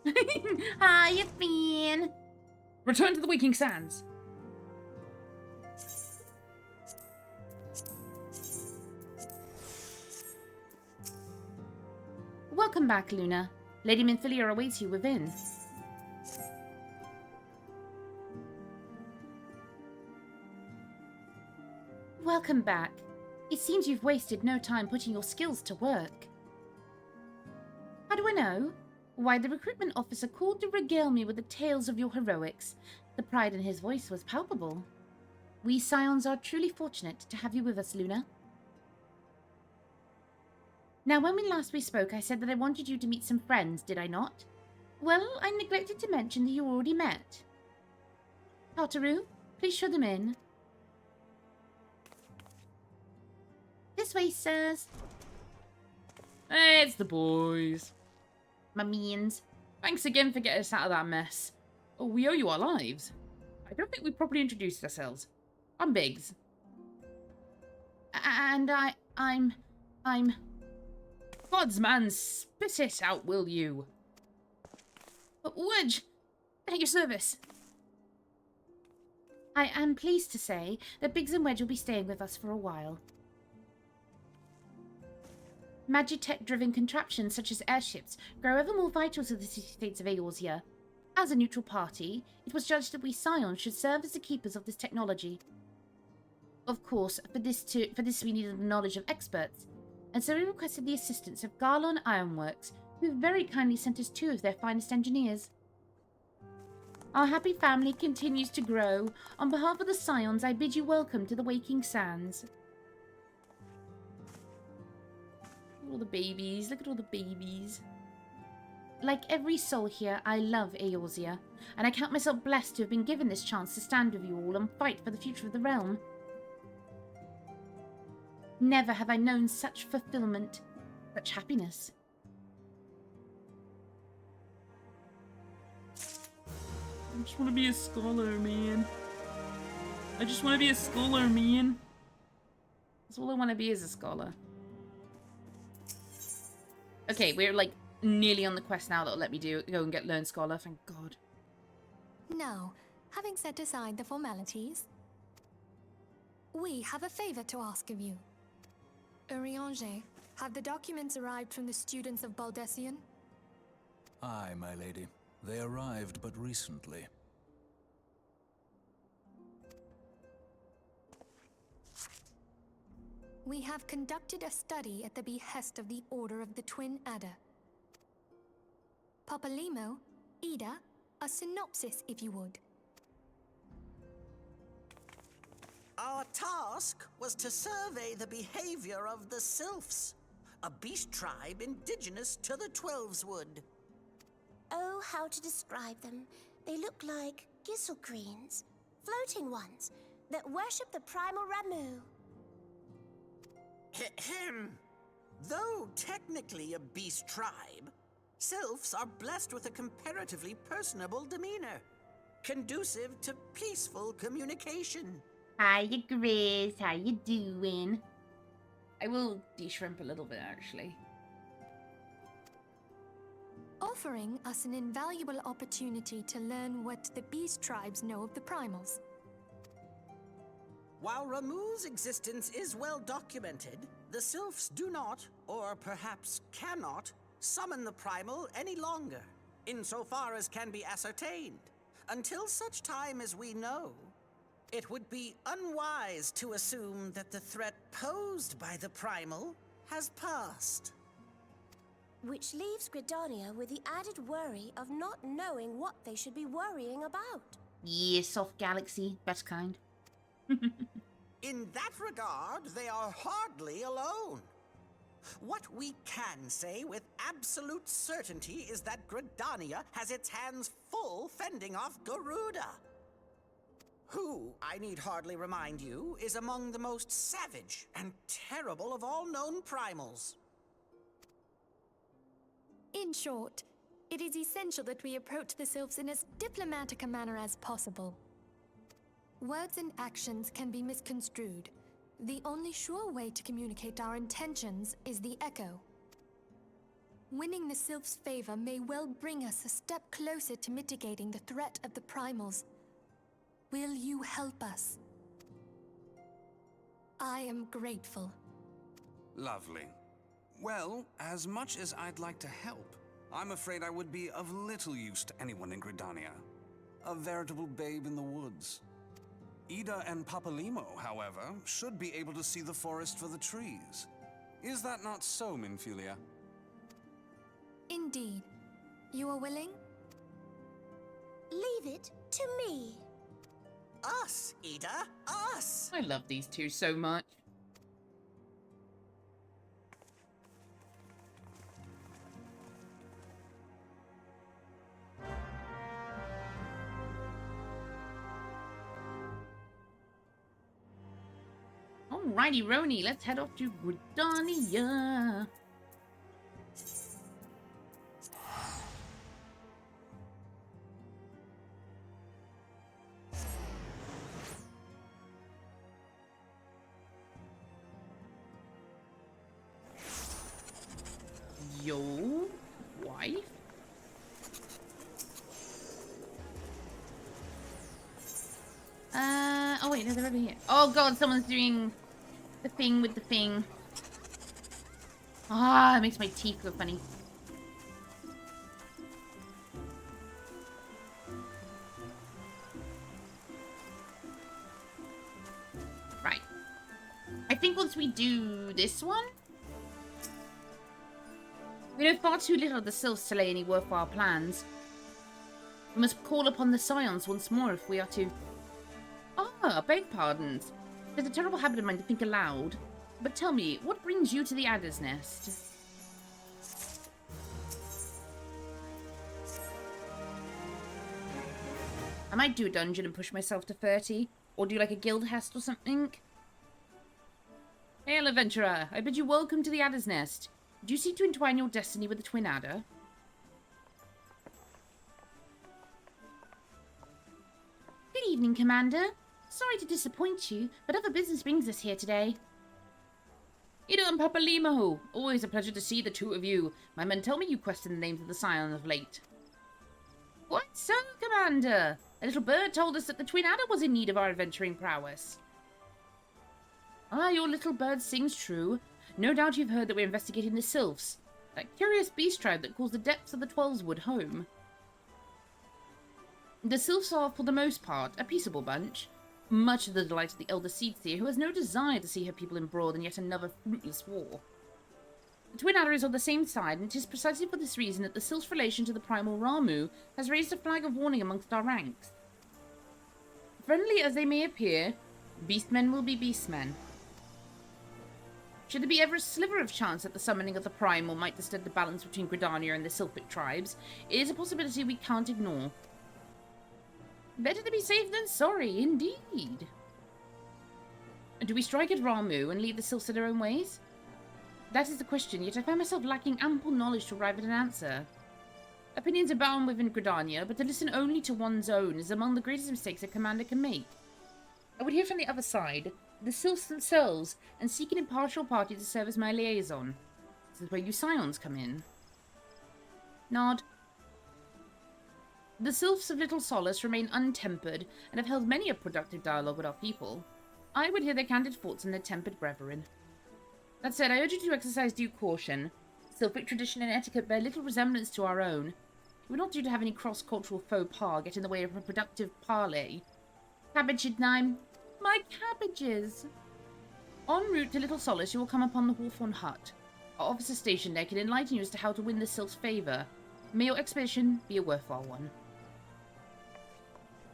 Hiya, Finn. Return to the Waking Sands. Welcome back, Luna. Lady Minfilia awaits you within. Welcome back. It seems you've wasted no time putting your skills to work. How do I know? Why, the recruitment officer called to regale me with the tales of your heroics. The pride in his voice was palpable. We Scions are truly fortunate to have you with us, Luna. Now, when we spoke, I said that I wanted you to meet some friends, did I not? Well, I neglected to mention that you already met. Toto-Rak, please show them in. This way, sirs. Hey, it's the boys. My means. Thanks again for getting us out of that mess. Oh, we owe you our lives. I don't think we properly introduced ourselves. I'm Biggs. And I'm... Gods, man, spit it out, will you? Wedge, at your service. I am pleased to say that Biggs and Wedge will be staying with us for a while. Magitech-driven contraptions such as airships grow ever more vital to the city-states of Eorzea. As a neutral party, it was judged that we Scions should serve as the keepers of this technology. Of course, for this we needed the knowledge of experts, and so we requested the assistance of Garlon Ironworks, who very kindly sent us 2 of their finest engineers. Our happy family continues to grow. On behalf of the Scions, I bid you welcome to the Waking Sands. All the babies. Look at all the babies. Like every soul here, I love Eorzea, and I count myself blessed to have been given this chance to stand with you all and fight for the future of the realm. Never have I known such fulfillment, such happiness. I just want to be a scholar, man. I just want to be a scholar, man. That's all I want to be, is a scholar. Okay, we're like nearly on the quest now that'll let me go and learn scholar, thank God. Now, having set aside the formalities, we have a favor to ask of you. Eorzea, have the documents arrived from the students of Baldessian? Aye, my lady. They arrived but recently. We have conducted a study at the behest of the Order of the Twin Adder. Papalimo, Ida, a synopsis if you would. Our task was to survey the behavior of the Sylphs, a beast tribe indigenous to the Twelveswood. Oh, how to describe them. They look like gisselcreens, floating ones, that worship the primal Ramu. Ahem. Though technically a beast tribe, Sylphs are blessed with a comparatively personable demeanor, conducive to peaceful communication. Hiya, Grizz. How you doing? I will de-shrimp a little bit, actually. Offering us an invaluable opportunity to learn what the beast tribes know of the primals. While Ramu's existence is well documented, the Sylphs do not, or perhaps cannot, summon the primal any longer, insofar as can be ascertained. Until such time as we know, it would be unwise to assume that the threat posed by the primal has passed. Which leaves Gridania with the added worry of not knowing what they should be worrying about. Yeah, soft galaxy. Best kind. In that regard, they are hardly alone. What we can say with absolute certainty is that Gridania has its hands full fending off Garuda, who, I need hardly remind you, is among the most savage and terrible of all known primals. In short, it is essential that we approach the Sylphs in as diplomatic a manner as possible. Words and actions can be misconstrued. The only sure way to communicate our intentions is the echo. Winning the Sylph's favor may well bring us a step closer to mitigating the threat of the primals. Will you help us? I am grateful. Lovely. Well, as much as I'd like to help, I'm afraid I would be of little use to anyone in Gridania. A veritable babe in the woods. Ida and Papalimo, however, should be able to see the forest for the trees. Is that not so, Minfilia? Indeed. You are willing? Leave it to me. Us, Ida, us! I love these two so much. Alrighty, Roni, let's head off to Gridania. Yo, wife? Oh wait, no, they're over here. Oh god, someone's doing the thing with the thing. Ah, it makes my teeth look funny. Right. I think once we do this one, we know far too little of the Sylphs to lay any worthwhile plans. We must call upon the Scions once more if we are to... Ah, beg pardons. It's a terrible habit of mine to think aloud. But tell me, what brings you to the Adder's Nest? I might do a dungeon and push myself to 30. Or do like a guild hest or something. Hail, adventurer. I bid you welcome to the Adder's Nest. Do you seek to entwine your destiny with the Twin Adder? Good evening, Commander. Sorry to disappoint you, but other business brings us here today. Ida and Papalimo, always a pleasure to see the two of you. My men tell me you questioned the names of the Scion of late. Quite so, Commander. A little bird told us that the Twin Adder was in need of our adventuring prowess. Ah, your little bird sings true. No doubt you've heard that we're investigating the Sylphs, that curious beast tribe that calls the depths of the Twelveswood home. The Sylphs are, for the most part, a peaceable bunch, much to the delight of the elder Seedseer, who has no desire to see her people embroiled in yet another fruitless war. The Twin Adder is on the same side, and it is precisely for this reason that the Sylphs' relation to the primal Ramu has raised a flag of warning amongst our ranks. Friendly as they may appear, beastmen will be beastmen. Should there be ever a sliver of chance that the summoning of the primal might disturb the balance between Gridania and the Sylphic tribes, it is a possibility we can't ignore. Better to be safe than sorry, indeed. Do we strike at Ramu and leave the Sylphs to their own ways? That is the question, yet I find myself lacking ample knowledge to arrive at an answer. Opinions abound within Gridania, but to listen only to one's own is among the greatest mistakes a commander can make. I would hear from the other side, the Sylphs themselves, and seek an impartial party to serve as my liaison. This is where you Scions come in. Nod. The Sylphs of Little Solace remain untempered, and have held many a productive dialogue with our people. I would hear their candid thoughts and their tempered brethren. That said, I urge you to exercise due caution. Sylphic tradition and etiquette bear little resemblance to our own. It would not do to have any cross-cultural faux pas get in the way of a productive parley. Cabbage-nime. My cabbages! En route to Little Solace, you will come upon the Hawthorn Hut. Our officer stationed there can enlighten you as to how to win the Sylph's favour. May your expedition be a worthwhile one.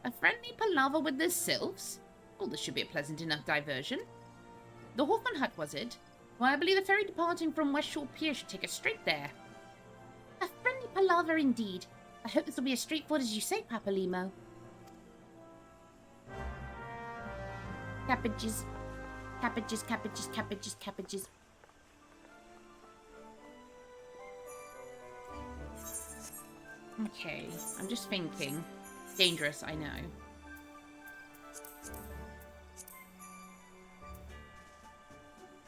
A friendly palaver with the Sylphs? Oh, this should be a pleasant enough diversion. The Hawthorn Hut, was it? Why, I believe the ferry departing from West Shore Pier should take us straight there. A friendly palaver indeed. I hope this will be as straightforward as you say, Papalimo. Cabbages. Cabbages, cabbages, cabbages, cabbages. Okay, I'm just thinking. Dangerous, I know.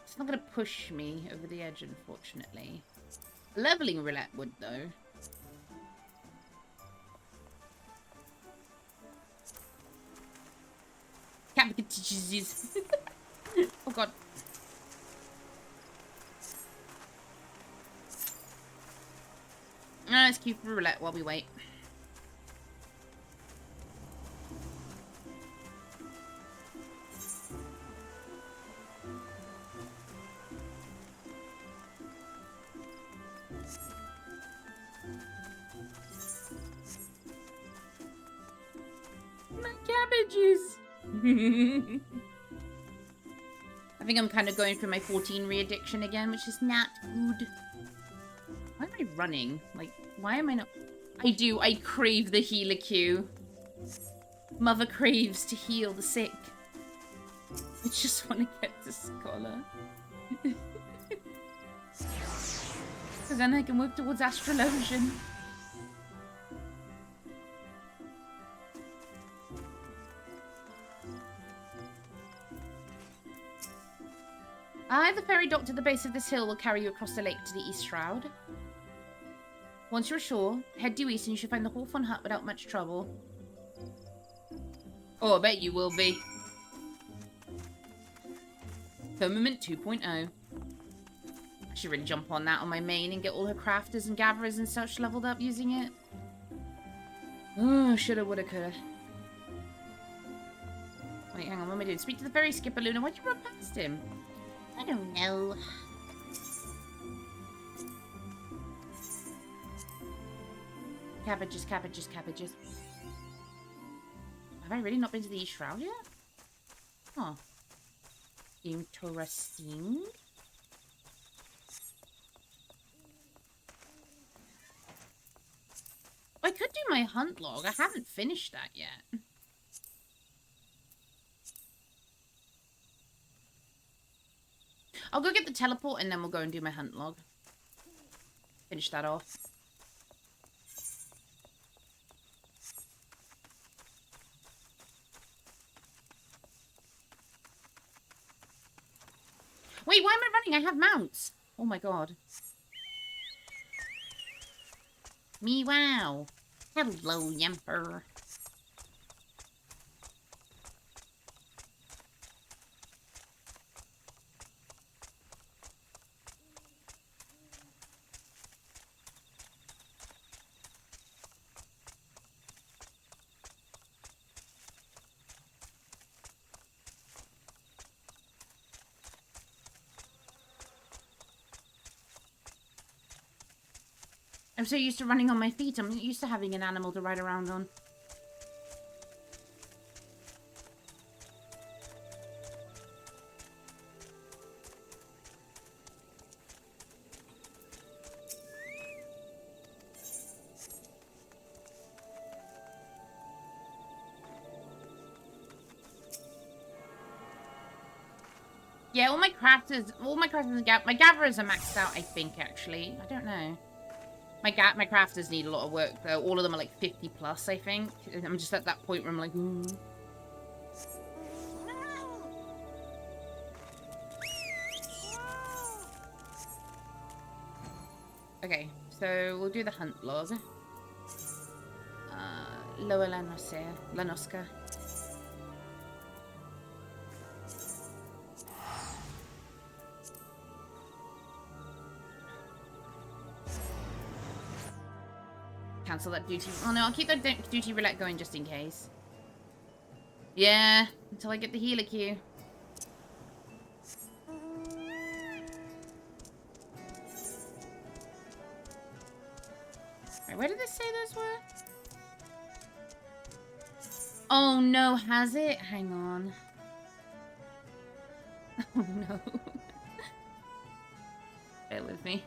It's not going to push me over the edge, unfortunately. Leveling roulette would, though. Oh god. Let's keep roulette while we wait. My cabbages! I think I'm kind of going through my 14 re-addiction again, which is not good. Why am I running? Like, why am I not... I crave the healer queue. Mother craves to heal the sick. I just want to get to Scholar. Because then I can work towards Astrologian. The ferry docked at the base of this hill will carry you across the lake to the East Shroud. Once you're ashore, head due east and you should find the Hawthorn Hut without much trouble. Oh, I bet you will be. Firmament 2.0. I should really jump on that on my main and get all her crafters and gatherers and such leveled up using it. Oh, shoulda, woulda, coulda. Wait, hang on, what am I doing? Speak to the ferry skipper, Luna. Why'd you run past him? I don't know. Cabbages, cabbages, cabbages. Have I really not been to the East Shroud yet? Huh. Interesting. I could do my hunt log. I haven't finished that yet. I'll go get the teleport and then we'll go and do my hunt log. Finish that off. Wait, why am I running? I have mounts. Oh my god. Me wow. Hello, Yemper. I'm so used to running on my feet. I'm not used to having an animal to ride around on. Yeah, all my crafters and my gatherers are maxed out, I think, actually. I don't know. My crafters need a lot of work, though. All of them are like 50 plus, I think. I'm just at that point where I'm like, ooh. Okay, so we'll do the hunt log. Lower Lanosca. Cancel that duty. Oh no, I'll keep that duty roulette going just in case. Yeah, until I get the healer queue. Right, where did this say those were? Oh no, has it? Hang on. Oh no. Bear with me.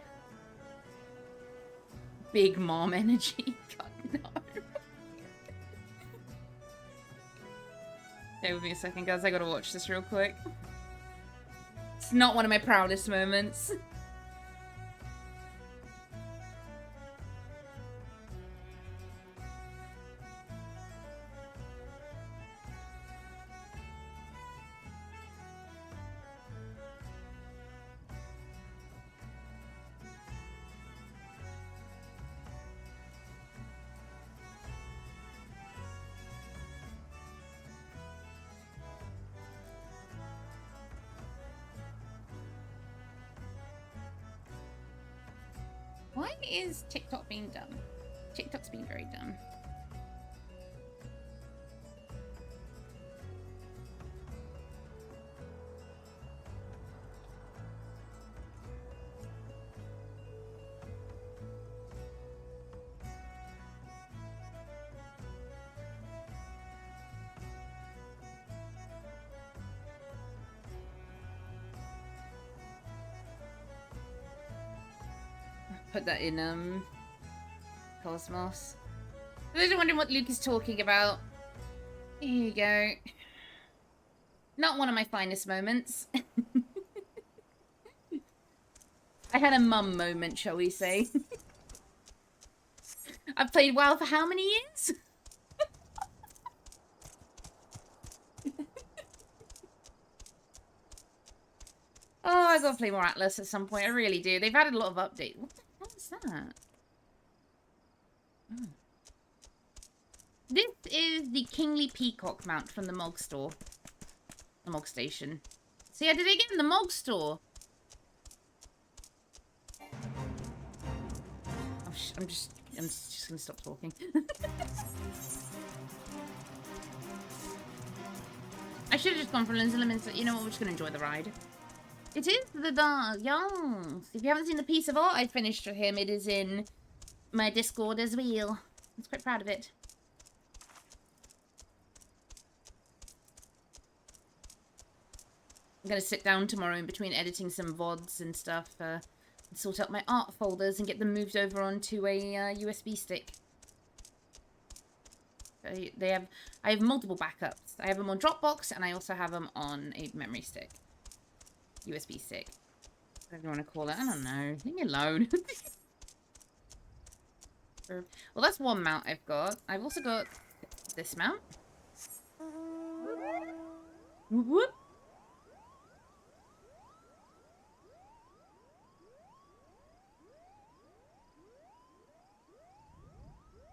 Big mom energy. God, no. Bear with me a second, guys. I gotta watch this real quick. It's not one of my proudest moments. Why is TikTok being dumb? TikTok's being very dumb. Put that in, Cosmos. For those who are wondering what Luke is talking about, here you go. Not one of my finest moments. I had a mum moment, shall we say. I've played WoW for how many years? Oh, I gotta play more Atlas at some point. I really do. They've added a lot of updates. What the hell is that? Oh. This is the Kingly Peacock mount from the Mog store. The Mog station. See, I did it again. The Mog store. Oh, I'm just gonna stop talking. I should have just gone for Lindsay Lemons. You know what? We're just gonna enjoy the ride. It is the dog, yes. If you haven't seen the piece of art I finished for him, it is in my Discord as well. I'm quite proud of it. I'm gonna sit down tomorrow in between editing some VODs and stuff, and sort out my art folders and get them moved over onto a USB stick. I have multiple backups. I have them on Dropbox, and I also have them on a memory stick. USB stick. Whatever you want to call it. I don't know. Leave me alone. Well, that's one mount I've got. I've also got this mount. Whoop.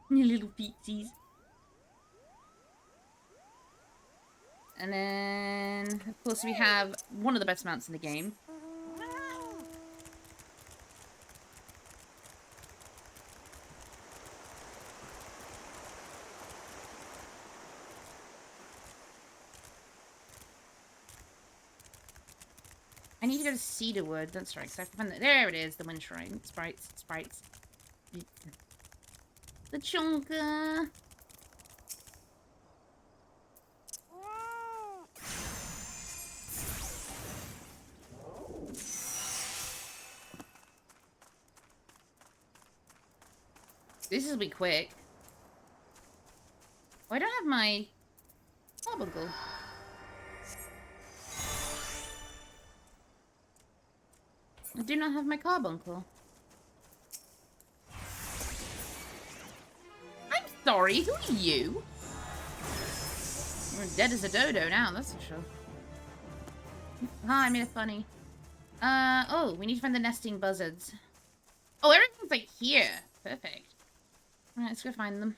You little feetsies. And then, of course, we have one of the best mounts in the game. I need to go to Cedarwood. That's right. So I found that. There it is. The Wind Shrine. Sprites. The Chonka. This will be quick. Oh, I don't have my carbuncle. I do not have my carbuncle. I'm sorry, who are you? You're dead as a dodo now, that's for sure. Hi, I made a funny. Oh, we need to find the nesting buzzards. Oh, everything's like here. Perfect. Alright, let's go find them.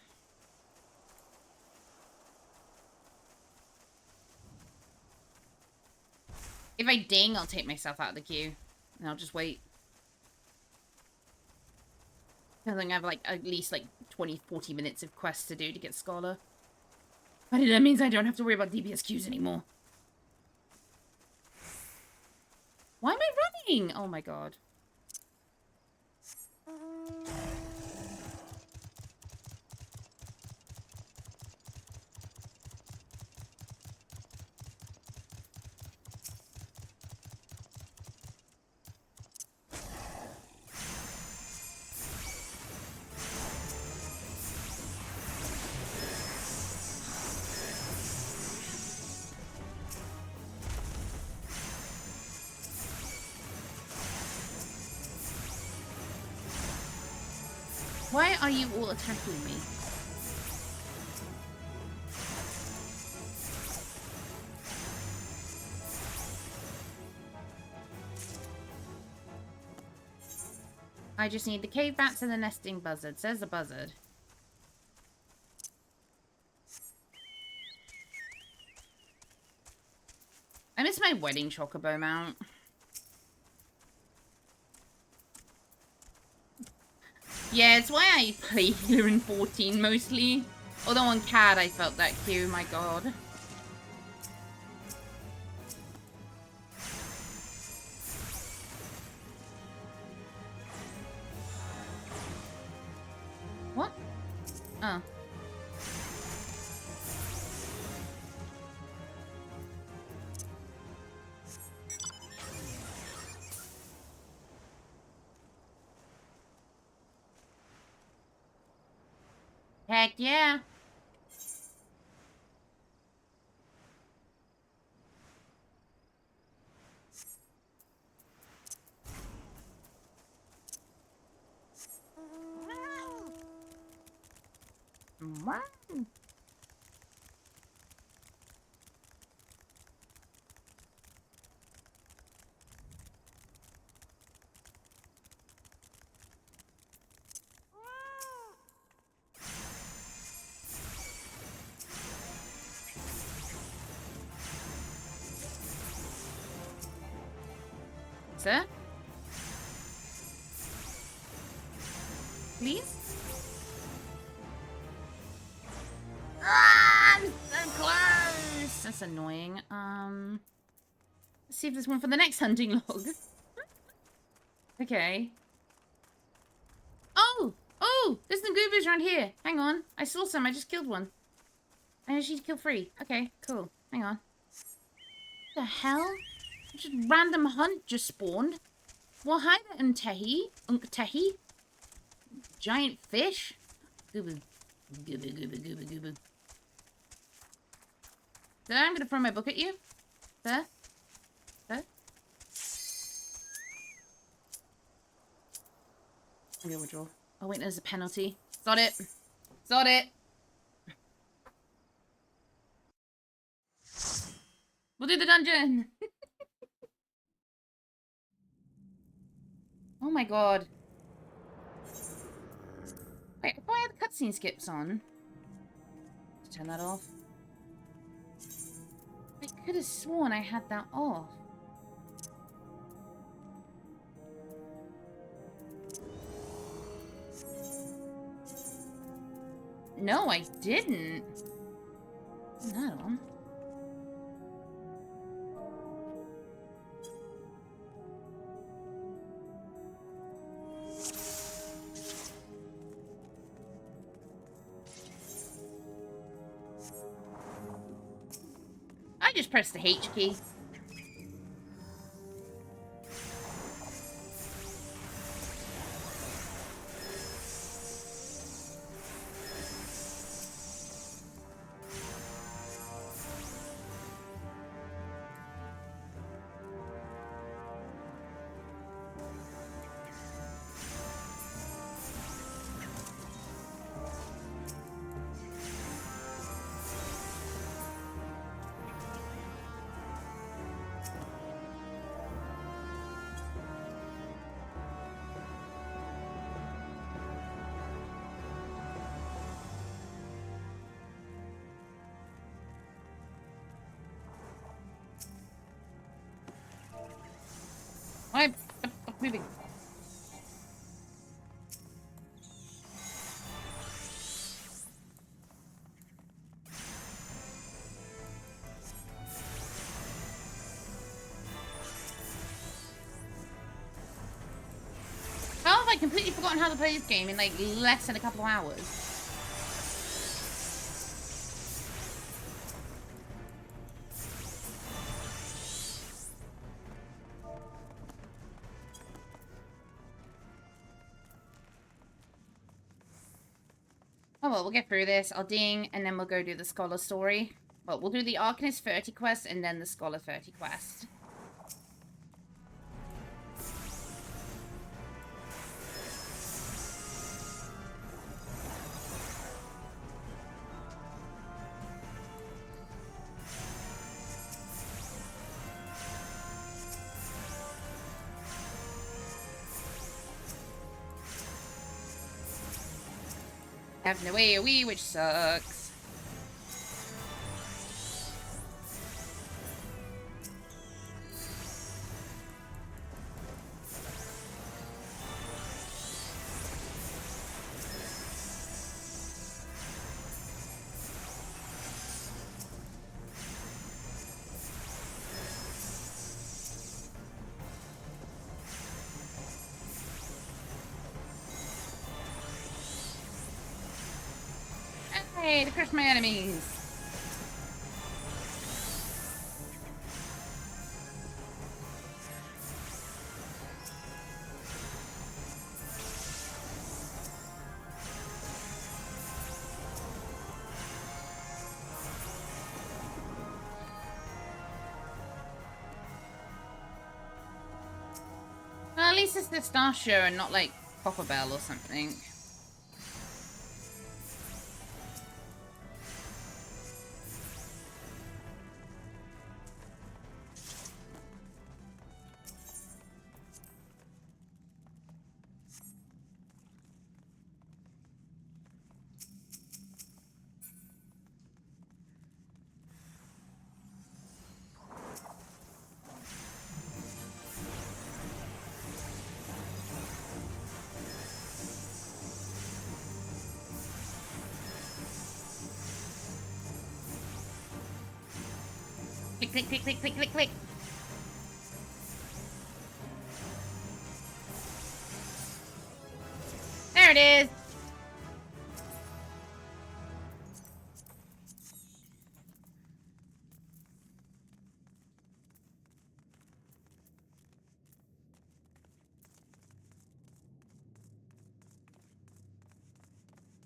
If I ding, I'll take myself out of the queue. And I'll just wait. I think I have like at least like 20-40 minutes of quests to do to get Scholar. But that means I don't have to worry about DPS queues anymore. Why am I running? Oh my god. Why are you all attacking me? I just need the cave bats and the nesting buzzards. There's the buzzard. I miss my wedding chocobo mount. Yeah, it's why I play healer in 14 mostly. Although on CAD I felt that queue, my god. What? Oh. Heck yeah. Wow. Sir? Please? Ah, I'm so close! That's annoying. Let's see if there's one for the next hunting log. Okay. Oh! Oh! There's some goobers around here. Hang on. I saw some. I just killed one. And she's kill free. Okay, cool. Hang on. What the hell? Just random hunt just spawned. Well, hi there, Tehi. Giant fish. Gooba. Gooba, gooba, gooba, gooba. Sir, I'm gonna throw my book at you. Sir? Sir? I'm gonna withdraw. Oh wait, there's a penalty. Sod it. Sod it. We'll do the dungeon. Oh my god. Wait, if I had the cutscene skips on. Turn that off. I could have sworn I had that off. No, I didn't. Turn that on. I just pressed the H key. I'm moving. How have I completely forgotten how to play this game in like less than a couple of hours? Oh well, we'll get through this. I'll ding, and then we'll go do the Scholar story. Well, we'll do the Arcanist 30 quest, and then the Scholar 30 quest. Have no AoE, which sucks. Yay, to crush my enemies. Well, at least it's the Sastasha and not like Copperbell or something. Click, click, click, click, click, click, click. There it is.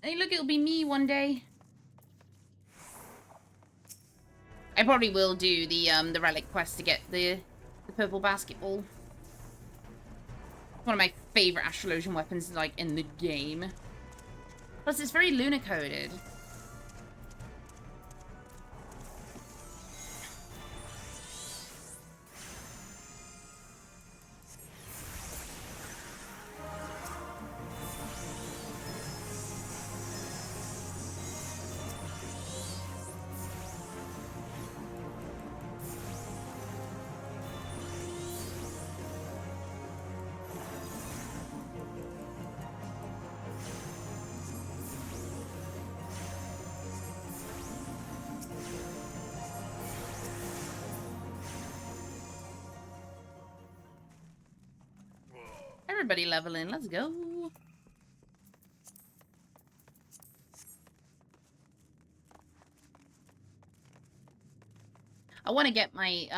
Hey, look, it'll be me one day. I probably will do the relic quest to get the purple basketball. One of my favorite astrologian weapons, like, in the game. Plus, it's very lunar coded. Everybody leveling, let's go. I want to get my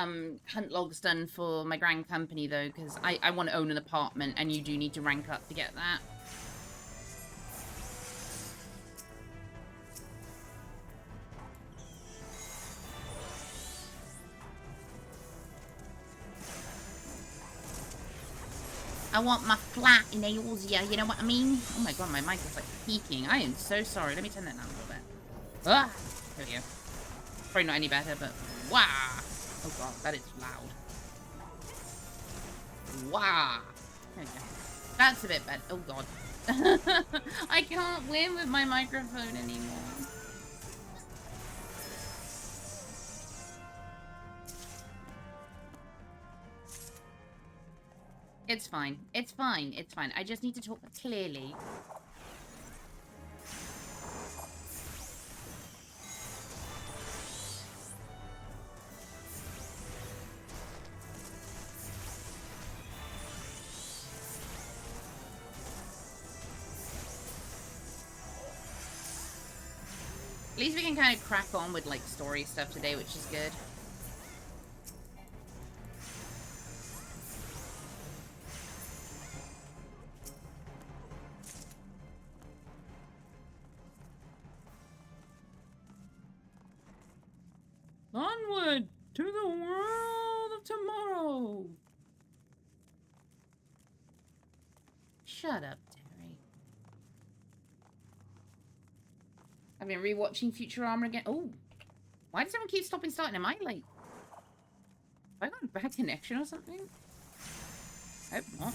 hunt logs done for my grand company though, because I want to own an apartment and you do need to rank up to get that. I want my flat in Eorzea, you know what I mean? Oh my god, my mic is like peaking. I am so sorry. Let me turn that down a little bit. Ah! There we go. Probably not any better, but wow! Oh god, that is loud. Wow! There we go. That's a bit better. Oh god. I can't win with my microphone anymore. It's fine. It's fine. It's fine. I just need to talk clearly. At least we can kind of crack on with like story stuff today, which is good. Onward to the world of tomorrow. Shut up, Terry. I've been rewatching Futurama again. Oh, why does everyone keep stopping starting? Am I like, have I got a bad connection or something? I hope not.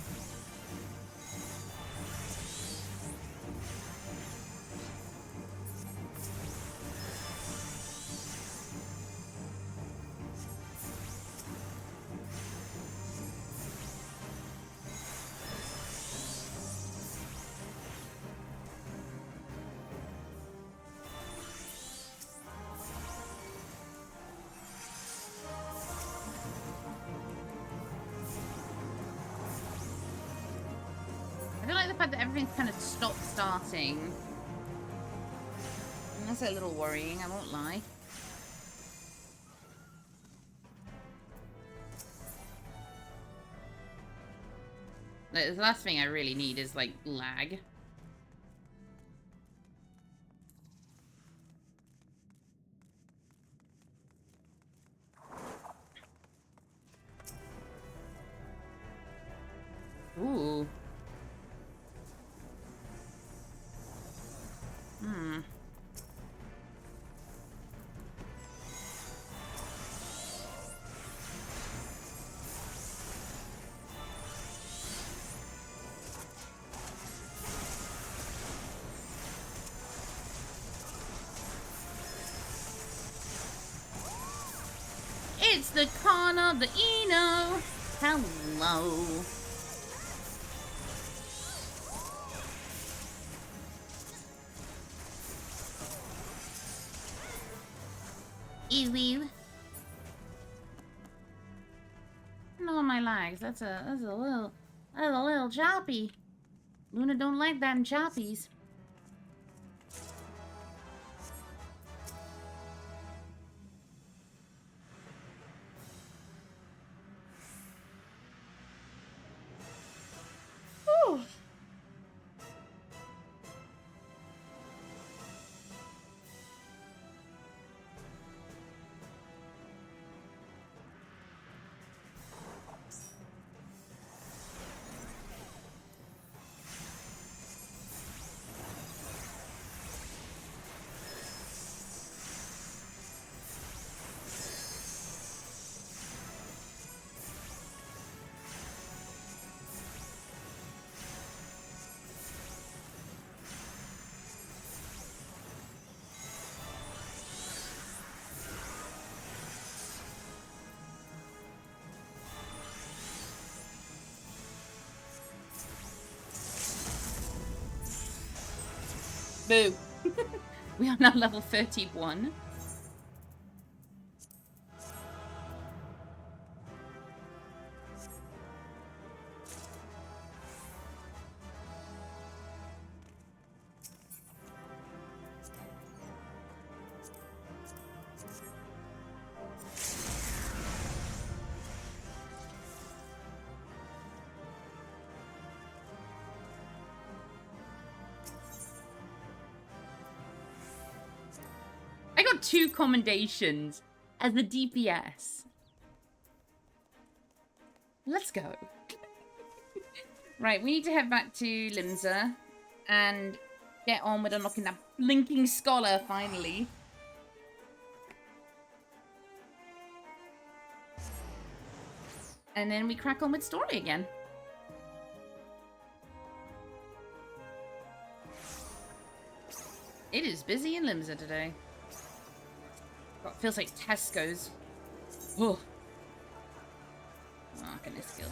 I feel like the fact that everything's kind of stopped starting That's a little worrying, I won't lie. The last thing I really need is, like, lag. Ooh. Hmm. It's the con of the Eno. Hello. Ew. No, my legs. That's a little choppy. Luna don't like them choppies. Whew. Boo. We are now level 31. I got 2 commendations as the DPS. Let's go. Right, we need to head back to Limsa and get on with unlocking that blinking scholar finally. And then we crack on with story again. It is busy in Limsa today. God, feels like Tesco's. Oh. Arcanist skill.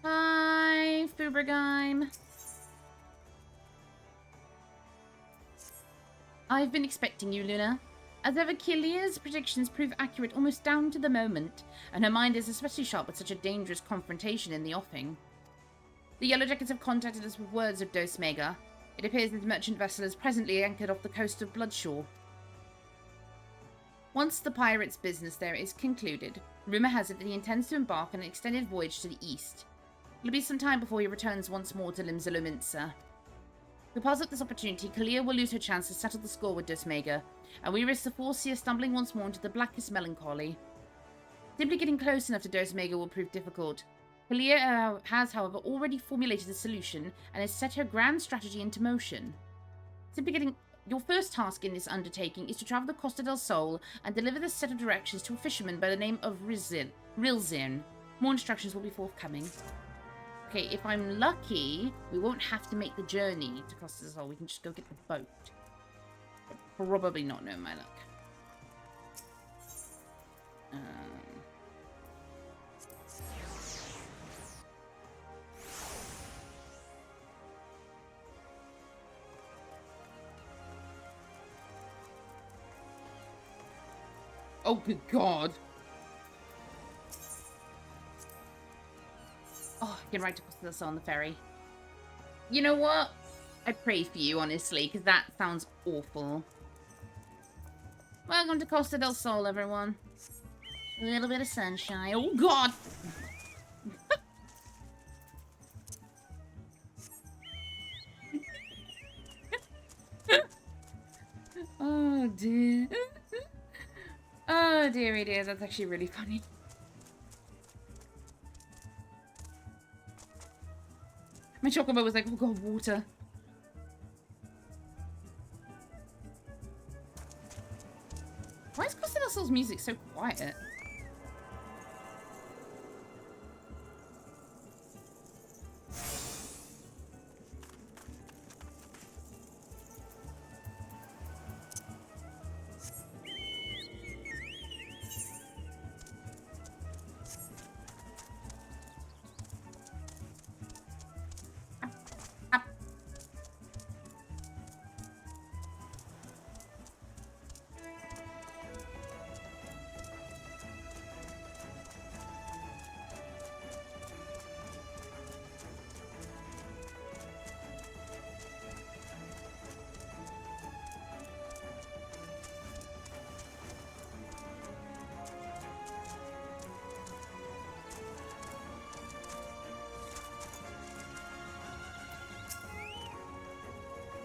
Hi, Fubergheim. I've been expecting you, Luna. As ever, Kilia's predictions prove accurate almost down to the moment, and her mind is especially sharp with such a dangerous confrontation in the offing. The Yellow Jackets have contacted us with words of Dos Mega. It appears this merchant vessel is presently anchored off the coast of Bloodshore. Once the pirate's business there is concluded, rumour has it that he intends to embark on an extended voyage to the east. It'll be some time before he returns once more to Limsa Lominsa. To pass up this opportunity, Kalia will lose her chance to settle the score with Dos Mega, and we risk the Forcia stumbling once more into the blackest melancholy. Simply getting close enough to Dos Mega will prove difficult. Kalia has, however, already formulated a solution and has set her grand strategy into motion. Your first task in this undertaking is to travel the Costa del Sol and deliver this set of directions to a fisherman by the name of Rilzin. More instructions will be forthcoming. Okay, if I'm lucky, we won't have to make the journey to Costa del Sol. We can just go get the boat. But probably not, no, my luck. Oh, good God. can ride to Costa del Sol on the ferry. You know what? I pray for you, honestly, because that sounds awful. Welcome to Costa del Sol, everyone. A little bit of sunshine. Oh, God! Oh, dear. Oh, dearie dear. That's actually really funny. My chocobo was like, oh, God, water. Why is Costa del Sol's music so quiet?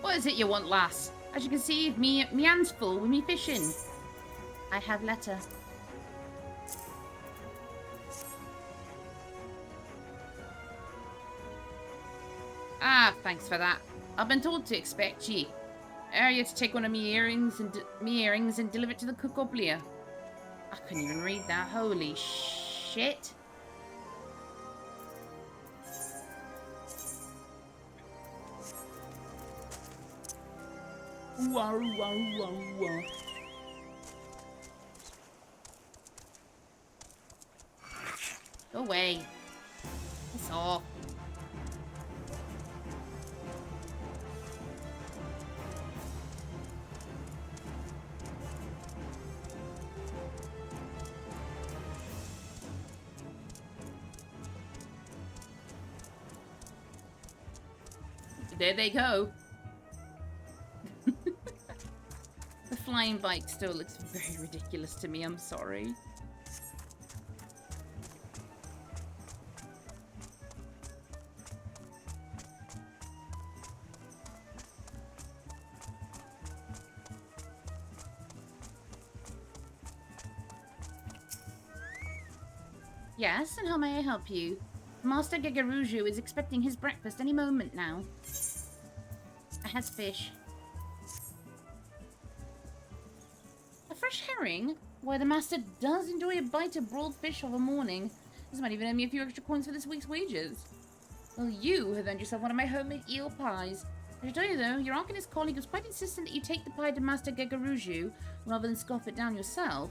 What is it you want, lass? As you can see, me hand's full with me fishing. I have letter. Ah, thanks for that. I've been told to expect ye. Are you to take one of me earrings and deliver it to the cook up here? I couldn't even read that. Holy shit. Wow, wow, wow, wow. Go away. Piss off. There they go. The flying bike still looks very ridiculous to me, I'm sorry. Yes, and how may I help you? Master Gegaruju is expecting his breakfast any moment now. I has fish. A fresh herring? Why, the master does enjoy a bite of broiled fish of a morning. This might even earn me a few extra coins for this week's wages. Well, you have earned yourself one of my homemade eel pies. I should tell you though, your Arcanist colleague was quite insistent that you take the pie to Master Gegaruju rather than scoff it down yourself.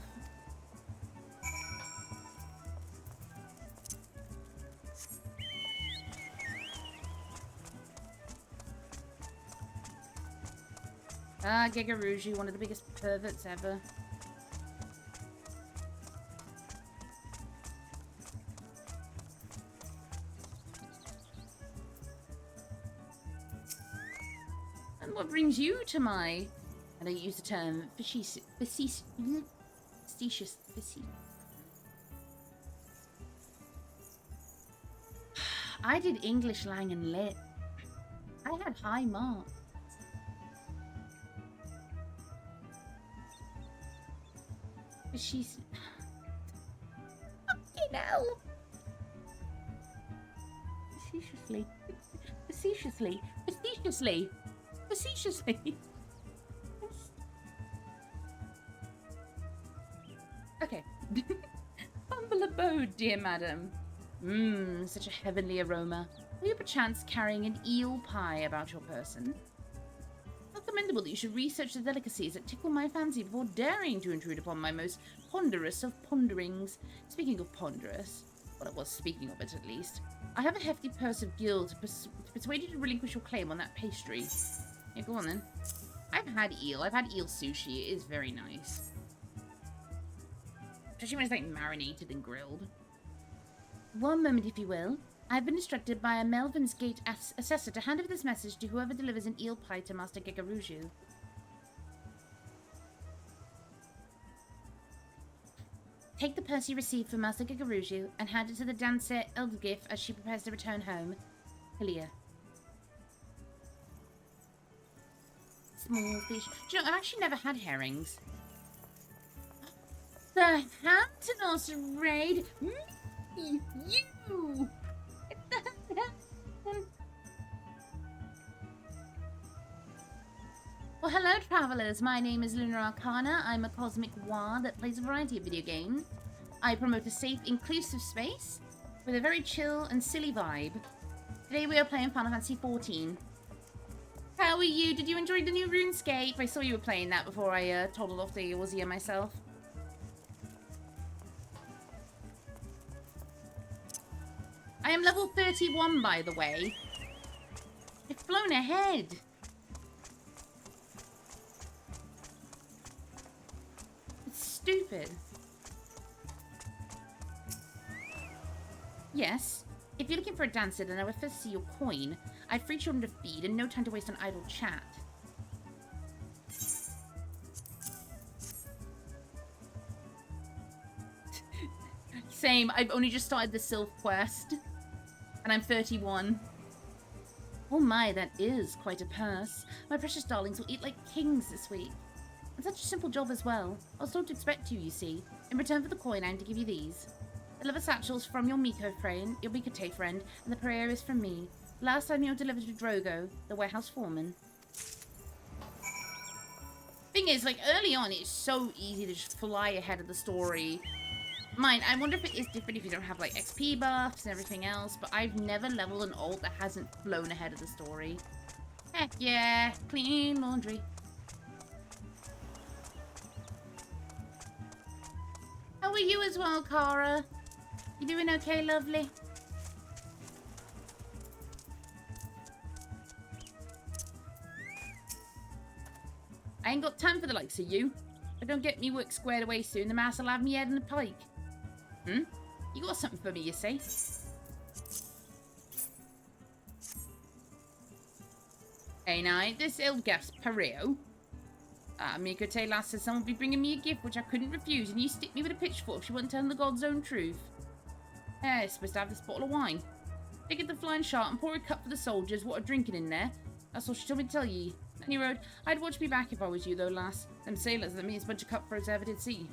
Ah, Gegaruju, one of the biggest perverts ever. And what brings you to my... I don't use the term facetious. I did English, Lang, and Lit. I had high marks. She's... Fucking hell! Facetiously. Facetiously. Facetiously. Facetiously. Okay. Humble abode, dear madam. Mmm, such a heavenly aroma. Are you perchance carrying an eel pie about your person? How commendable that you should research the delicacies that tickle my fancy before daring to intrude upon my most ponderous of ponderings. Speaking of ponderous, well, it was speaking of it at least, I have a hefty purse of gil to persuade you to relinquish your claim on that pastry. Yeah, go on then. I've had eel sushi. It is very nice. Especially when it's like marinated and grilled. One moment, if you will. I've been instructed by a Melvin's Gate assessor to hand over this message to whoever delivers an eel pie to Master Gigaruju. Take the purse you received from Master Gigaruju and hand it to the dancer Eldgif as she prepares to return home. Kalia. Small fish. Do you know, I've actually never had herrings. The Hamptonos raid me! You! Well, hello, travelers. My name is Lunar Arcana. I'm a cosmic wah that plays a variety of video games. I promote a safe, inclusive space with a very chill and silly vibe. Today we are playing Final Fantasy XIV. How are you? Did you enjoy the new RuneScape? I saw you were playing that before I toddled off to Eorzea myself. I am level 31, by the way. I've flown ahead. It's stupid. Yes. If you're looking for a dancer, then I would first see your coin. I have 3 children to feed and no time to waste on idle chat. Same. I've only just started the Sylph quest. And I'm 31. Oh my, that is quite a purse. My precious darlings will eat like kings this week. And such a simple job as well. I was told to expect you see. In return for the coin, I'm to give you these. The leather satchels from your Miko friend, your Mikate friend, and the prayer is from me. Last time you delivered to Drogo, the warehouse foreman. Thing is, like, early on, it's so easy to just fly ahead of the story. Mine, I wonder if it is different if you don't have, like, XP buffs and everything else, but I've never leveled an alt that hasn't flown ahead of the story. Heck yeah, clean laundry. How are you as well, Kara? You doing okay, lovely? I ain't got time for the likes of you. If I don't get me work squared away soon, the master will have me head in the pike. Hmm? You got something for me, you say? Hey, now, ain't this Ilgas Pareo? Mikote last said someone would be bringing me a gift which I couldn't refuse, and you stick me with a pitchfork. She wasn't telling the God's own truth. Yeah, supposed to have this bottle of wine. Take it to the Flying Shark and pour a cup for the soldiers what are drinking in there. That's all she told me to tell ye. Any road, I'd watch me back if I was you, though, lass. Them sailors, the meanest bunch of cutthroats I ever did see.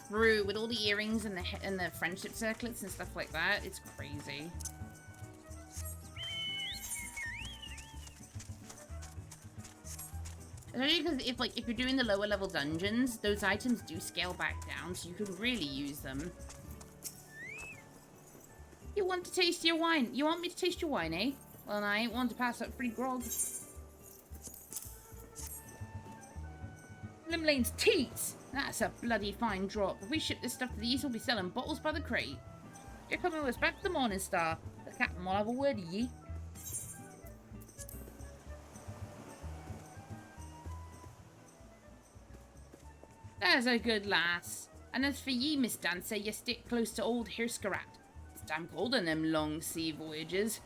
Through with all the earrings and the friendship circlets and stuff like that, it's crazy. Especially because if you're doing the lower level dungeons, those items do scale back down, so you can really use them. You want to taste your wine? You want me to taste your wine, eh? Well, I ain't one to pass up free grog. Limlane's teats! That's a bloody fine drop. If we ship this stuff to the east, we'll be selling bottles by the crate. You're coming with us back to the Morning Star. The captain will have a word of ye. There's a good lass. And as for ye, Miss Dancer, you stick close to old Hirskarat. It's damn cold on them long sea voyages.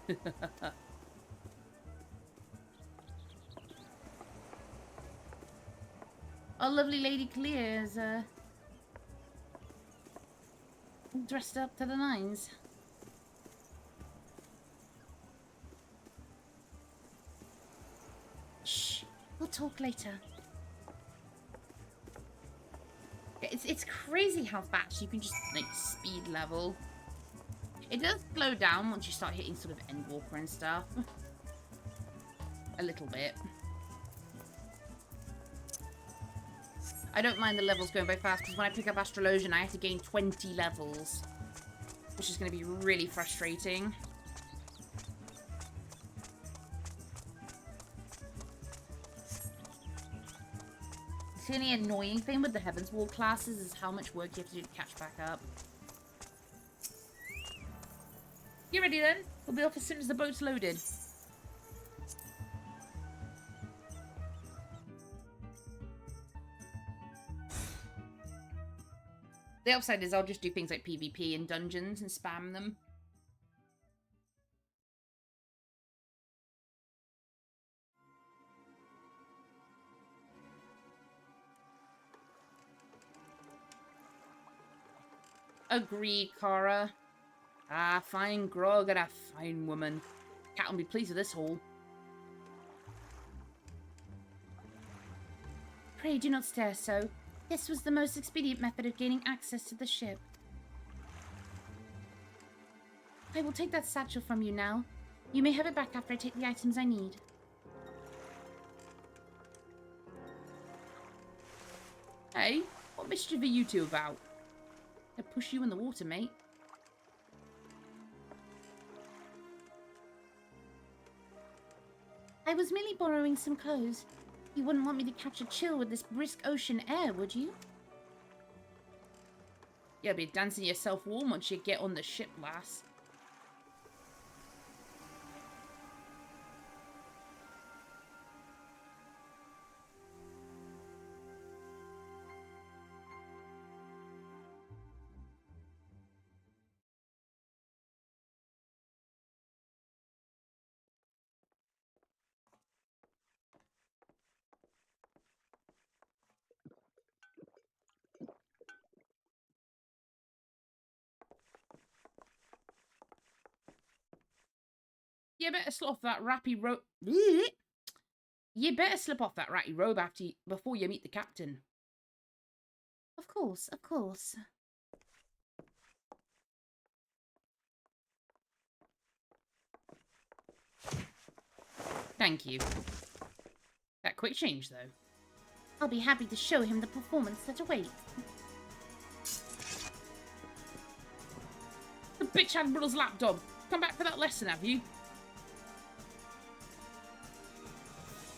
Our lovely Lady Clear is, dressed up to the nines. Shh, we'll talk later. It's crazy how fast you can just, like, speed level. It does slow down once you start hitting sort of Endwalker and stuff. A little bit. I don't mind the levels going by fast, because when I pick up Astrologian, I have to gain 20 levels. Which is going to be really frustrating. The only annoying thing with the Heavens Wall classes is how much work you have to do to catch back up. You ready then? We'll be off as soon as the boat's loaded. The upside is I'll just do things like PvP in dungeons and spam them. Agree, Kara. Ah, fine grog and a fine woman. Cat will be pleased with this haul. Pray do not stare so. This was the most expedient method of gaining access to the ship. I will take that satchel from you now. You may have it back after I take the items I need. Hey, what mischief are you two about? I'll push you in the water, mate. I was merely borrowing some clothes. You wouldn't want me to catch a chill with this brisk ocean air, would you? You'll be dancing yourself warm once you get on the ship, lass. You better slip off that ratty robe. You better slip off that ratty robe before you meet the captain. Of course, of course. Thank you. That quick change, though. I'll be happy to show him the performance that awaits. The bitch admiral's lapdog. Come back for that lesson, have you?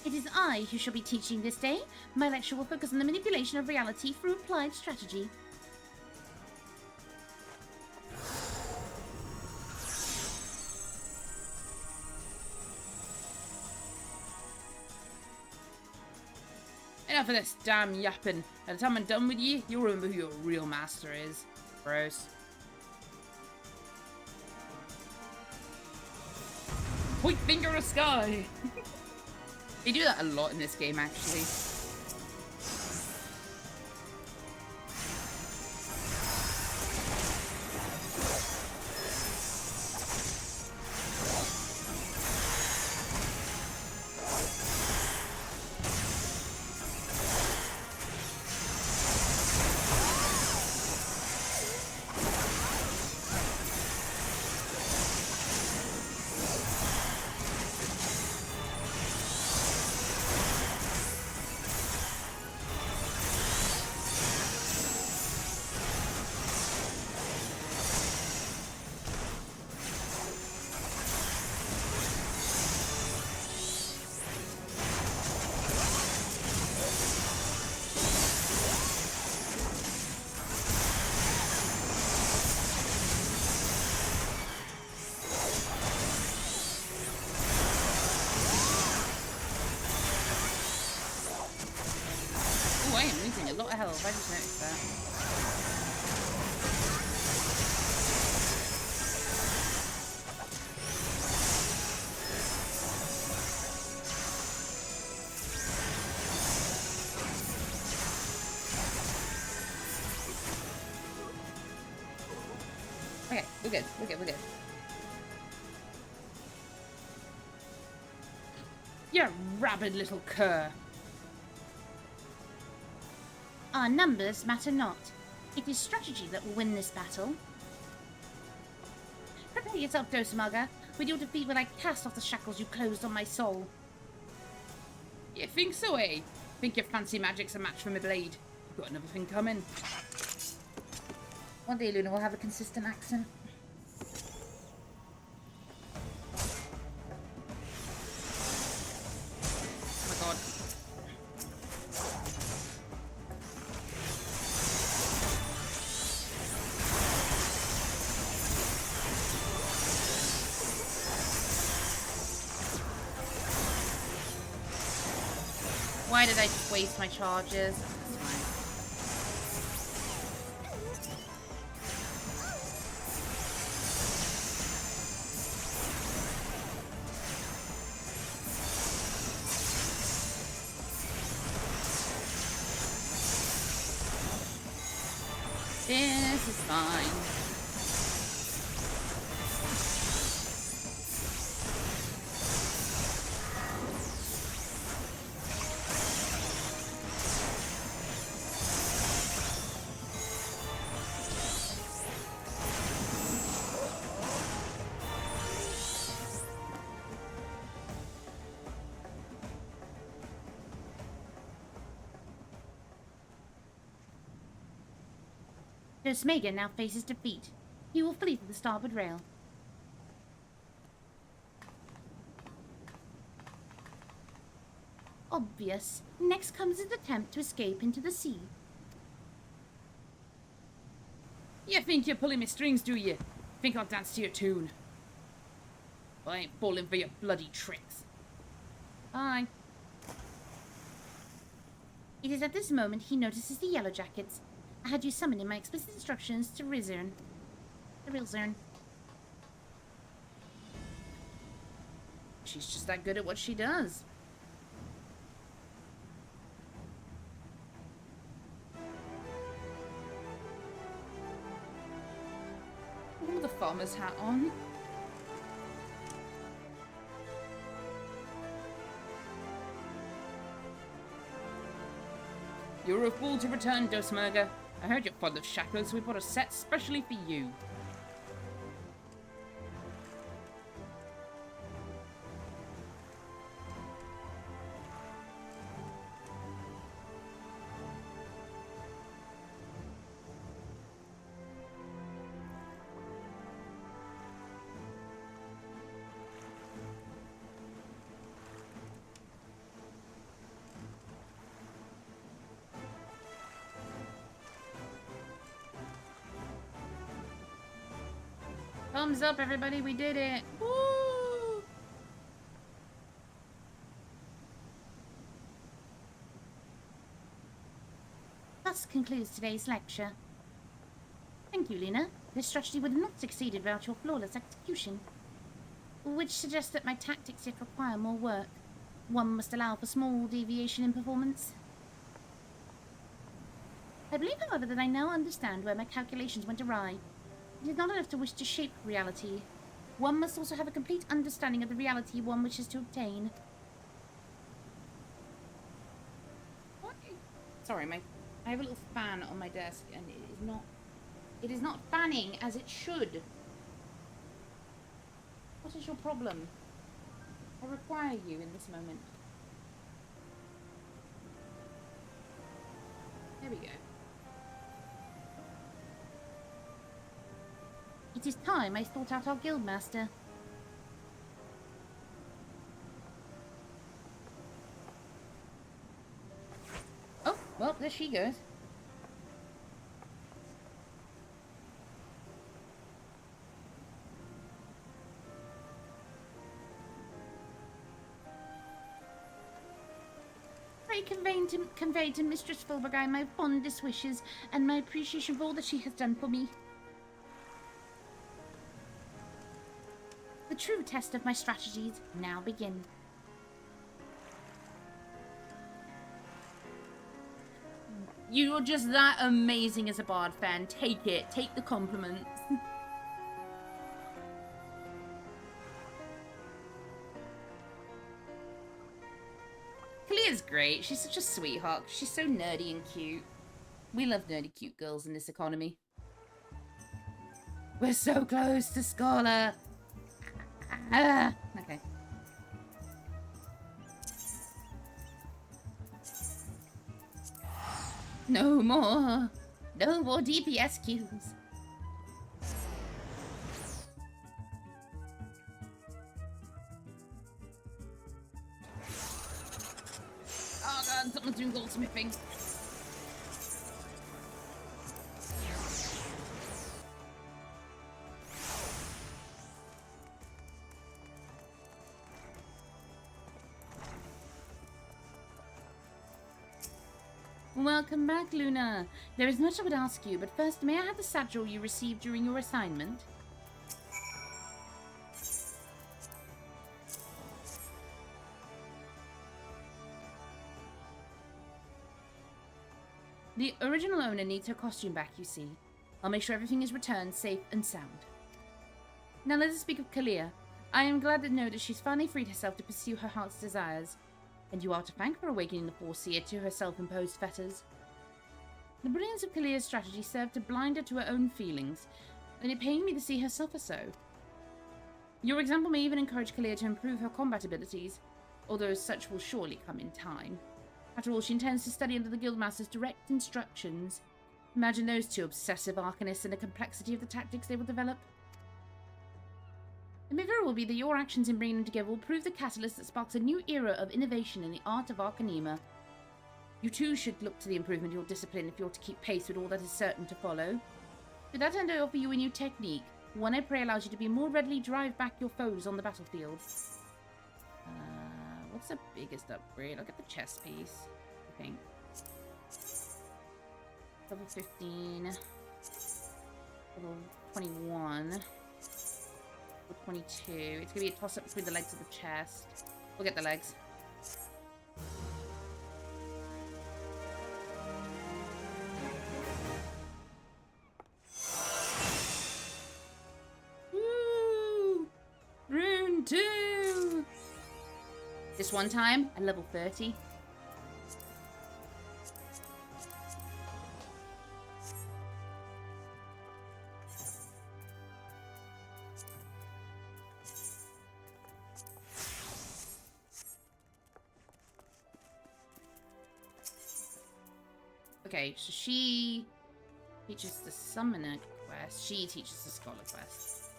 It is I who shall be teaching this day. My lecture will focus on the manipulation of reality through applied strategy. Enough of this damn yapping. By the time I'm done with you, you'll remember who your real master is. Gross. Point finger at sky! They do that a lot in this game, actually. Oh, I am losing a lot of health. I just noticed that. Okay, we're good. We're good. We're good. You rabid little cur. Our numbers matter not. It is strategy that will win this battle. Prepare yourself, Dosamaga. With your defeat will I cast off the shackles you closed on my soul. You think so, eh? Think your fancy magic's a match for my blade? You've got another thing coming. One day Luna will have a consistent accent. Oh my god. Why did I just waste my charges? It's fine. This is fine. Though Smega now faces defeat, he will flee to the starboard rail. Obvious. Next comes his attempt to escape into the sea. You think you're pulling my strings, do you? Think I'll dance to your tune? I ain't falling for your bloody tricks. Bye. It is at this moment he notices the Yellow Jackets. I had you summon in my explicit instructions to Rizern. The real Zern. She's just that good at what she does. Ooh, the farmer's hat on. You're a fool to return, Dosmerga. I heard you're fond of shackles, so we bought a set specially for you. Thumbs up, everybody, we did it! Woo! Thus concludes today's lecture. Thank you, Luna. This strategy would not have succeeded without your flawless execution. Which suggests that my tactics yet require more work. One must allow for small deviation in performance. I believe, however, that I now understand where my calculations went awry. It is not enough to wish to shape reality. One must also have a complete understanding of the reality one wishes to obtain. What? Sorry, I have a little fan on my desk, and it is not fanning as it should. What is your problem? I require you in this moment. There we go. It is time I sought out our guildmaster. Oh, well, there she goes. Pray convey to Mistress Fulbergheim my fondest wishes and my appreciation for all that she has done for me. The true test of my strategies now begin. You're just that amazing as a bard fan. Take it. Take the compliments. Clear's great. She's such a sweetheart. She's so nerdy and cute. We love nerdy cute girls in this economy. We're so close to Scholar. Okay. No more DPS queues. Oh god, someone's doing goldsmithing. Welcome back, Luna. There is much I would ask you, but first, may I have the satchel you received during your assignment? The original owner needs her costume back, you see. I'll make sure everything is returned safe and sound. Now let us speak of Kalia. I am glad to know that she's finally freed herself to pursue her heart's desires, and you are to thank for awakening the Foreseer to her self-imposed fetters. The brilliance of Kalia's strategy served to blind her to her own feelings, and it pained me to see her suffer so. Your example may even encourage Kalia to improve her combat abilities, although such will surely come in time. After all, she intends to study under the Guildmaster's direct instructions. Imagine those two obsessive Arcanists and the complexity of the tactics they will develop. The mirror will be that your actions in bringing them together will prove the catalyst that sparks a new era of innovation in the art of Arcanema. You too should look to the improvement of your discipline if you're to keep pace with all that is certain to follow. To that end, I offer you a new technique, one I pray allows you to be more readily drive back your foes on the battlefield. What's the biggest upgrade? I'll get the chest piece, I think. Level 15. Level 21. Level 22. It's going to be a toss-up between the legs of the chest. We'll get the legs. Woo! Rune 2! This one time, at level 30. Okay, so she teaches the Summoner quest. She teaches the Scholar quest.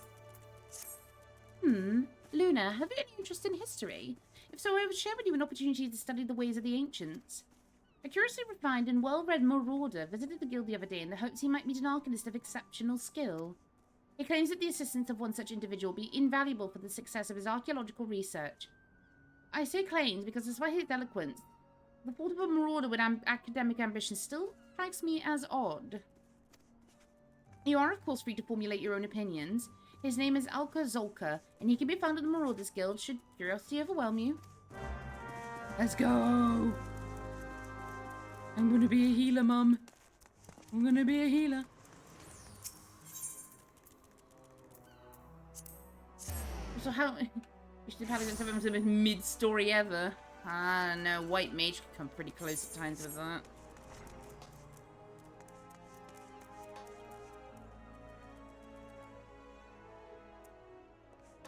Luna, have you any interest in history? If so, I would share with you an opportunity to study the ways of the ancients. A curiously refined and well-read marauder visited the guild the other day in the hopes he might meet an Arcanist of exceptional skill. He claims that the assistance of one such individual will be invaluable for the success of his archaeological research. I say claims because despite his eloquence, the thought of a marauder with academic ambition still strikes me as odd. You are, of course, free to formulate your own opinions. His name is Alka Zolka, and he can be found at the Marauders Guild should curiosity overwhelm you. Let's go! I'm gonna be a healer, Mum. I'm gonna be a healer. So how... We should have had some of mid-story ever. Ah, no, White Mage can come pretty close at times with that.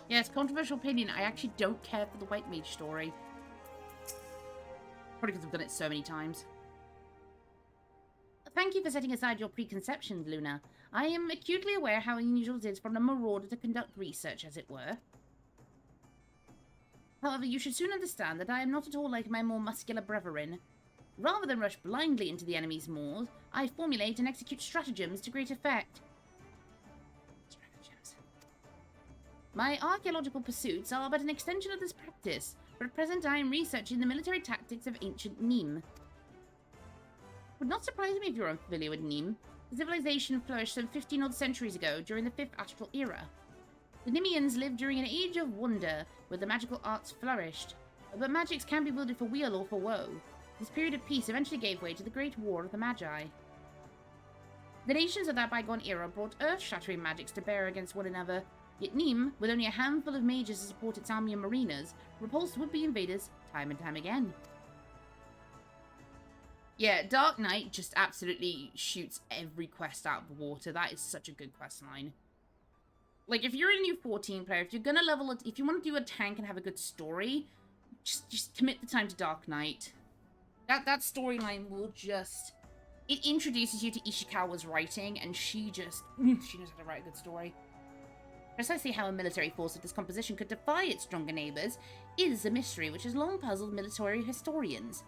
Yes, controversial opinion, I actually don't care for the White Mage story. Probably because I've done it so many times. Thank you for setting aside your preconceptions, Luna. I am acutely aware how unusual it is for a marauder to conduct research, as it were. However, you should soon understand that I am not at all like my more muscular brethren. Rather than rush blindly into the enemy's maws, I formulate and execute stratagems to great effect. My archaeological pursuits are but an extension of this practice, but at present I am researching the military tactics of ancient Nîmes. It would not surprise me if you're unfamiliar with Nîmes. The civilization flourished some 15-odd centuries ago during the 5th Astral Era. The Nimians lived during an age of wonder, where the magical arts flourished. But magics can be wielded for weal or for woe. This period of peace eventually gave way to the Great War of the Magi. The nations of that bygone era brought earth-shattering magics to bear against one another, yet Nîmes, with only a handful of mages to support its army of mariners, repulsed would-be invaders time and time again. Yeah, Dark Knight just absolutely shoots every quest out of the water. That is such a good quest line. Like, if you're a new 14 player, if you're gonna level it, if you want to do a tank and have a good story, just commit the time to Dark Knight. That storyline will just... It introduces you to Ishikawa's writing, and she knows how to write a good story. Precisely how a military force of this composition could defy its stronger neighbours is a mystery which has long puzzled military historians.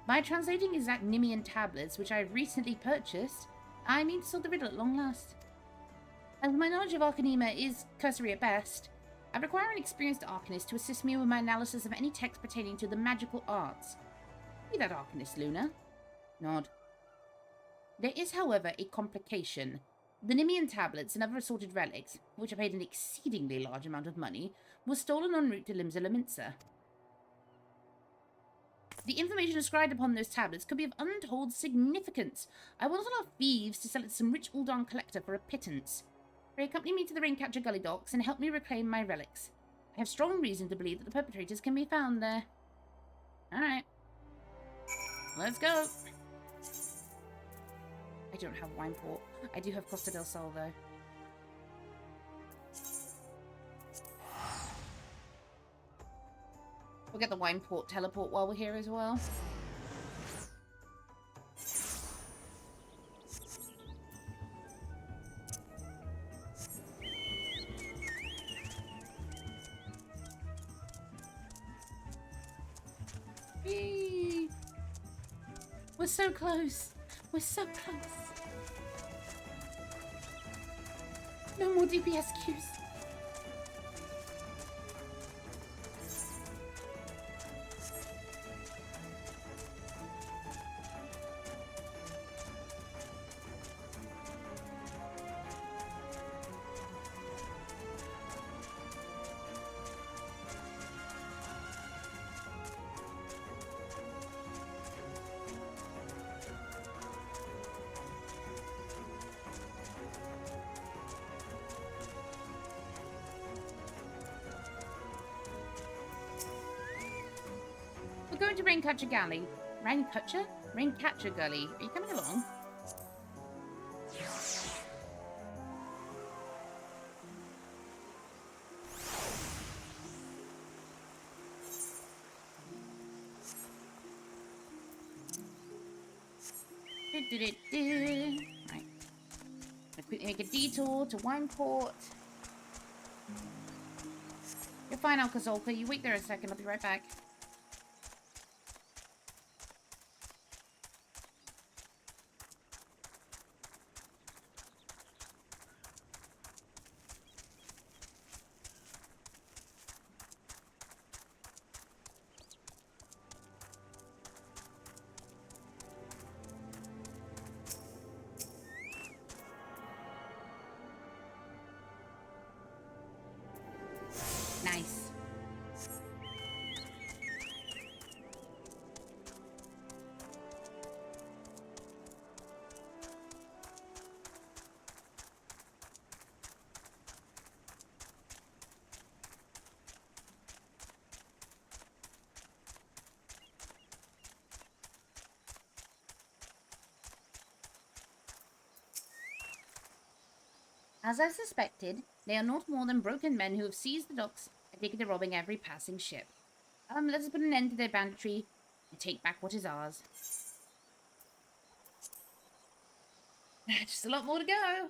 By translating exact Nimian tablets, which I have recently purchased, I mean to solve the riddle at long last. As my knowledge of Arcanema is cursory at best, I require an experienced Arcanist to assist me with my analysis of any text pertaining to the magical arts. Be that Arcanist, Luna. Nod. There is, however, a complication. The Nimian tablets and other assorted relics, for which I paid an exceedingly large amount of money, were stolen en route to Limsa Lominsa. The information inscribed upon those tablets could be of untold significance. I will not allow thieves to sell it to some rich Uldan collector for a pittance. Pray accompany me to the Raincatcher Gully docks and help me reclaim my relics. I have strong reason to believe that the perpetrators can be found there. Alright. Let's go. I don't have Wineport. I do have Costa del Sol, though. We'll get the Wineport teleport while we're here as well. Whee! We're so close. We're so close. No more DPS queues. We're going to Raincatcher Gully. Raincatcher? Raincatcher Gully. Are you coming along? Right. I'll quickly make a detour to Wineport. You're fine, Alcazolka. You wait there a second. I'll be right back. Nice. As I suspected, they are not more than broken men who have seized the docks and taken to robbing every passing ship. Let us put an end to their banditry and take back what is ours. Just a lot more to go.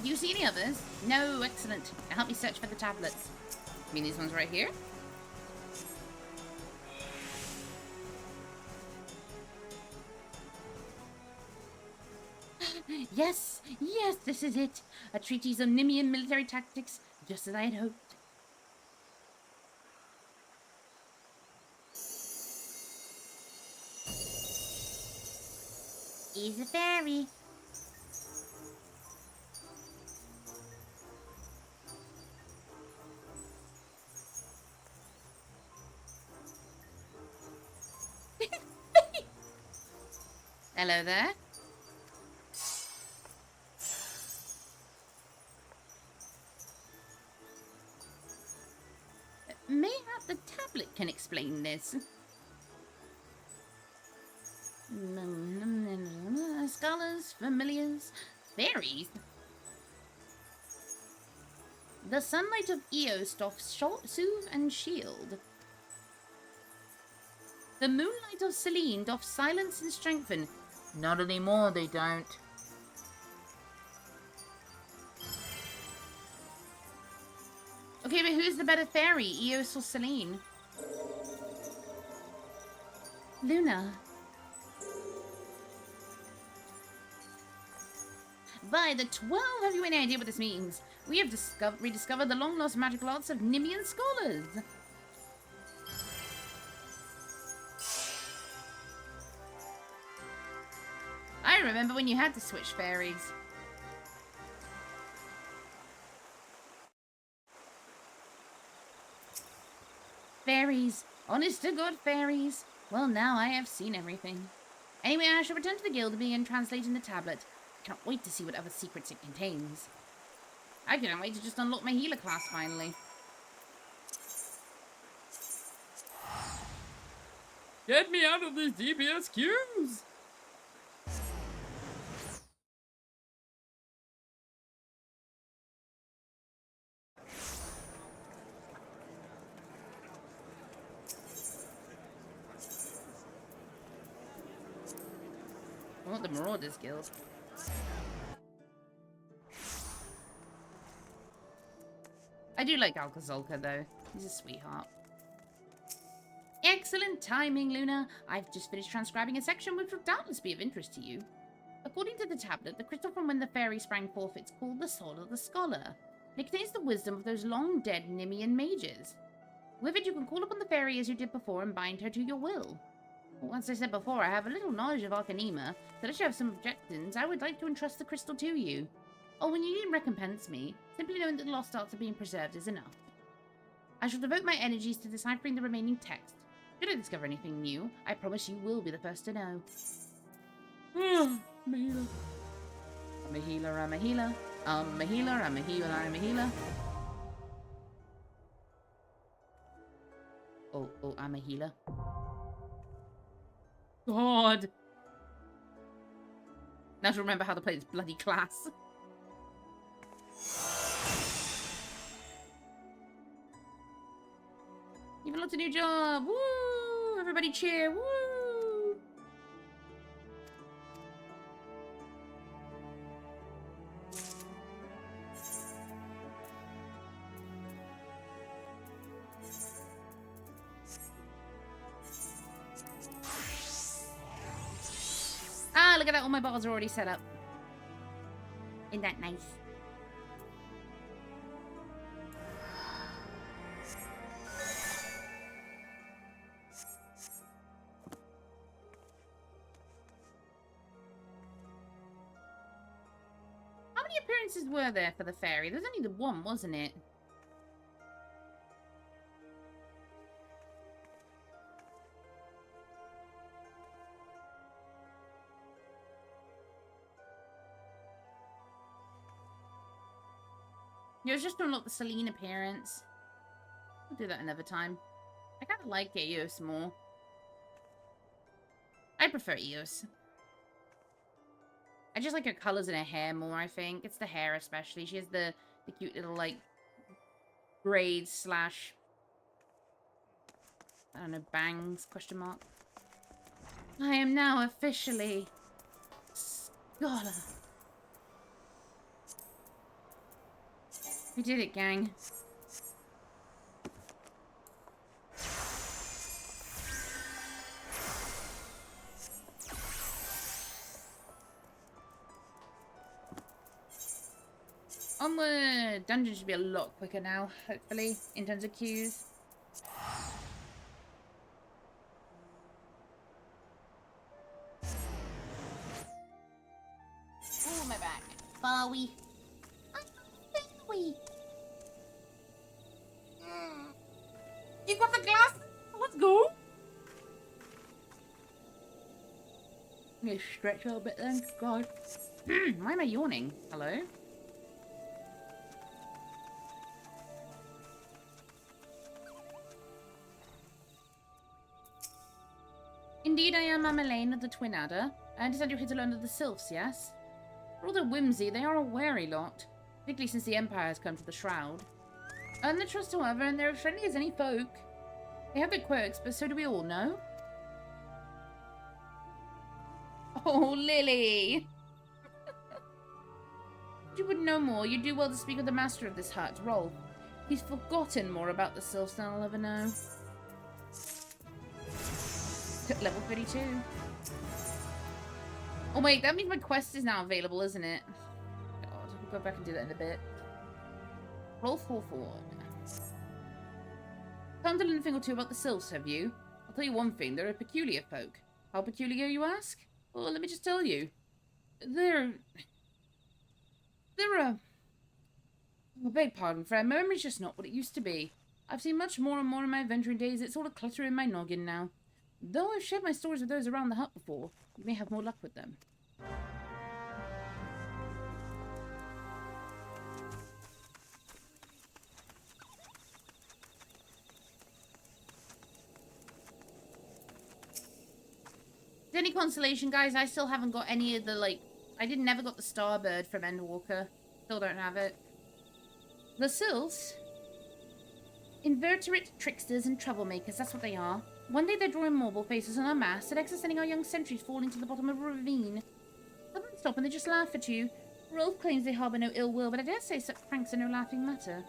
Do you see any others? No, excellent. Now help me search for the tablets. I mean, these ones right here? Yes, yes, this is it. A treatise on Nimian military tactics, just as I had hoped. He's a fairy. Hello there. Mayhap the tablet can explain this. Scholars, familiars, fairies. The sunlight of Eos doth soothe and shield. The moonlight of Selene doth silence and strengthen. Not anymore, they don't. Okay, but who's the better fairy, Eos or Selene? Luna. By the 12, have you any idea what this means? We have rediscovered the long-lost magical arts of Nimian scholars. I remember when you had to switch fairies. Fairies. Honest to God, fairies. Well, now I have seen everything. Anyway, I shall return to the guild and begin translating the tablet. I can't wait to see what other secrets it contains. I can't wait to just unlock my healer class finally. Get me out of these DPS queues! I want the Marauders Guild. I do like Alcazolka though. He's a sweetheart. Excellent timing, Luna. I've just finished transcribing a section which will doubtless be of interest to you. According to the tablet, the crystal from when the fairy sprang forth is called the Soul of the Scholar. It contains the wisdom of those long-dead Nimian mages. With it, you can call upon the fairy as you did before and bind her to your will. Once I said before, I have a little knowledge of Arcanema, so if you have some objections, I would like to entrust the crystal to you. Or when you need recompense me, simply knowing that the lost arts are being preserved is enough. I shall devote my energies to deciphering the remaining text. Should I discover anything new, I promise you will be the first to know. I'm a healer. I'm a healer, I'm a healer. I'm a healer, I'm a healer, I'm a healer. Oh, I'm a healer. God! Now to remember how to play this bloody class. You've unlocked a new job! Woo! Everybody cheer! Woo! Ah, look at that! All my bottles are already set up. Isn't that nice? How many appearances were there for the fairy? There's only the one, wasn't it? It was just to unlock the Selene appearance. We'll do that another time. I kind of like Eos more. I prefer Eos. I just like her colours and her hair more, I think. It's the hair especially. She has the cute little, like, braids slash... I don't know, bangs, question mark. I am now officially... Scholar. We did it, gang. Onward! Dungeons should be a lot quicker now, hopefully, in terms of queues. Oh, my back. Bowie. You got the glass? Let's go. Let's stretch a little bit then. God. Why am I yawning? Hello? Indeed, I am Elaine of the Twin Adder. I understand you're here to learn of the Sylphs, yes? For all their whimsy, they are a wary lot, particularly since the Empire has come to the Shroud. Earn their trust, however, and they're as friendly as any folk. They have their quirks, but so do we all, know? Oh, Lily! If you would know more, you do well to speak with the master of this hut, Rolf. He's forgotten more about the Sylphs than I'll ever know. Level 32. Oh wait, that means my quest is now available, isn't it? God, we'll go back and do that in a bit. Roll 4 forward. Can't tell anything or two about the Sylphs, have you? I'll tell you one thing, they're a peculiar folk. How peculiar, you ask? Well, let me just tell you. They're I beg pardon, friend. My memory's just not what it used to be. I've seen much more and more in my adventuring days. It's sort of cluttering in my noggin now. Though I've shared my stories with those around the hut before, you may have more luck with them. Is any consolation, guys? I still haven't got any of the, like... I never got the Starbird from Endwalker. Still don't have it. The Sylphs? Invertebrate tricksters and troublemakers, that's what they are. One day they're drawing marble faces on our mass, the next is sending our young sentries falling to the bottom of a ravine. Some of them stop and they just laugh at you. Rolf claims they harbour no ill will, but I dare say such pranks are no laughing matter.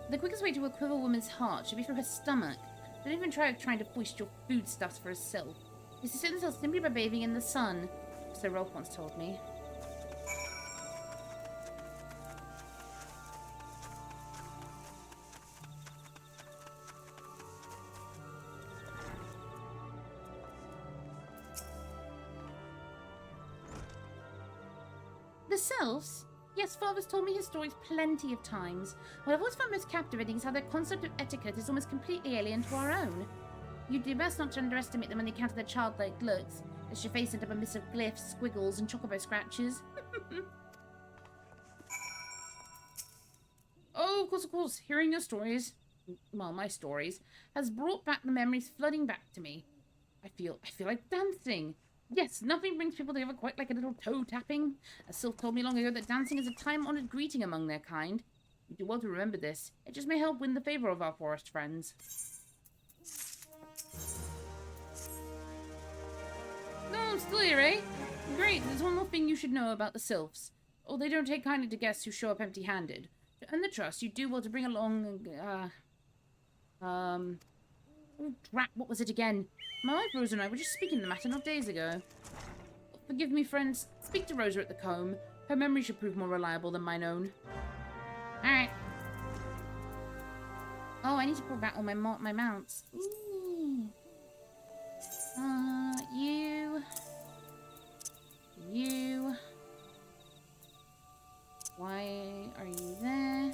The quickest way to equip a woman's heart should be through her stomach. Don't even try trying to foist your foodstuffs for herself. You sustain themselves simply by bathing in the sun, so Rolf once told me. The Sylphs? Yes, Father's told me his stories plenty of times. What I've always found most captivating is how their concept of etiquette is almost completely alien to our own. You'd do best not to underestimate them when they counter their childlike looks, as your face into a mist of glyphs, squiggles, and chocobo scratches. Oh, of course, hearing your stories, well, my stories, has brought back the memories flooding back to me. I feel like dancing. Yes, nothing brings people together quite like a little toe-tapping. A Sylph told me long ago that dancing is a time-honored greeting among their kind. You do well to remember this. It just may help win the favor of our forest friends. No, I'm still here, eh? Great, there's one more thing you should know about the Sylphs. Oh, they don't take kindly to guests who show up empty-handed. To earn the trust, you do well to bring along, oh, drat, what was it again? My wife Rosa and I were just speaking the matter not days ago. Forgive me, friends. Speak to Rosa at the comb. Her memory should prove more reliable than mine own. Alright. Oh, I need to pull back all my mounts. Ooh. You. Why are you there?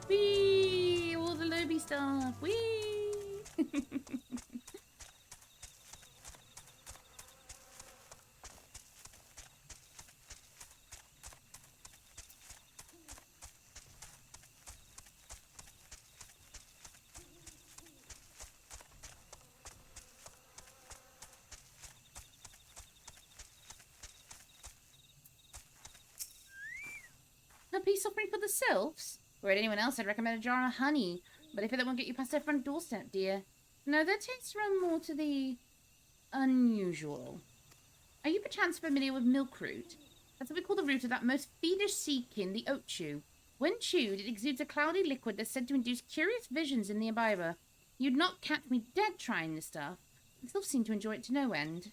Whee! All the lobby stuff. Whee! A peace offering for the Sylphs? Or anyone else, I'd recommend a jar of honey. But I fear that won't get you past their front doorstep, dear. No, their tastes run more to the unusual. Are you perchance familiar with milkroot? That's what we call the root of that most fiendish sea kin, the oatchu. When chewed, it exudes a cloudy liquid that's said to induce curious visions in the imbiber. You'd not catch me dead trying this stuff. I still seem to enjoy it to no end.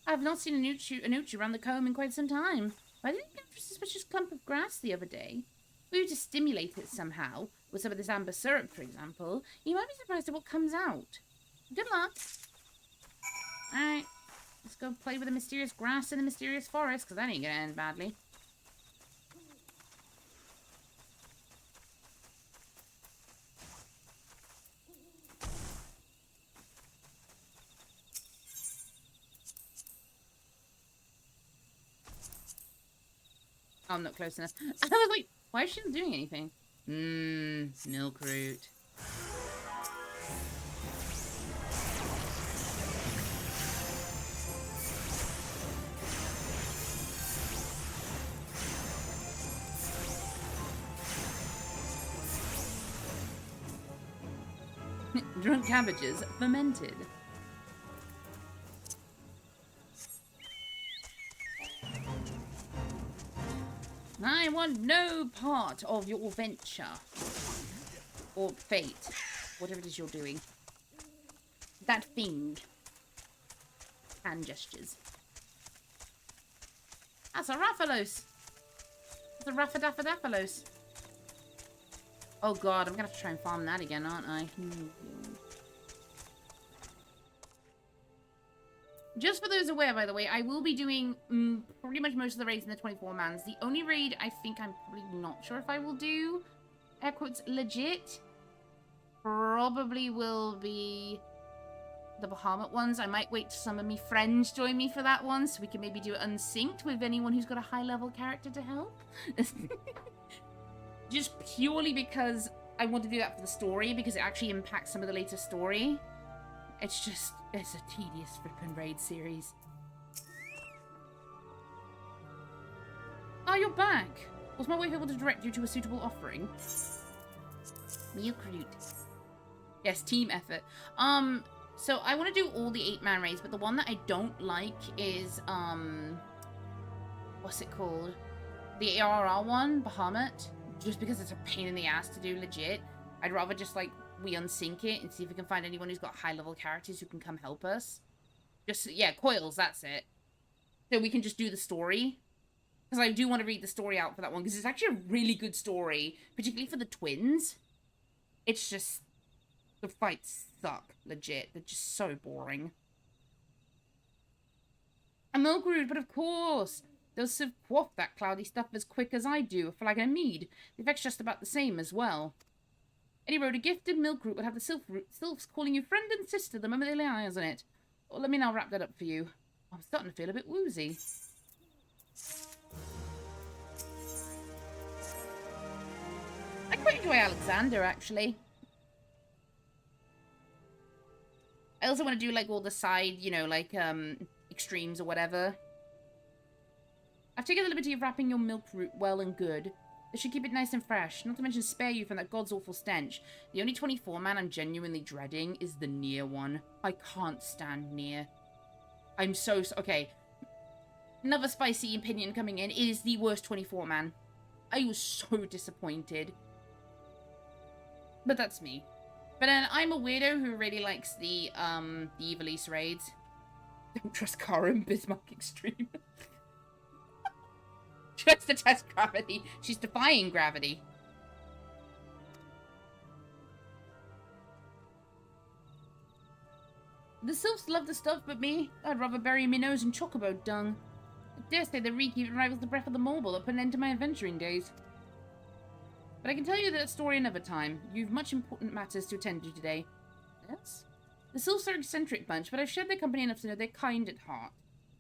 I have not seen an oatchu round the comb in quite some time. But I didn't encounter a suspicious clump of grass the other day. If we were to stimulate it somehow, with some of this amber syrup, for example, you might be surprised at what comes out. Good luck. Alright, let's go play with the mysterious grass in the mysterious forest, because that ain't gonna end badly. Oh, I'm not close enough. I was like, why is she not doing anything? Milk root. Drunk cabbages, fermented. I want no part of your venture. Or fate. Whatever it is you're doing. That thing. Hand gestures. That's a Rathalos. That's a Raffadafadafalos. Oh god, I'm gonna have to try and farm that again, aren't I? Just for those aware, by the way, I will be doing pretty much most of the raids in the 24-mans. The only raid I think I'm probably not sure if I will do, air quotes, legit, probably will be the Bahamut ones. I might wait till some of me friends join me for that one, so we can maybe do it unsynced with anyone who's got a high-level character to help. Just purely because I want to do that for the story, because it actually impacts some of the later story. It's just, it's a tedious flippin' raid series. Oh, you're back! Was my wife able to direct you to a suitable offering? Milk root. Yes, team effort. So I want to do all the 8-man raids, but the one that I don't like is, what's it called? The ARR one, Bahamut. Just because it's a pain in the ass to do legit. I'd rather just, like, we unsync it and see if we can find anyone who's got high-level characters who can come help us. Just, yeah, coils, that's it. So we can just do the story. Because I do want to read the story out for that one, because it's actually a really good story, particularly for the twins. It's just, the fights suck, legit. They're just so boring. I'm milk rude, but of course. They'll sieve quaff that cloudy stuff as quick as I do, a flagon of mead. The effect's just about the same as well. Any road, a gifted milk root would have the sylphs calling you friend and sister the moment they lay eyes on it. Well, let me now wrap that up for you. I'm starting to feel a bit woozy. I quite enjoy Alexander, actually. I also want to do, like, all the side, you know, like, extremes or whatever. I've taken the liberty of wrapping your milk root well and good. This should keep it nice and fresh, not to mention spare you from that god's awful stench. The only 24-man I'm genuinely dreading is the Nier one. I can't stand Nier. I'm so... Okay. Another spicy opinion coming in. It is the worst 24-man. I was so disappointed. But that's me. But then I'm a weirdo who really likes the Evilise raids. Don't trust Kara and Bismarck Extreme. Tries to test gravity. She's defying gravity. The sylphs love the stuff, but me, I'd rather bury my nose in chocobo dung. I dare say the reek even rivals the breath of the marble that put an end to my adventuring days. But I can tell you that story another time. You've much important matters to attend to today. Yes? The sylphs are an eccentric bunch, but I've shared their company enough to know they're kind at heart.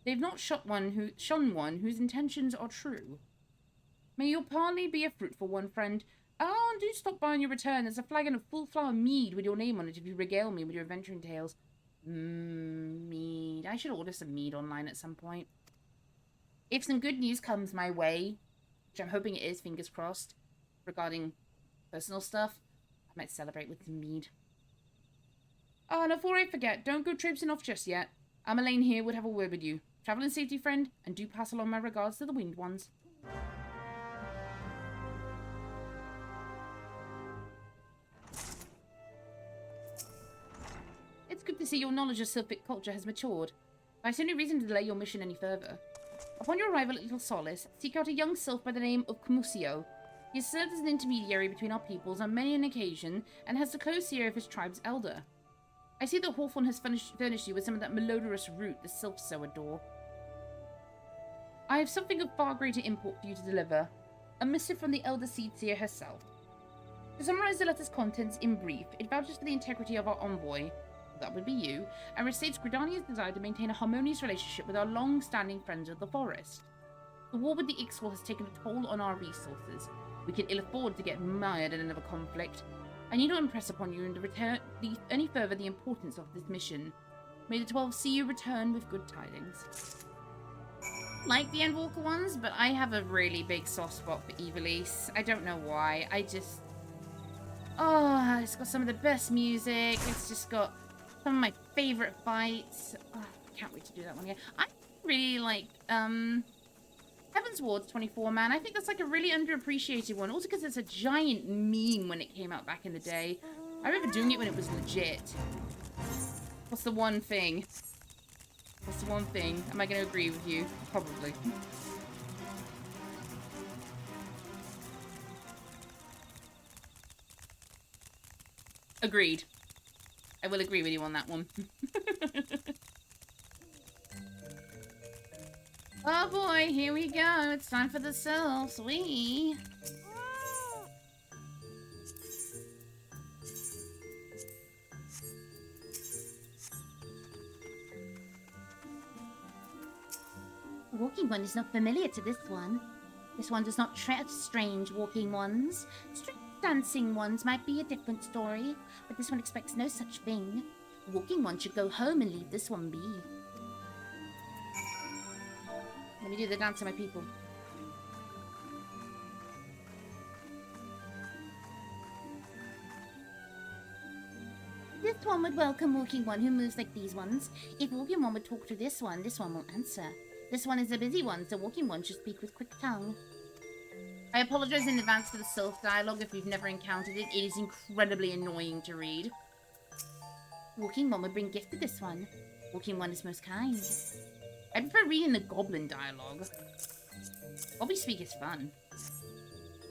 They've not shun one whose intentions are true. May your parley be a fruitful one, friend. Oh, and do stop by on your return. There's a flagon of full flower mead with your name on it if you regale me with your adventuring tales. Mead. I should order some mead online at some point. If some good news comes my way, which I'm hoping it is, fingers crossed, regarding personal stuff, I might celebrate with some mead. Oh, and before I forget, don't go traipsing off just yet. Ameline here would have a word with you. Travel in safety, friend, and do pass along my regards to the winged ones. It's good to see your knowledge of Sylphic culture has matured. I see no reason to delay your mission any further. Upon your arrival at Little Solace, seek out a young sylph by the name of Kmusio. He has served as an intermediary between our peoples on many an occasion, and has the close ear of his tribe's elder. I see that Hawthorne has furnished you with some of that malodorous root the sylphs so adore. I have something of far greater import for you to deliver. A missive from the elder Seedseer herself. To summarize the letter's contents in brief, it vouches for the integrity of our envoy, that would be you, and restates Gridania's desire to maintain a harmonious relationship with our long-standing friends of the forest. The war with the Ixwell has taken a toll on our resources. We can ill afford to get mired in another conflict. I need to impress upon you any further the importance of this mission. May the 12 see you return with good tidings. Like the Endwalker ones, but I have a really big soft spot for Ivalice. I don't know why. Oh, it's got some of the best music. It's just got some of my favorite fights. Oh, I can't wait to do that one again. I really like Heaven's Ward's 24-man. I think that's like a really underappreciated one. Also because it's a giant meme when it came out back in the day. I remember doing it when it was legit. What's the one thing? What's the one thing? Am I going to agree with you? Probably. Agreed. I will agree with you on that one. Oh boy, here we go. It's time for the sylphs. Walking one is not familiar to this one. This one does not tread strange walking ones. Strange dancing ones might be a different story, but this one expects no such thing. The walking one should go home and leave this one be. Let me do the dance of my people. This one would welcome walking one who moves like these ones. If walking one would talk to this one won't answer. This one is a busy one, so walking one should speak with quick tongue. I apologize in advance for the sylph dialogue if you've never encountered it. It is incredibly annoying to read. Walking one would bring gift to this one. Walking one is most kind. I prefer reading the goblin dialogue. Bobby speak is fun.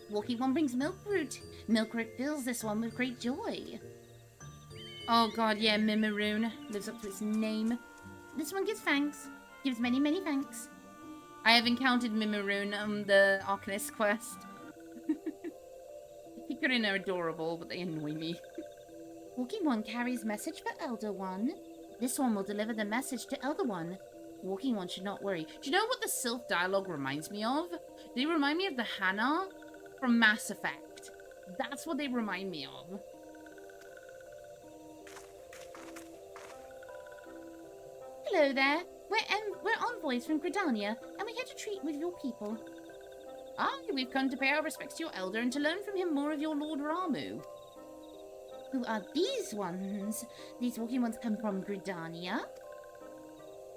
Walking one brings milk root. Milk root fills this one with great joy. Oh god, yeah, Mimiroon lives up to its name. This one gives thanks. Gives many, many thanks. I have encountered Mimiroon on the Arcanist quest. Hikarin are adorable, but they annoy me. Walking one carries message for Elder One. This one will deliver the message to Elder One. Walking one should not worry. Do you know what the sylph dialogue reminds me of? They remind me of the Hannah from Mass Effect. That's what they remind me of. Hello there. We're envoys from Gridania, and we're here to treat with your people. We've come to pay our respects to your elder and to learn from him more of your Lord Ramu. Who are these ones? These walking ones come from Gridania?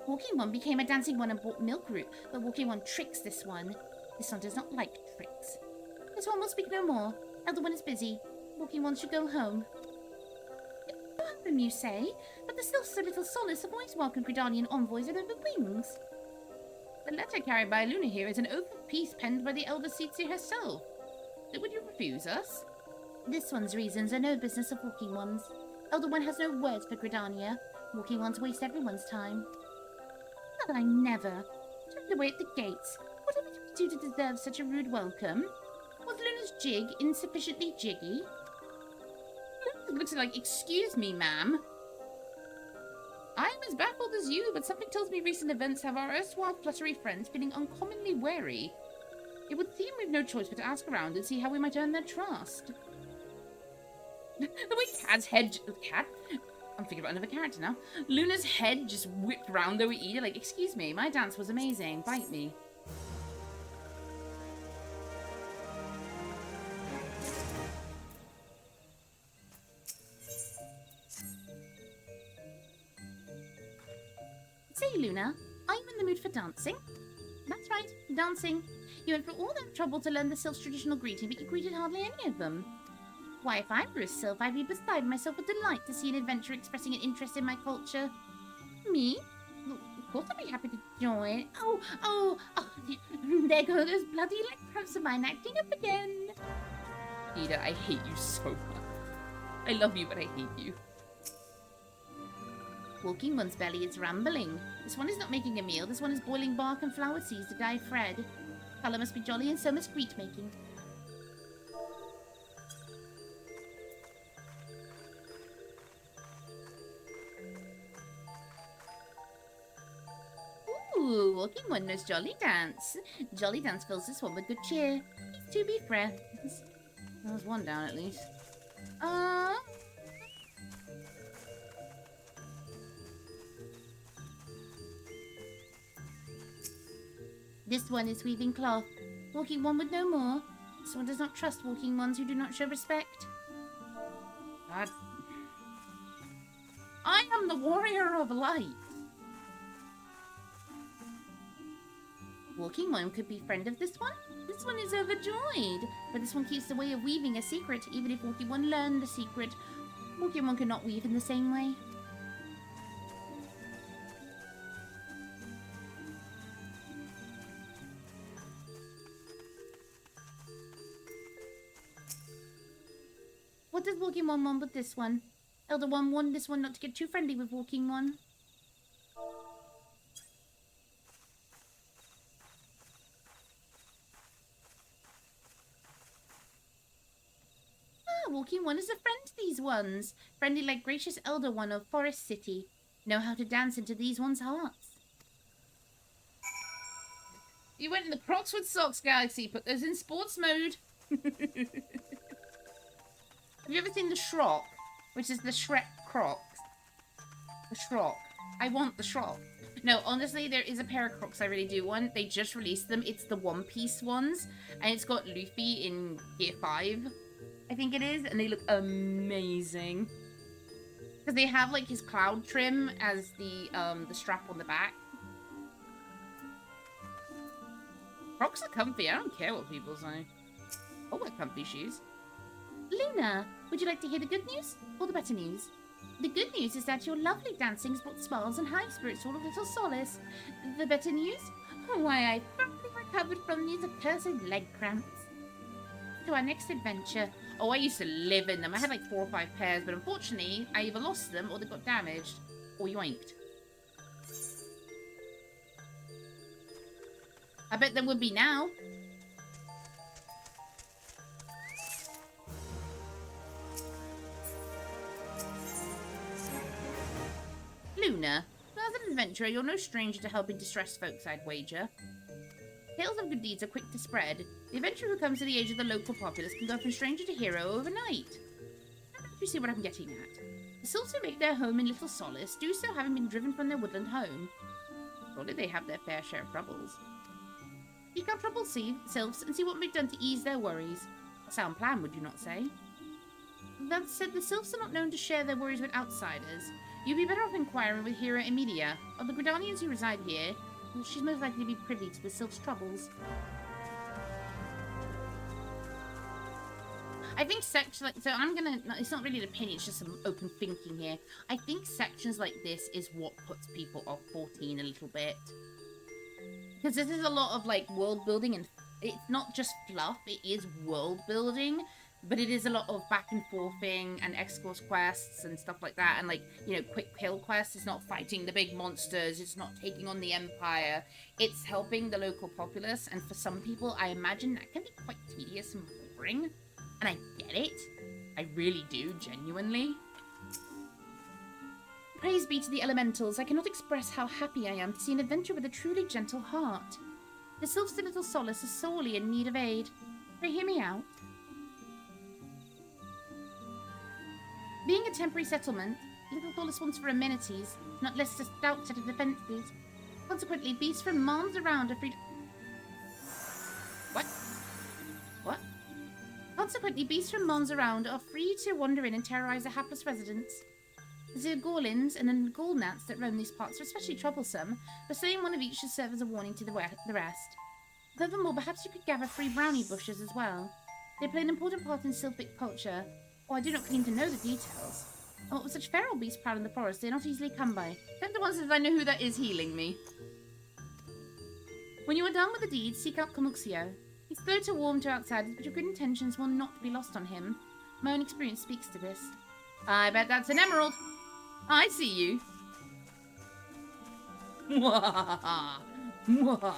Walking one became a dancing one and bought milk root, but walking one tricks this one. This one does not like tricks. This one will speak no more. Elder one is busy. Walking one should go home. Home, you say? But the sylphs of Little Solace have always welcomed Gridanian envoys with open wings. The letter carried by Luna here is an oath of peace penned by the elder Seedseer herself. Would you refuse us? This one's reasons are no business of walking ones. Elder one has no words for Gridania. Walking ones waste everyone's time. But I never. Tucked away at the gates. What did we do to deserve such a rude welcome? Was Luna's jig insufficiently jiggy? It looks like, excuse me, ma'am. I'm as baffled as you, but something tells me recent events have our erstwhile fluttery friends feeling uncommonly wary. It would seem we've no choice but to ask around and see how we might earn their trust. The way Cad's head... Cad? I'm thinking about another character now. Luna's head just whipped round though we eat it. Like, excuse me, my dance was amazing. Bite me. Say, Luna, Are you in the mood for dancing? That's right, dancing. You went through all that trouble to learn the Sylph's traditional greeting, but you greeted hardly any of them. Why, if I were a Sylph, I'd be beside myself with delight to see an adventurer expressing an interest in my culture. Me? Well, of course I'd be happy to join. Oh, there go those bloody leg cramps of mine acting up again. Ida, I hate you so much. I love you, but I hate you. Walking one's belly is rambling. This one is not making a meal, this one is boiling bark and flower seeds to dye thread. Colour must be jolly and so must greet making. Ooh, walking one knows Jolly Dance. Jolly Dance fills this one with good cheer. To be friends. There's one down at least. This one is weaving cloth. Walking one would know more. This one does not trust walking ones who do not show respect. God. I am the warrior of light. Walking one could be friend of this one. This one is overjoyed. But this one keeps the way of weaving a secret. Even if walking one learned the secret, walking one cannot weave in the same way. What does walking one want with this one? Elder one warned this one not to get too friendly with walking one. Walking one is a friend to these ones. Friendly like gracious elder one of Forest City. Know how to dance into these ones' hearts. You went in the Crocs with Socks Galaxy, put those in sports mode. Have you ever seen the Shrock? Which is the Shrek Crocs. The Shrock. I want the Shrock. No, honestly, there is a pair of Crocs I really do want. They just released them. It's the One Piece ones. And it's got Luffy in Gear 5. I think it is, and they look amazing. Because they have like his cloud trim as the strap on the back. Crocs are comfy. I don't care what people say. I'll wear comfy shoes. Luna, would you like to hear the good news or the better news? The good news is that your lovely dancing has brought smiles and high spirits full of little solace. The better news? Why, I promptly recovered from these accursed leg cramps. To our next adventure. Oh, I used to live in them. I had like 4 or 5 pairs, but unfortunately, I either lost them or they got damaged or yoinked. I bet there would be now. Luna, as an adventurer, you're no stranger to helping distressed folks, I'd wager. Tales of good deeds are quick to spread. The adventurer who comes to the age of the local populace can go from stranger to hero overnight. Don't you see what I'm getting at? The Sylphs who make their home in Little Solace do so having been driven from their woodland home. Surely they have their fair share of troubles. Seek out troubled Sylphs and see what may be done to ease their worries. A sound plan, would you not say? That said, the Sylphs are not known to share their worries with outsiders. You'd be better off inquiring with Hero Emilia. Of the Gridanians who reside here, she's most likely to be privy to the Sylph's troubles. I think sections like... So I'm gonna... It's not really an opinion, it's just some open thinking here. I think sections like this is what puts people off 14 a little bit. Because this is a lot of, like, world building, and it's not just fluff, it is world building. But it is a lot of back and forthing and X-Force quests and stuff like that. And, like, you know, quick kill quests. It's not fighting the big monsters. It's not taking on the Empire. It's helping the local populace. And for some people, I imagine that can be quite tedious and boring. And I get it. I really do, genuinely. Praise be to the elementals. I cannot express how happy I am to see an adventurer with a truly gentle heart. The Sylphs of Little Solace are sorely in need of aid. Pray hear me out. Being a temporary settlement, Little Solace wants for amenities, not less a stout set of defences. Consequently, beasts from Mons around are free to... What? Consequently, beasts from Mons around are free to wander in and terrorise the hapless residents. The Gorlins and the Ghoul Gnats that roam these parts are especially troublesome, but slaying one of each should serve as a warning to the rest. Furthermore, perhaps you could gather 3 brownie bushes as well. They play an important part in Sylphic culture, or I do not claim to know the details. And what with such feral beasts proud in the forest, they are not easily come by. Except the ones that I know who that is healing me. When you are done with the deed, seek out Kamuxio. He's slow to warm to outsiders, but your good intentions will not be lost on him. My own experience speaks to this. I bet that's an emerald. I see you. Mwah. Mwah.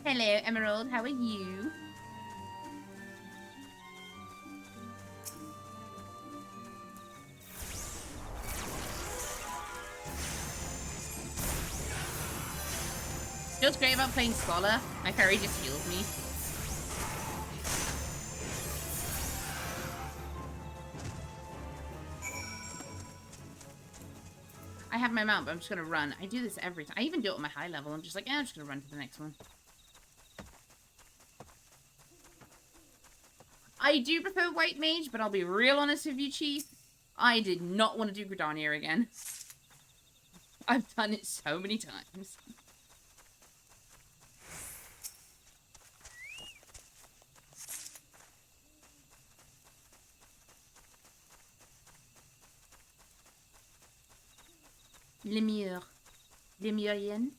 Hello, Emerald. How are you? You know what's great about playing Scholar? My fairy just heals me. I have my mount, but I'm just gonna run. I do this every time. I even do it on my high level. I'm just like, I'm just gonna run to the next one. I do prefer White Mage, but I'll be real honest with you, Chief. I did not want to do Gridania again. I've done it so many times. Lemure. Lemurian.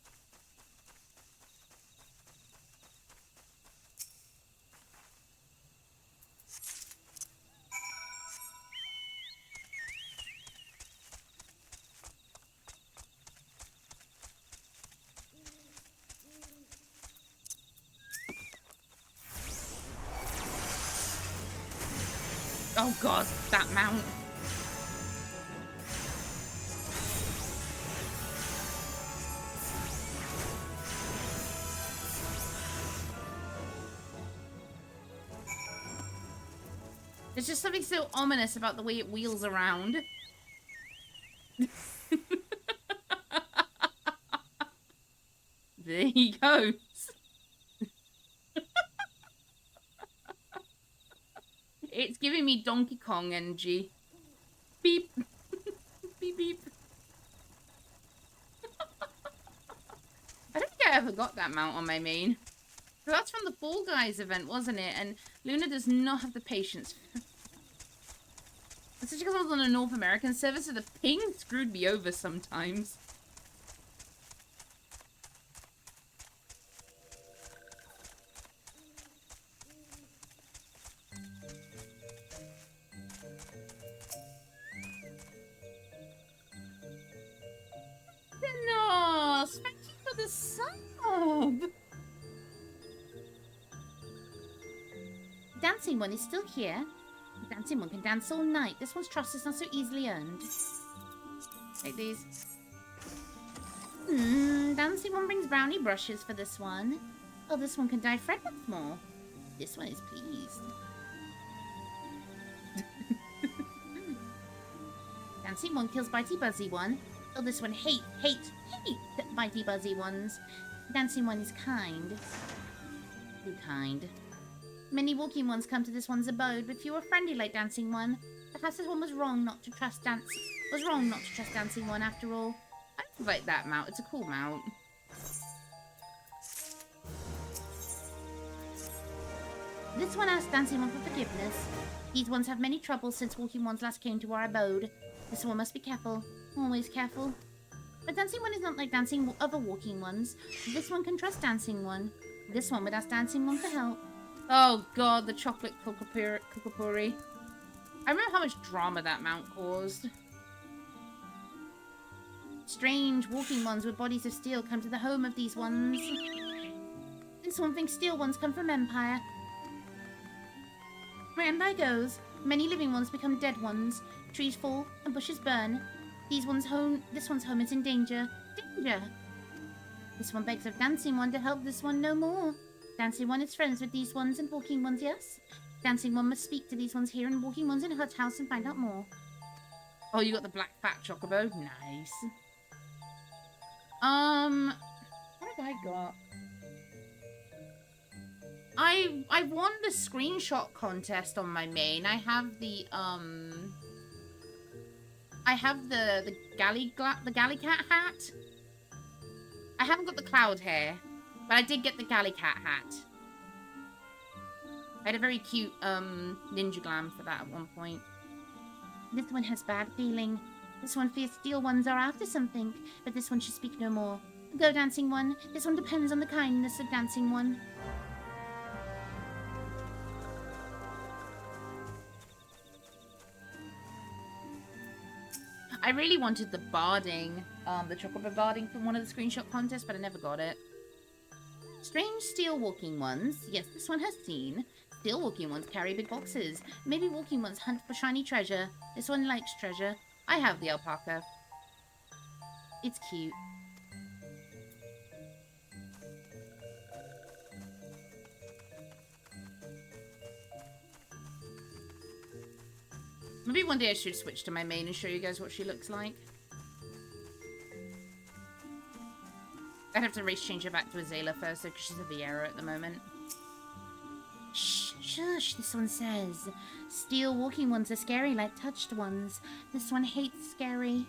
Oh god, that mount. There's just something so ominous about the way it wheels around. There he goes. It's giving me Donkey Kong energy. Beep. Beep beep. I don't think I ever got that mount on my main. So that's from the Fall Guys event, wasn't it? And Luna does not have the patience. Especially because I was on a North American server, so the ping screwed me over sometimes. No, thank you for the sub. Dancing one is still here. The dancing one can dance all night. This one's trust is not so easily earned. Take these. Dancing one brings brownie brushes for this one. Oh, this one can dye Fred once more. This one is pleased. Dancing one kills bitey buzzy one. Oh, this one hate bitey buzzy ones. Dancing one is kind. Too kind. Many walking ones come to this one's abode, but few are friendly like Dancing One. Perhaps this one was wrong not to trust Dancing One after all. I don't like that mount. It's a cool mount. This one asks Dancing One for forgiveness. These ones have many troubles since walking ones last came to our abode. This one must be careful. Always careful. But Dancing One is not like other walking ones. This one can trust Dancing One. This one would ask Dancing One for help. Oh god, the chocolate kukapuri. I remember how much drama that mount caused. Strange walking ones with bodies of steel come to the home of these ones. This one thinks steel ones come from Empire. Where Empire goes, many living ones become dead ones. Trees fall and bushes burn. This one's home is in danger. Danger! This one begs of Dancing One to help this one no more. Dancing One is friends with these ones and walking ones, yes? Dancing One must speak to these ones here and walking ones in Hut House and find out more. Oh, you got the black fat chocobo? Nice. What have I got? I've won the screenshot contest on my main. I have the galley cat hat. I haven't got the cloud hair, but I did get the galley cat hat. I had a very cute ninja glam for that at one point. This one has bad feeling. This one fears steel ones are after something, but this one should speak no more. Go, dancing one. This one depends on the kindness of dancing one. I really wanted the barding, the chocobo barding from one of the screenshot contests, but I never got it. Strange steel walking ones. Yes, this one has seen. Steel walking ones carry big boxes. Maybe walking ones hunt for shiny treasure. This one likes treasure. I have the alpaca. It's cute. Maybe one day I should switch to my main and show you guys what she looks like. I'd have to race change her back to Azela first, though, because she's a Viera at the moment. Shh, shush, this one says. Steel walking ones are scary like touched ones. This one hates scary.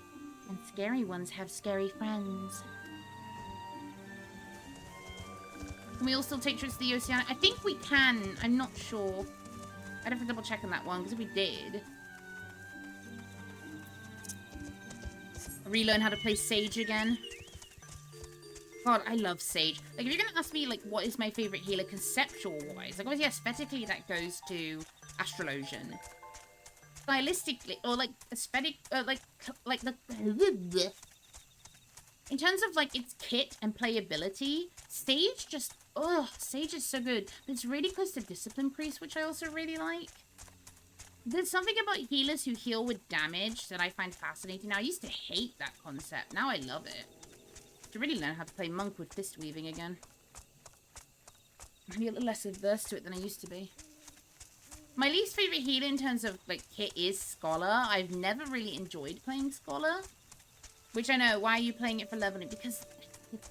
And scary ones have scary friends. Can we all still take trips to the Oceania? I think we can. I'm not sure. I'd have to double check on that one, because if we did... relearn how to play Sage again. God, I love Sage. Like, if you're gonna ask me, like, what is my favorite healer conceptual-wise, like, obviously, aesthetically, that goes to Astrologian. Stylistically, or, like, aesthetic, like the... In terms of, like, its kit and playability, Sage just... Ugh, Sage is so good. But it's really close to Discipline Priest, which I also really like. There's something about healers who heal with damage that I find fascinating. Now, I used to hate that concept. Now I love it. To really learn how to play Monk with fist weaving again. I'm a little less averse to it than I used to be. My least favorite healer in terms of, like, kit is Scholar. I've never really enjoyed playing Scholar. Which I know, why are you playing it for leveling? Because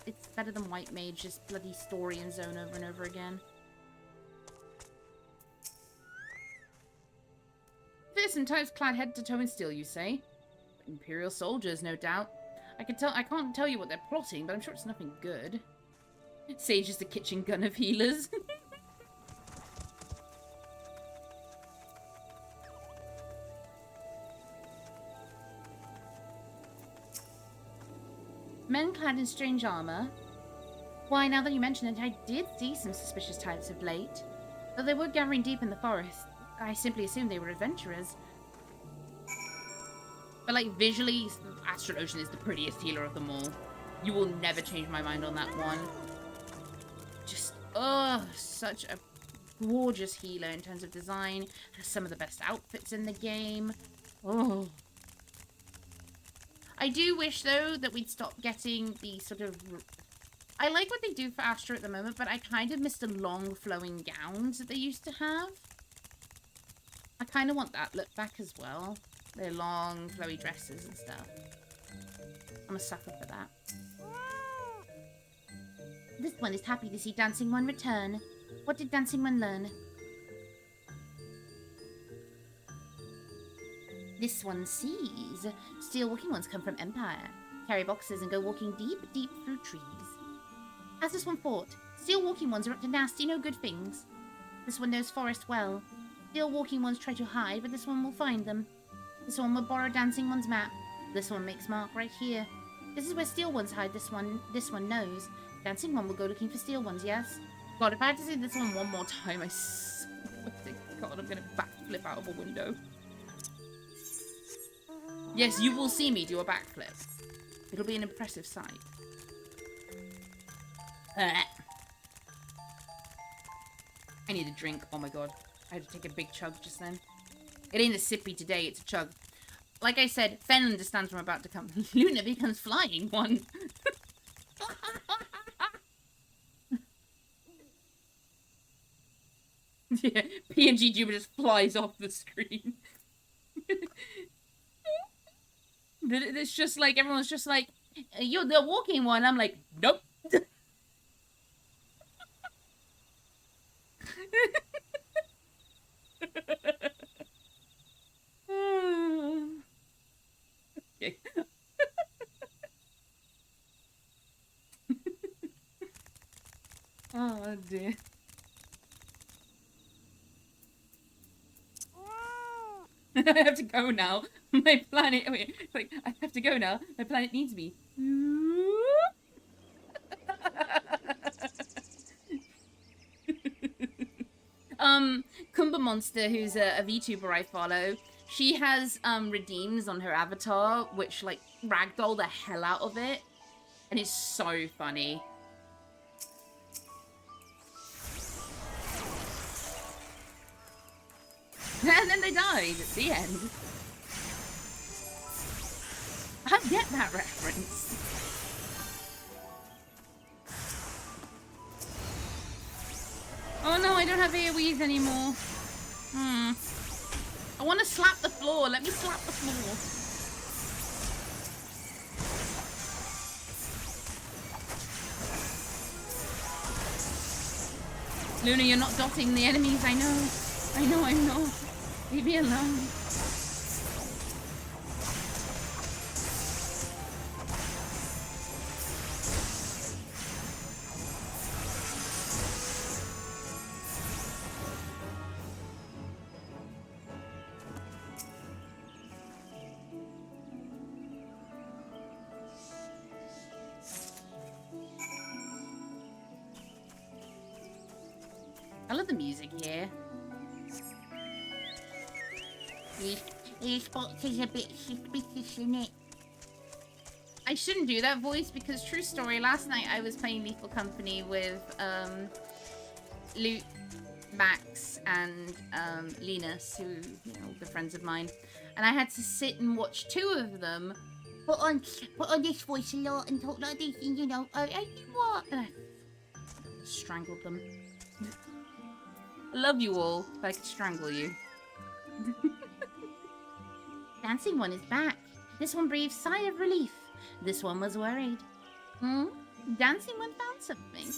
it's better than White Mage, just bloody story and zone over and over again. Fearsome types clad head to toe in steel, you say? Imperial soldiers, no doubt. I can't tell you what they're plotting, but I'm sure it's nothing good. Sage is the kitchen gun of healers. Men clad in strange armor. Why, now that you mention it, I did see some suspicious types of late. Though they were gathering deep in the forest, I simply assumed they were adventurers. But, like, visually, Astrologian is the prettiest healer of them all. You will never change my mind on that one. Just, such a gorgeous healer in terms of design. Has some of the best outfits in the game. Oh. I do wish, though, that we'd stop getting the sort of... I like what they do for Astra at the moment, but I kind of miss the long flowing gowns that they used to have. I kind of want that look back as well. Their long, flowy dresses and stuff. I'm a sucker for that. This one is happy to see Dancing One return. What did Dancing One learn? This one sees. Steel walking ones come from Empire. Carry boxes and go walking deep, deep through trees. As this one fought, steel walking ones are up to nasty, no good things. This one knows forest well. Steel walking ones try to hide, but this one will find them. This one will borrow Dancing One's map. This one makes mark right here. This is where steel ones hide. This one knows. Dancing One will go looking for steel ones, yes? God, if I have to see this one one more time, I swear to God, I'm gonna backflip out of a window. Yes, you will see me do a backflip. It'll be an impressive sight. I need a drink. Oh my God. I had to take a big chug just then. It ain't a sippy today, it's a chug. Like I said, Fen understands I'm about to come. Luna becomes flying one. Yeah, PNG Juba just flies off the screen. It's just like, everyone's just like, you're the walking one. I'm like, nope. Okay. Oh dear. I have to go now. My planet. Wait, like I have to go now. My planet needs me. Kumba Monster, who's a VTuber I follow, she has redeems on her avatar, which like ragdoll the hell out of it, and it's so funny. And then they died at the end. I get that reference. Oh no, I don't have AoEs anymore. I want to slap the floor. Let me slap the floor. Luna, you're not dotting the enemies, I know. I know I'm not. Leave me alone. I love the music here. This box is a bit suspicious, isn't it? I shouldn't do that voice because true story, last night I was playing Lethal Company with Luke, Max, and Linus, who, you know, good friends of mine. And I had to sit and watch two of them Put on this voice a lot and talk like this, and you know, what? and I strangled them. I love you all, but I could strangle you. Dancing one is back. This one breathes sigh of relief. This one was worried. Dancing one found something.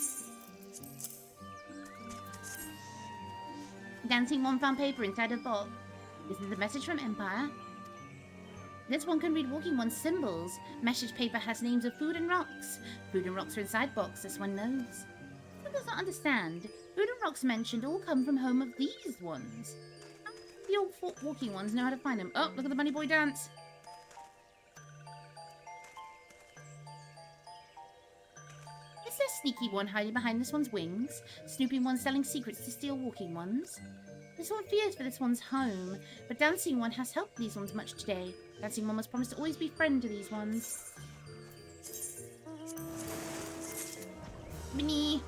Dancing one found paper inside a box. This is a message from Empire. This one can read Walking One's symbols. Message paper has names of food and rocks. Food and rocks are inside box, this one knows. This one does not understand. Food and rocks mentioned all come from home of these ones. How do the old walking ones know how to find them? Oh, look at the bunny boy dance. Is there a sneaky one hiding behind this one's wings? Snooping one selling secrets to steal walking ones? This one fears for this one's home, but Dancing One has helped these ones much today. Dancing One must promise to always be friend to these ones. Minnie.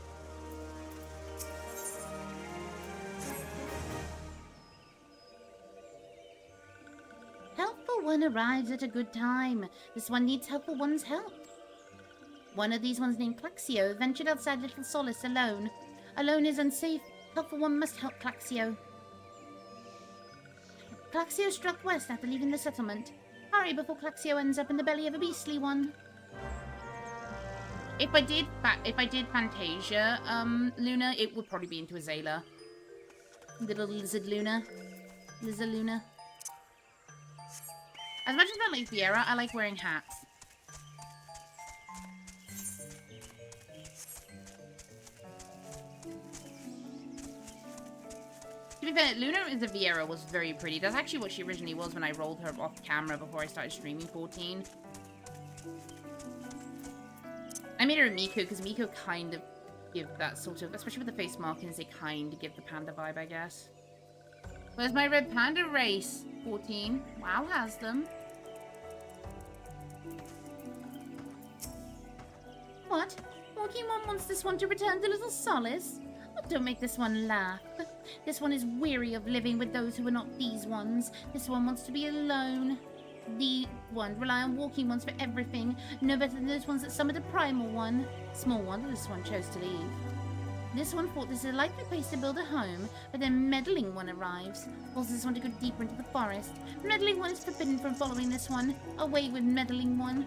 Helpful One arrives at a good time. This one needs Helpful One's help. One of these ones named Claxio ventured outside Little Solace alone. Alone is unsafe. Helpful One must help Claxio. Claxio struck west after leaving the settlement. Hurry before Claxio ends up in the belly of a beastly one. If I did Fantasia, Luna, it would probably be into Azela. Little lizard Luna. Lizard Luna. As much as I like Viera, I like wearing hats. To be fair, Luna as a Viera was very pretty. That's actually what she originally was when I rolled her off camera before I started streaming 14. I made her a Miko because Miko kind of give that sort of, especially with the face markings, they kind of give the panda vibe, I guess. Where's my red panda race? 14. WoW has them. What? Walking One wants this one to return to Little Solace? Oh, don't make this one laugh. This one is weary of living with those who are not these ones. This one wants to be alone. The one rely on Walking Ones for everything. No better than those ones that summoned a Primal One. Small wonder this one chose to leave. This one thought this is a likely place to build a home, but then Meddling One arrives. Forces this one to go deeper into the forest. Meddling One is forbidden from following this one. Away with Meddling One.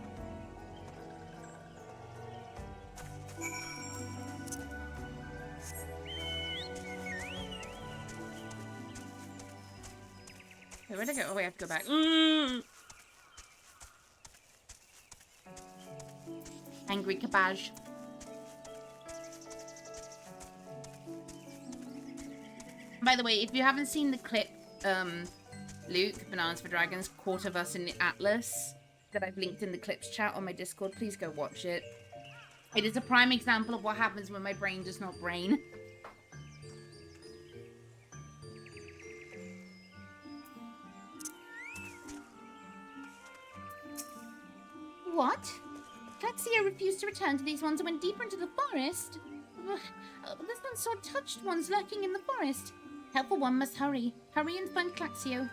Wait, where'd I go? Oh, wait, I have to go back. Angry cabbage. By the way, if you haven't seen the clip, Luke, Bananas for Dragons, Court of Us in the Atlas, that I've linked in the clips chat on my Discord, please go watch it. It is a prime example of what happens when my brain does not brain. What? Claxio refused to return to these ones and went deeper into the forest? This one saw touched ones lurking in the forest. Helpful One must hurry. Hurry and find Claxio.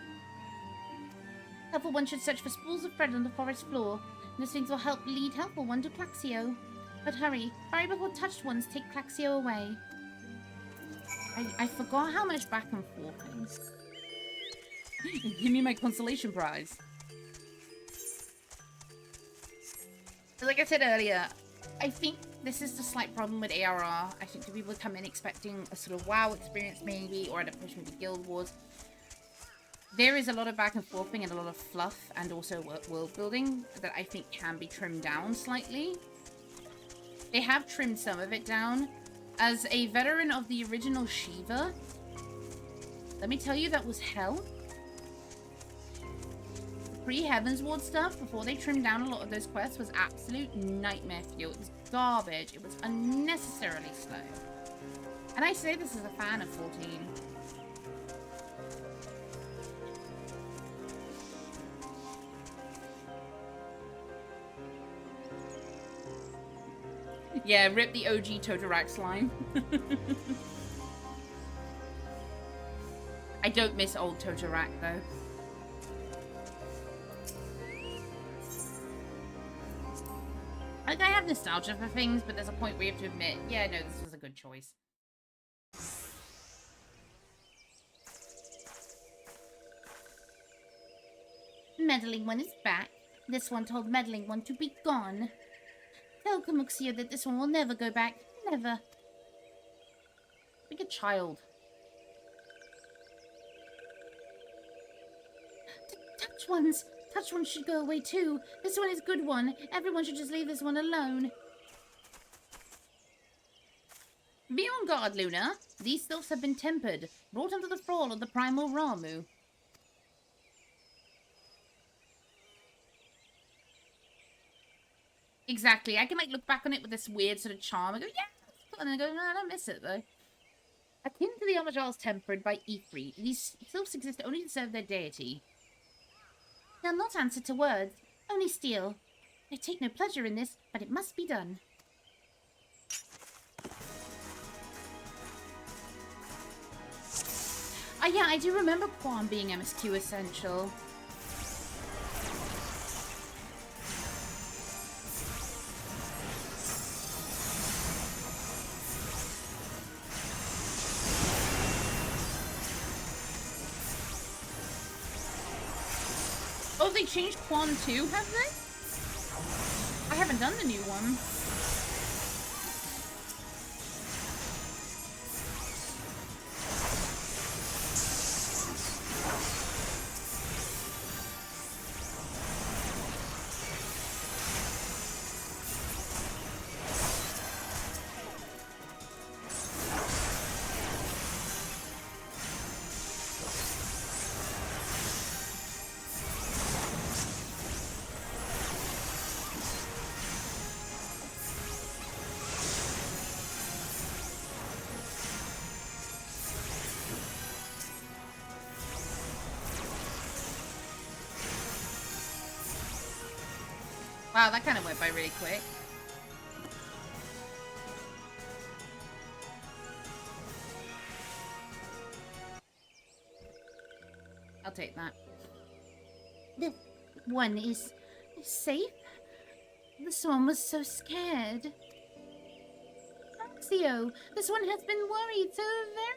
Helpful One should search for spools of thread on the forest floor. Those things will help lead Helpful One to Claxio. But hurry. Hurry before touched ones take Claxio away. I forgot how much back and forth is. Give me my consolation prize. Like I said earlier, I think this is the slight problem with ARR. I think that people come in expecting a sort of WoW experience maybe, or at a push maybe Guild Wars. There is a lot of back and forthing and a lot of fluff and also world building that I think can be trimmed down slightly. They have trimmed some of it down. As a veteran of the original Shiva, let me tell you that was hell. Pre-Heavensward stuff, before they trimmed down a lot of those quests, was absolute nightmare fuel. It was garbage. It was unnecessarily slow. And I say this as a fan of 14. Yeah, rip the OG Toto-Rak slime. I don't miss old Toto-Rak though. Like, I have nostalgia for things, but there's a point where you have to admit, yeah, no, this was a good choice. Meddling One is back. This one told Meddling One to be gone. Tell Kamuxio that this one will never go back. Never. Like a child. Touch ones! Touch one should go away too. This one is good one. Everyone should just leave this one alone. Be on guard, Luna. These stuffs have been tempered, brought under the thrall of the primal Ramu. Exactly. I can like look back on it with this weird sort of charm. I go, yeah, and then I go, no, I don't miss it though. Akin to the Armagals tempered by Ifrit, these stuffs exist only to serve their deity. They'll not answer to words, only steal. I take no pleasure in this, but it must be done. Yeah, I do remember Quan being MSQ essential. Oh, they changed Quan too, have they? I haven't done the new one. Wow, that kind of went by really quick. I'll take that. The one is safe? This one was so scared. Caxio, this one has been worried, so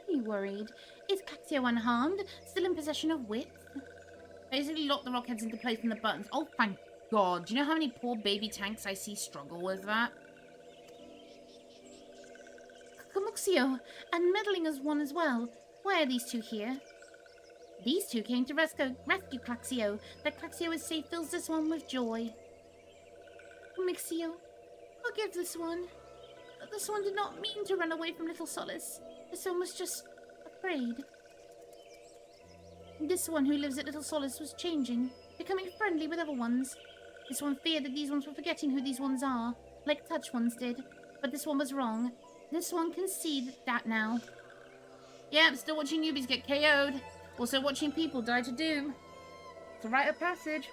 very worried. Is Caxio unharmed? Still in possession of wits? Basically lock the rockheads into place and the buttons. Oh, thank God. Do you know how many poor baby tanks I see struggle with that? Kamuxio, and meddling as one as well. Why are these two here? These two came to rescue Claxio. That Claxio is safe fills this one with joy. Mixio, forgive this one. This one did not mean to run away from Little Solace. This one was just afraid. This one who lives at Little Solace was changing, becoming friendly with other ones. This one feared that these ones were forgetting who these ones are, like Touch ones did. But this one was wrong. This one can see that now. Yeah, I'm still watching newbies get KO'd. Also watching people die to doom. It's a rite of passage.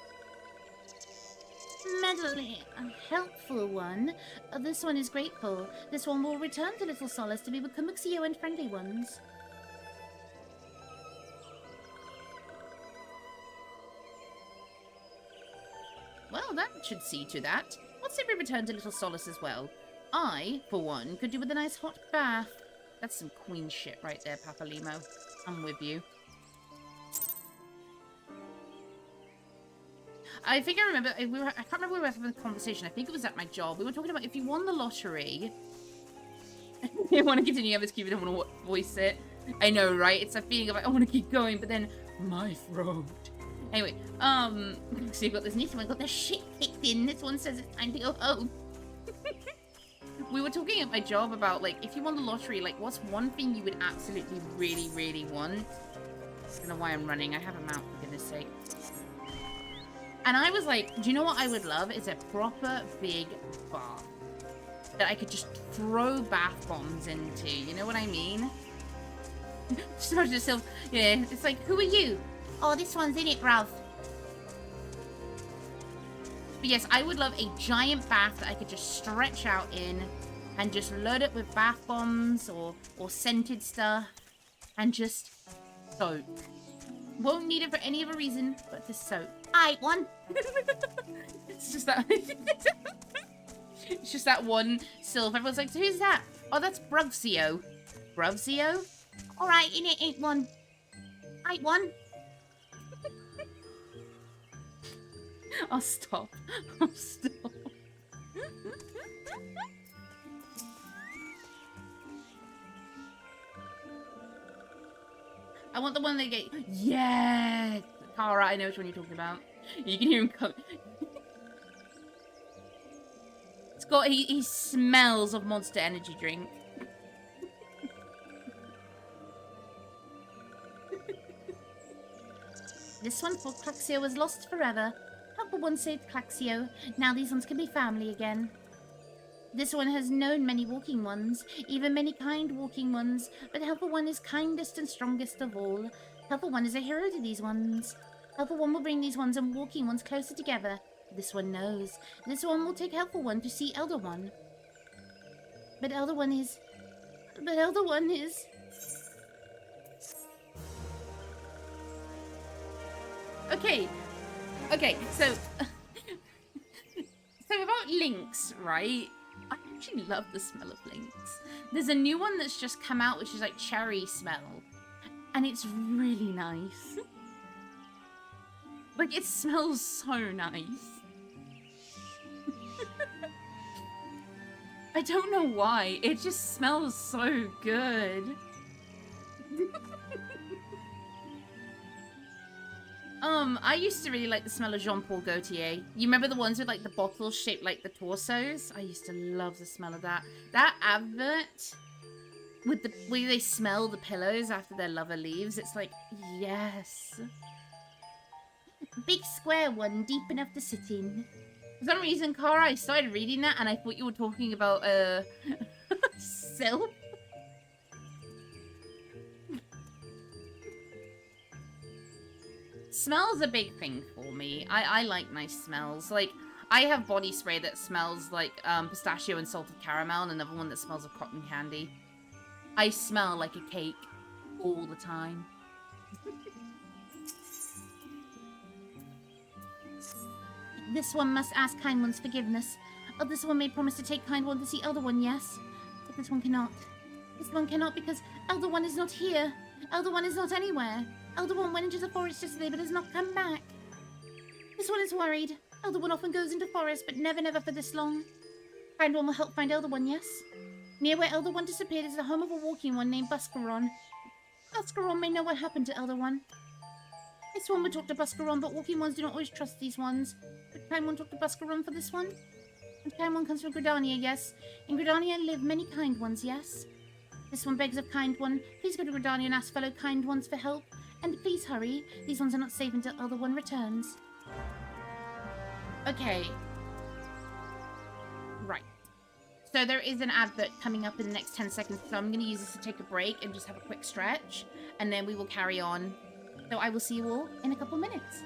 Meddling, a helpful one. This one is grateful. This one will return to Little Solace to be with Kamuxio and friendly ones. Well, that should see to that. Let's say we return to Little Solace as well. I, for one, could do with a nice hot bath. That's some queen shit right there, Papa Limo. I'm with you. I think I remember, I can't remember where we were having a conversation. I think it was at my job. We were talking about if you won the lottery. I want to continue MSQ, but I don't want to voice it. I know, right? It's a feeling of like, I want to keep going, but then my throat. Anyway, so you've got this neat one, got their shit kicked in. This one says it's time to go home. We were talking at my job about, like, if you won the lottery, like, what's one thing you would absolutely really, really want? I don't know why I'm running. I have a mouth, for goodness sake. And I was like, do you know what I would love? Is a proper big bath that I could just throw bath bombs into. You know what I mean? Just imagine yourself, yeah, it's like, who are you? Oh, this one's in it, bruv. But yes, I would love a giant bath that I could just stretch out in and just load it with bath bombs or scented stuff and just soak. Won't need it for any other reason but to soak. I one. It's just that. It's just that one sylph. Everyone's like, so who's that? Oh, that's Bruvzio. Bruvzio? Alright, in it ain't one. Ain't one. I'll stop. I'll stop. I want the one they get. Yeah, Kara. I know which one you're talking about. You can hear him come. It's got. He smells of Monster Energy drink. This one for Claxio was lost forever. Helpful one saved Claxio. Now these ones can be family again. This one has known many walking ones, even many kind walking ones, but Helpful One is kindest and strongest of all. Helpful One is a hero to these ones. Helpful One will bring these ones and walking ones closer together. This one knows. This one will take Helpful One to see Elder One. But Elder One is... Okay, so about Lynx, right? I actually love the smell of Lynx. There's a new one that's just come out, which is like cherry smell. And it's really nice. Like, it smells so nice. I don't know why. It just smells so good. I used to really like the smell of Jean-Paul Gaultier. You remember the ones with like the bottles shaped like the torsos? I used to love the smell of that. That advert with the way they smell the pillows after their lover leaves, it's like, yes. Big square one, deep enough to sit in. For some reason, Cara, I started reading that and I thought you were talking about Silk. Smells a big thing for me. I like nice smells. Like, I have body spray that smells like pistachio and salted caramel, and another one that smells of cotton candy. I smell like a cake all the time. This one must ask Kind One's forgiveness. Oh, this one may promise to take Kind One to see Elder One, yes. But this one cannot. This one cannot because Elder One is not here. Elder One is not anywhere. Elder One went into the forest yesterday but has not come back. This one is worried. Elder One often goes into forest, but never for this long. Kind One will help find Elder One, yes? Near where Elder One disappeared is the home of a walking one named Buscaron. Buscaron may know what happened to Elder One. This one would talk to Buscaron, but walking ones do not always trust these ones. Would kind one talk to Buscaron for this one? And kind one comes from Gridania, yes. In Gridania live many kind ones, yes. This one begs of kind one. Please go to Gridania and ask fellow kind ones for help. And please hurry. These ones are not safe until other one returns. Okay. Right. So there is an advert coming up in the next 10 seconds, so I'm going to use this to take a break and just have a quick stretch, and then we will carry on. So I will see you all in a couple minutes.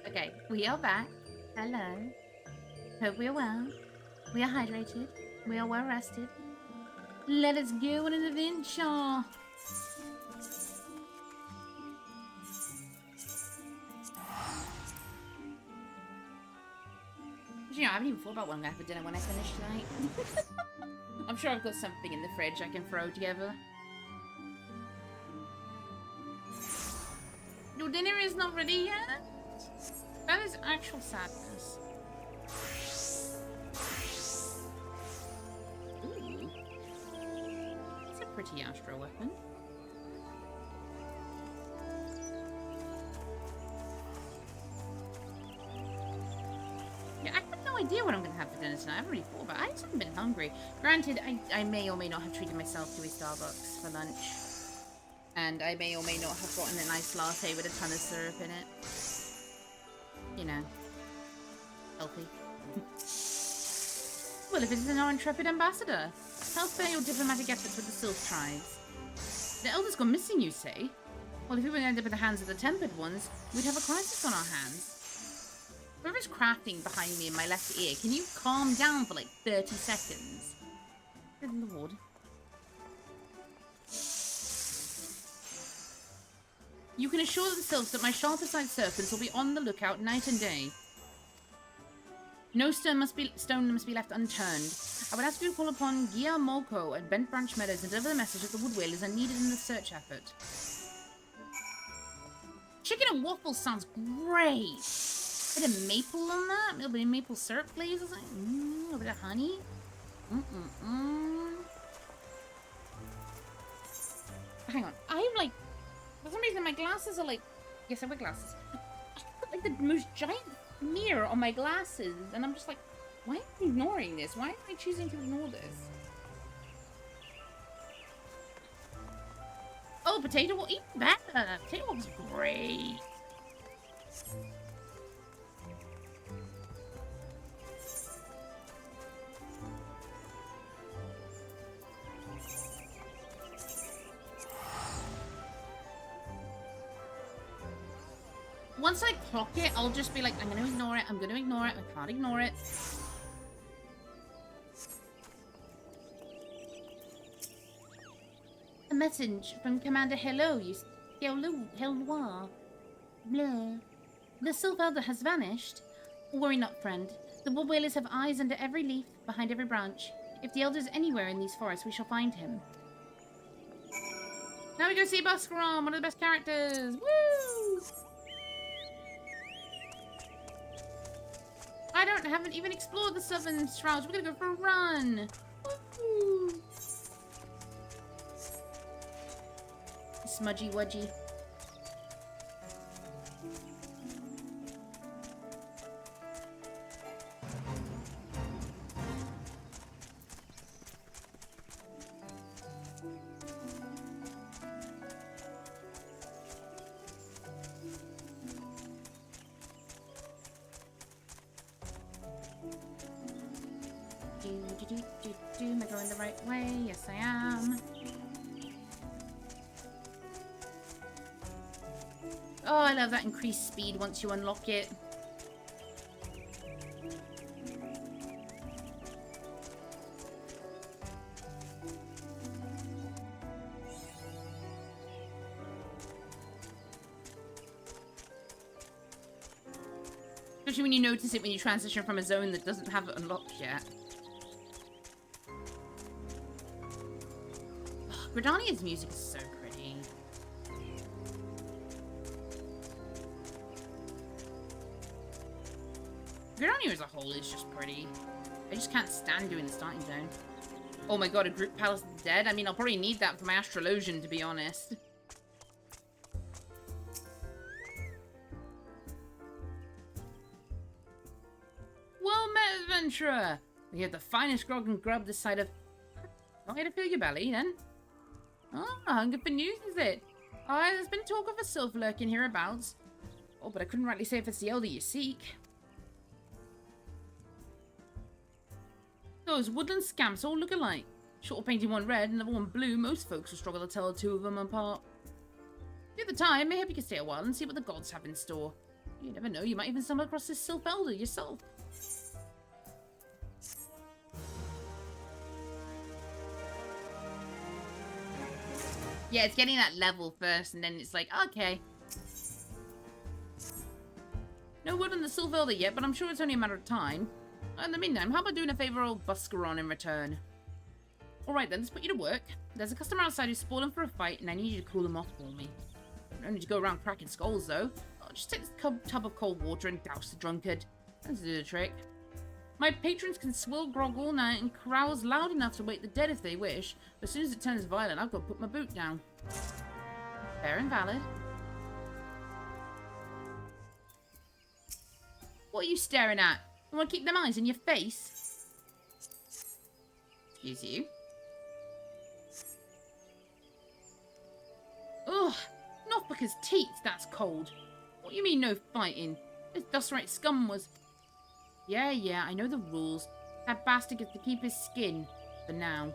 Okay, we are back. Hello. Hope we are well. We are hydrated. We are well rested. Let us go on an adventure. You know, I haven't even thought about what I'm gonna have for dinner when I finish tonight. I'm sure I've got something in the fridge I can throw together. Your dinner is not ready yet? That is actual sadness. Ooh. It's a pretty astro weapon. Yeah, I have no idea what I'm going to have for dinner tonight. I haven't really thought about it. I just haven't been hungry. Granted, I may or may not have treated myself to a Starbucks for lunch. And I may or may not have gotten a nice latte with a ton of syrup in it. You know. Healthy. Well, if it isn't our intrepid ambassador. How spare your diplomatic efforts with the Sylph tribes? The elders gone missing, you say? Well, if we would end up in the hands of the tempered ones, we'd have a crisis on our hands. Whoever's crafting behind me in my left ear, can you calm down for like 30 seconds? Good lord. You can assure themselves that my sharper-side serpents will be on the lookout night and day. No stone must be left unturned. I would ask you to call upon Gia Molko at Bent Branch Meadows and deliver the message that the wood whalers are needed in the search effort. Chicken and waffles sounds great. A bit of maple on that? A little bit of maple syrup, please. A little bit of honey. Hang on. I'm like... For some reason, my glasses are like... Yes, I wear glasses. I put like the most giant mirror on my glasses. And I'm just like, why am I ignoring this? Why am I choosing to ignore this? Oh, potato waffle. Even better. Potato waffle's great. Once I clock it, I'll just be like, I'm going to ignore it, I'm going to ignore it, I can't ignore it. A message from Commander Hello, Helloir. Blah. The Sylph Elder has vanished. Worry not, friend. The wood whalers have eyes under every leaf, behind every branch. If the Elder's anywhere in these forests, we shall find him. Now we go see Buscaron, one of the best characters. Woo! I haven't even explored the Southern Shrouds. We're gonna go for a run. Woo! Smudgy wudgy. Am I going the right way? Yes, I am. Oh, I love that increased speed once you unlock it. Especially when you notice it when you transition from a zone that doesn't have it unlocked yet. Gridania's music is so pretty. Gridania as a whole is just pretty. I just can't stand doing the starting zone. Oh my god, a group Palace of the Dead? I mean, I'll probably need that for my Astrologian, to be honest. Well met, adventurer! We have the finest grog and grub this side of... Not here to fill your belly, then. Ah, hunger for news, is it? Ah, there's been talk of a Sylph lurking hereabouts. Oh, but I couldn't rightly say if it's the Elder you seek. Those woodland scamps all look alike. Short of painting one red and the other one blue, most folks will struggle to tell the two of them apart. At the time, maybe you can stay a while and see what the gods have in store. You never know, you might even stumble across this Sylph Elder yourself. Yeah, it's getting that level first, and then it's like, okay. No word on the Silvelda yet, but I'm sure it's only a matter of time. In the meantime, how about doing a favor old Buscaron in return? Alright then, let's put you to work. There's a customer outside who's spoiling for a fight, and I need you to cool them off for me. I don't need to go around cracking skulls, though. I'll just take this tub of cold water and douse the drunkard. That'll do the trick. My patrons can swill grog all night and carouse loud enough to wake the dead if they wish, but as soon as it turns violent, I've got to put my boot down. Fair and valid. What are you staring at? You want to keep them eyes in your face? Excuse you. Ugh, Northbooker's teeth, that's cold. What do you mean no fighting? This Dust-Right scum was... Yeah, I know the rules. That bastard gets to keep his skin. For now.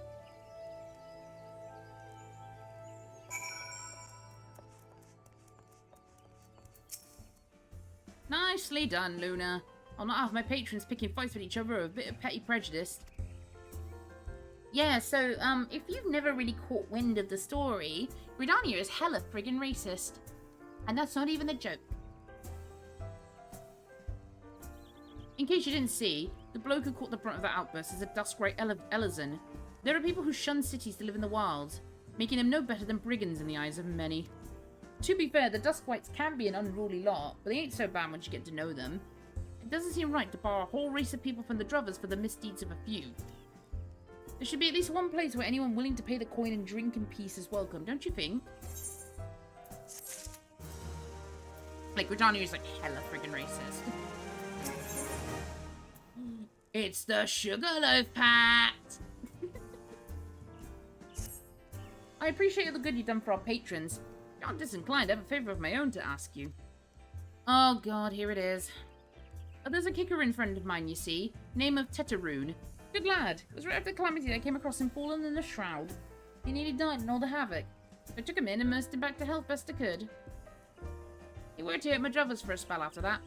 Nicely done, Luna. I'll not have my patrons picking fights with each other over a bit of petty prejudice. Yeah, so, if you've never really caught wind of the story, Gridania is hella friggin' racist. And that's not even a joke. In case you didn't see, the bloke who caught the brunt of that outburst is a Duskray Elizon. There are people who shun cities to live in the wilds, making them no better than brigands in the eyes of many. To be fair, the Duskwights can be an unruly lot, but they ain't so bad once you get to know them. It doesn't seem right to bar a whole race of people from the Drovers for the misdeeds of a few. There should be at least one place where anyone willing to pay the coin and drink in peace is welcome, don't you think? Like, Gridania is like hella friggin' racist. It's the Sugarloaf Pact! I appreciate all the good you've done for our patrons. I'm disinclined. I have a favour of my own to ask you. Oh god, here it is. There's a Kikarin friend of mine, you see. Name of Tetarune. Good lad. It was right after the calamity that I came across him fallen in a shroud. He nearly died in all the havoc. I took him in and nursed him back to health best I could. He worked here at Madrovers for a spell after that.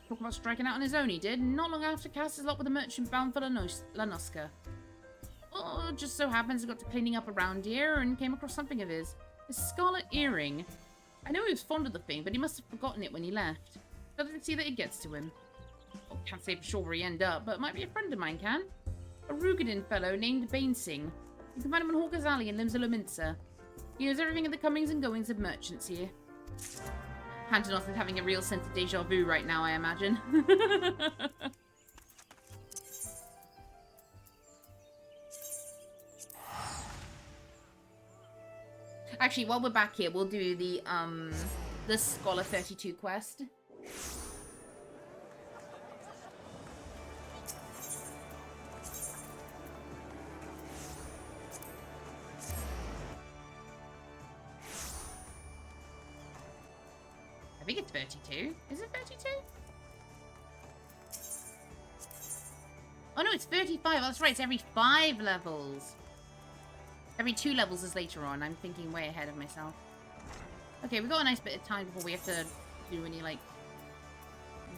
Talk about striking out on his own, he did. Not long after, cast his lot with a merchant bound for Lanuska. Oh, just so happens I got to cleaning up around here and came across something of his. A scarlet earring. I know he was fond of the thing, but he must have forgotten it when he left. So I didn't see that it gets to him. Well, can't say for sure where he ended up, but it might be a friend of mine, can? A Rugadin fellow named Bainsing. You can find him in Hawker's Alley in Limsa. He knows everything of the comings and goings of merchants here. Pantanos is having a real sense of deja vu right now, I imagine. Actually, while we're back here, we'll do the Scholar 32 quest. I think it's 32. Is it 32? Oh no, it's 35. Oh, that's right, it's every 5 levels. Every 2 levels is later on. I'm thinking way ahead of myself. Okay, we've got a nice bit of time before we have to do any, like,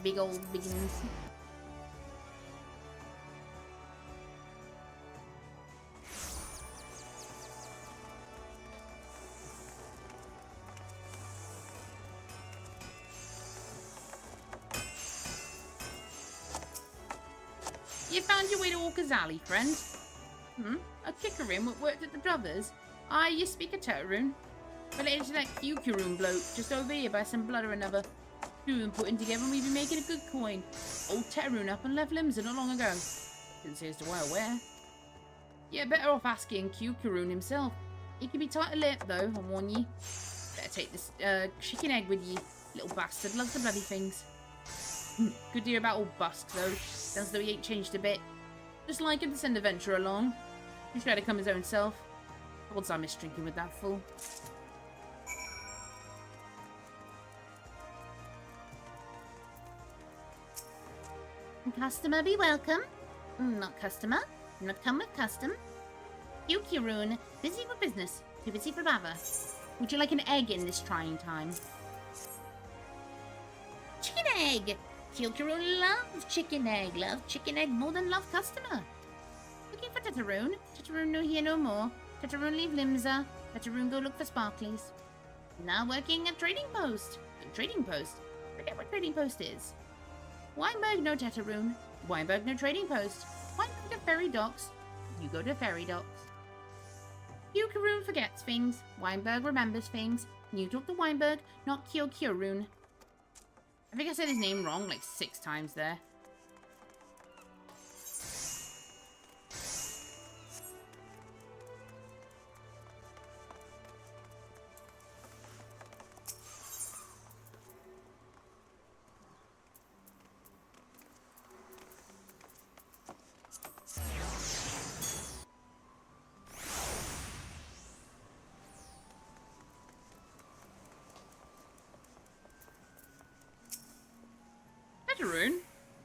big old biggins. You found your way to Walker's Alley, friend? A Kikarin what worked at the Drovers? Aye, you speak a Tetarune. Related to that Kikarin bloke just over here by some blood or another. Two and putting together and we've been making a good coin. Old Tetarune up and left Limsa not long ago. Didn't say as to why or where. Yeah, better off asking Kikarin himself. He can be tight-lipped though, I warn ye. Better take this chicken egg with ye, little bastard. Loves the bloody things. Good to hear about old Busk though. Sounds as though he ain't changed a bit. Just like him to send a venture along. He's trying to come his own self. Odds I miss drinking with that fool. Customer be welcome. Not customer. Not come with custom. Kikarin, busy for business. Too busy for bother. Would you like an egg in this trying time? Chicken egg! Kikarin loves chicken egg. Loves chicken egg more than love customer. Looking for Tetarune? Tetarune no here no more. Tetarune leave Limsa. Let a room go look for sparklies. Now working at trading post. Trading post? Forget what trading post is. Weinberg no Tetarune. Weinberg no trading post. Weinberg to ferry docks. You go to ferry docks. Kyurune forgets things. Weinberg remembers things. You talk to Weinberg, not Kyurune. I think I said his name wrong like 6 times there.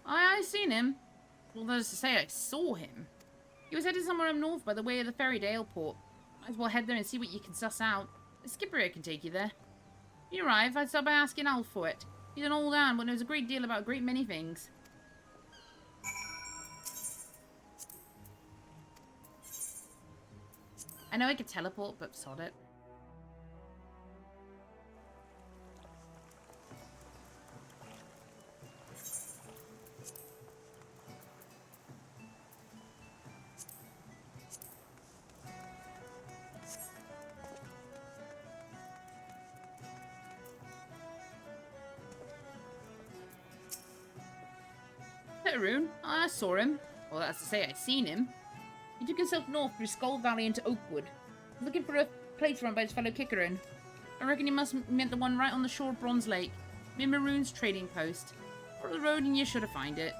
I seen him. Well, that is to say, I saw him. He was headed somewhere up north by the way of the ferry to Aleport. Might as well head there and see what you can suss out. The skipper here can take you there. When you arrive, I'd start by asking Alf for it. He's an old man, but knows a great deal about a great many things. I know I could teleport, but sod it. Tetarune? I saw him. Well, that's to say, I seen him. He took himself north through Skull Valley into Oakwood, looking for a place run by his fellow Kikarin. I reckon he must have meant the one right on the shore of Bronze Lake, near Maroon's trading post. Follow the road and you should have found it.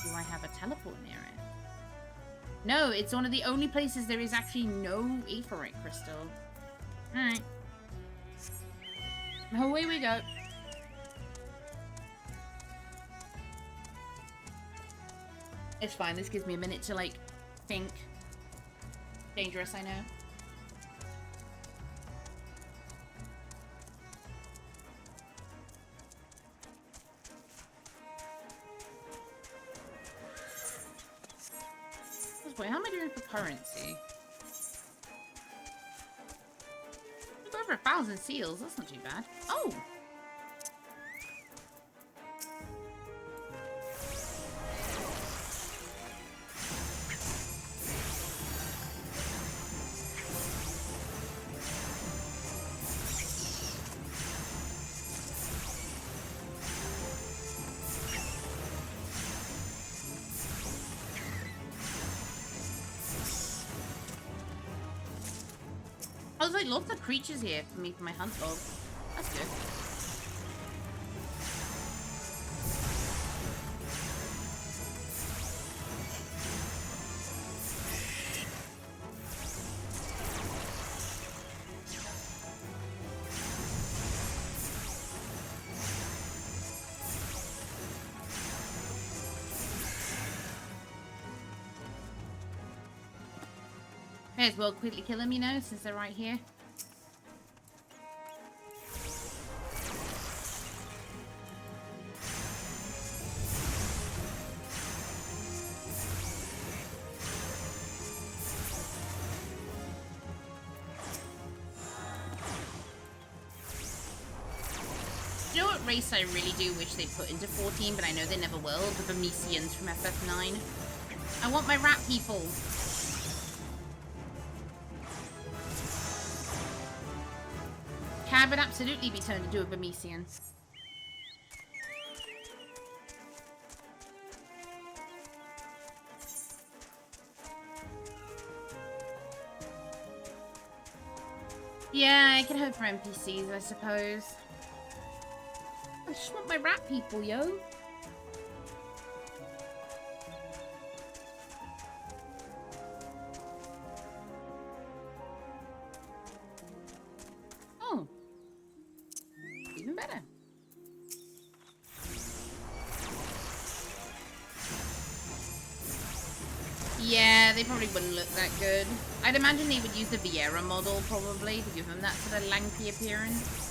Do I have a teleport near it? No, it's one of the only places there is actually no aetheryte crystal. Alright. Away we go. It's fine, this gives me a minute to, like, think. Dangerous, I know. Wait, how am I doing for currency? I've got over 1,000 seals, that's not too bad. Oh! There's like lots of creatures here for me for my hunt log. That's good. May as well quickly kill them, you know, since they're right here. Do you know what race I really do wish they put into 14, but I know they never will? The Bemesians from FF9. I want my rat people. Cad would absolutely be turned into a Bemesian. Yeah, I can hope for NPCs, I suppose. I just want my rat people, yo. Oh. Even better. Yeah, they probably wouldn't look that good. I'd imagine they would use the Vieira model, probably, to give them that sort of lanky appearance.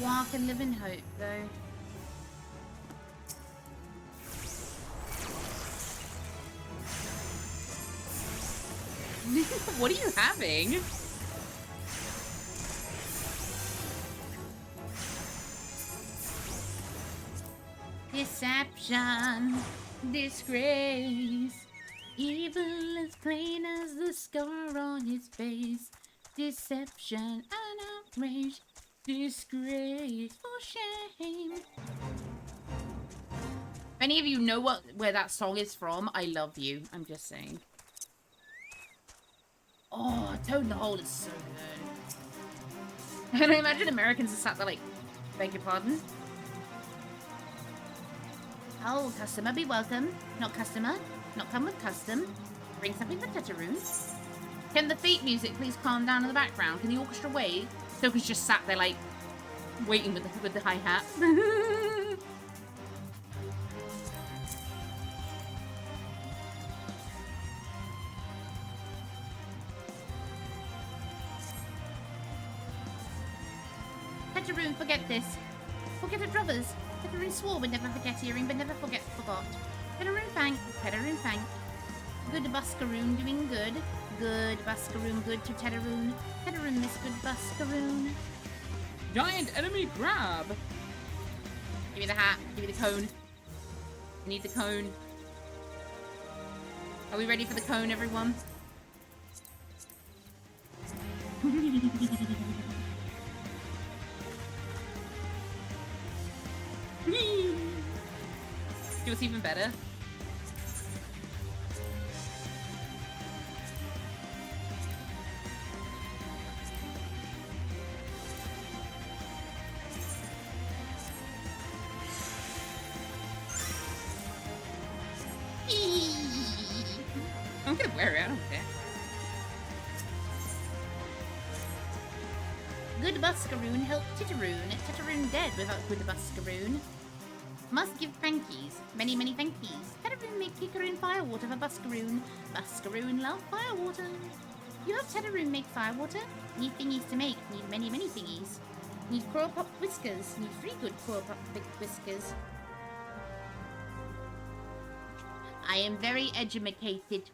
walk and live in hope, though. What are you having? Deception, disgrace, evil as plain as the scar on his face. Deception and outrage, disgrace for shame. If any of you know where that song is from, I love you. I'm just saying. Oh, Toad in the Hole is so good. And I imagine Americans are sat there like, beg your pardon? Oh, customer be welcome. Not customer. Not come with custom. Bring something for Toto-Rak. Can the feet music please calm down in the background? Can the orchestra wait? Stoker's just sat there like, waiting with the hi-hat. Toto-Rak, forget this. Forget the drovers. Toto-Rak swore we'd never forget hearing, but never forgot. Toto-Rak thank. Toto-Rak thank. Good Buskaroon doing good. Good Buskaroon good to Toto-Rak. Toto-Rak miss good Buskaroon. Giant enemy grab! Give me the hat. Give me the cone. I need the cone. Are we ready for the cone, everyone? Do what's even better. I'm gonna wear it, I don't care. Good Buskaroon helped Toto-Rak. Toto-Rak dead without good Buskaroon. Must give thankies. Many, many thankies. Toto-Rak make Kikaroon firewater for Buskaroon. Buskaroon love firewater. You have Toto-Rak make firewater? Need thingies to make. Need many, many thingies. Need Coral Pop whiskers. Need 3 good Coral Pop whiskers. I am very edumacated.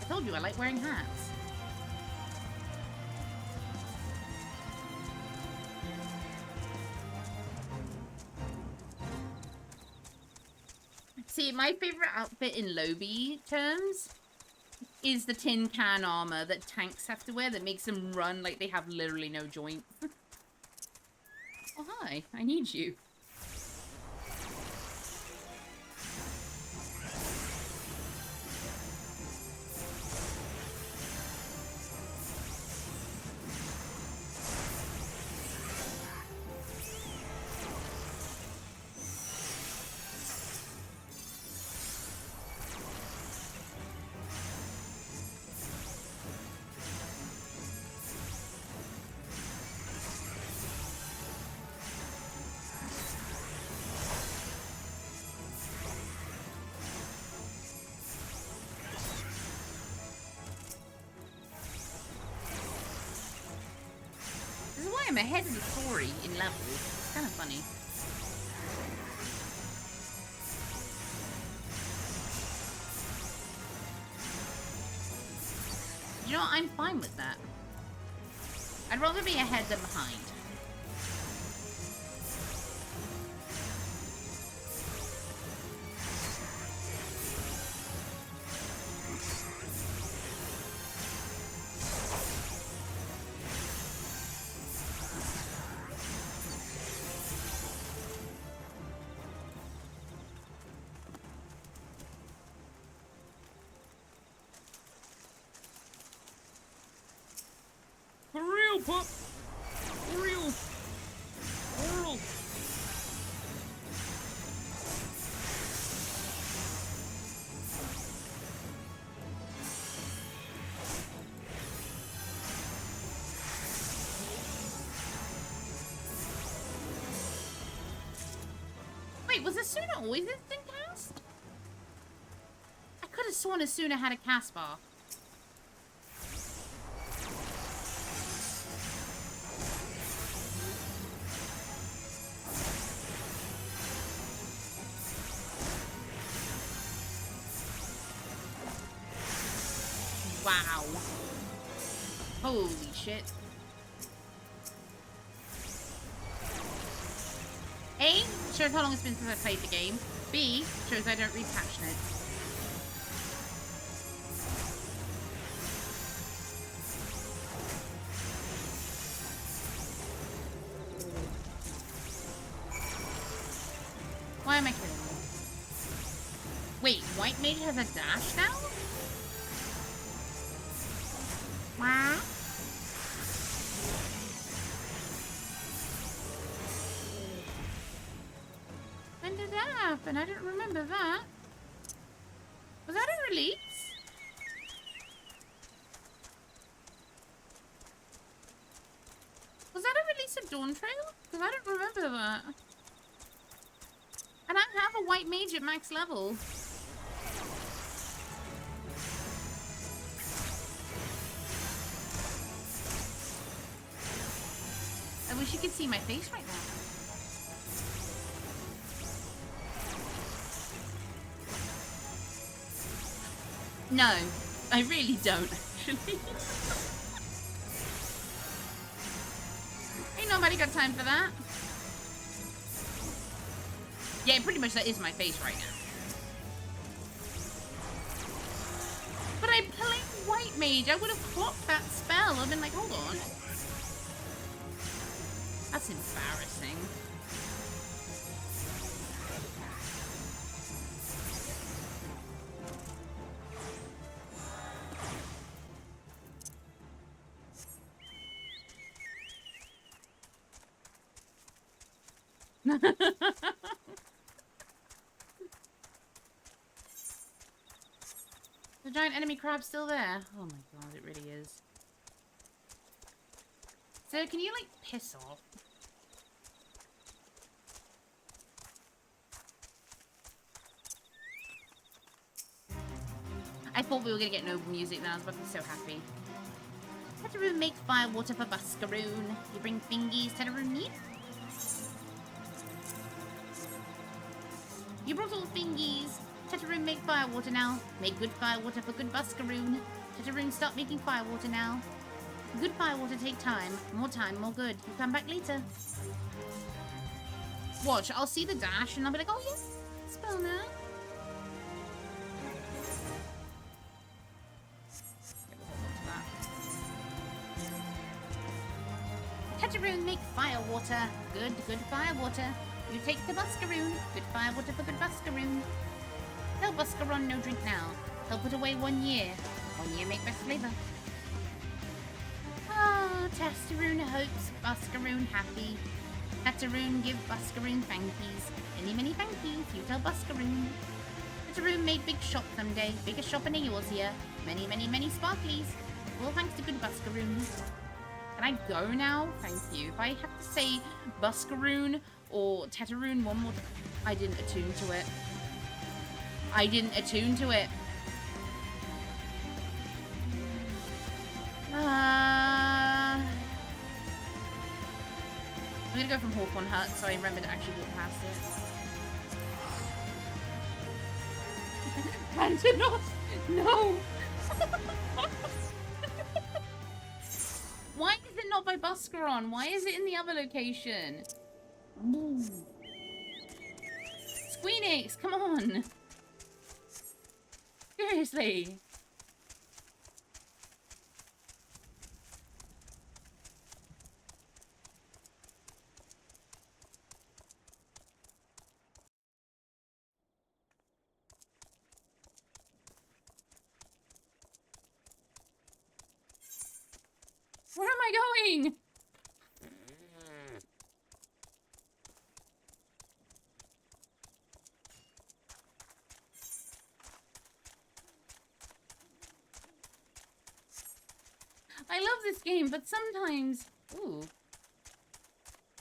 I told you I like wearing hats. See, my favorite outfit in Lobby terms is the tin can armor that tanks have to wear that makes them run like they have literally no joints. Oh, hi. I need you. I'm ahead of the story in levels. It's kind of funny. You know what? I'm fine with that. I'd rather be ahead than behind. Pup! For real! Oral! Wait, was Asuna always instant cast? I could have have sworn as soon I had a Caspar. Wow. Holy shit. A, shows how long it's been since I played the game. B, shows I don't read patch notes. Why am I kidding? Wait, White Mage has a dash now? Wow. When did that happen? I don't remember that. Was that a release? Was that a release of Dawn Trail? Because I don't remember that. And I have a White Mage at max level. I wish you could see my face right now. No, I really don't, actually. Ain't nobody got time for that. Yeah, pretty much that is my face right now. But I played White Mage. I would have clocked that spell. I've been like, hold on. That's embarrassing. The giant enemy crab's still there. Oh my god, it really is. So, can you, like, piss off? I thought we were gonna get noble music now. I was about to be so happy. Tetaroon make fire water for Buscaroon. You bring fingies, Tetaroon need? You brought all fingies. Tetaroon make fire water now. Make good fire water for good Buscaroon. Tetaroon start making fire water now. Good fire water take time. More time, more good. You come back later. Watch, I'll see the dash and I'll be like, oh yeah, spell now. Tetaroon make fire water. Good, good fire water. You take the Buscaroon. Good fire water for good Buscaroon. Tell Buscaron no drink now. He'll put away 1 year. 1 year make best flavor. Oh, Testaroon hopes Buscaroon happy. Tetaroon give Buscaroon thankies. Many, many thankies. You tell Buscaroon. Tetaroon made big shop someday. Biggest shop in Eorzea. Many, many, many sparklies. All thanks to good Buscaroon. Can I go now? Thank you. If I have to say Buscaroon or Tetaroon one more... I didn't attune to it. I didn't attune to it. I'm gonna go from Hawthorne Hut so I remember to actually walk past it. Pantanos! No! Why is it not by Buscaron? Why is it in the other location? Squeenix, come on! Seriously! Where am I going? I love this game, but sometimes... Ooh.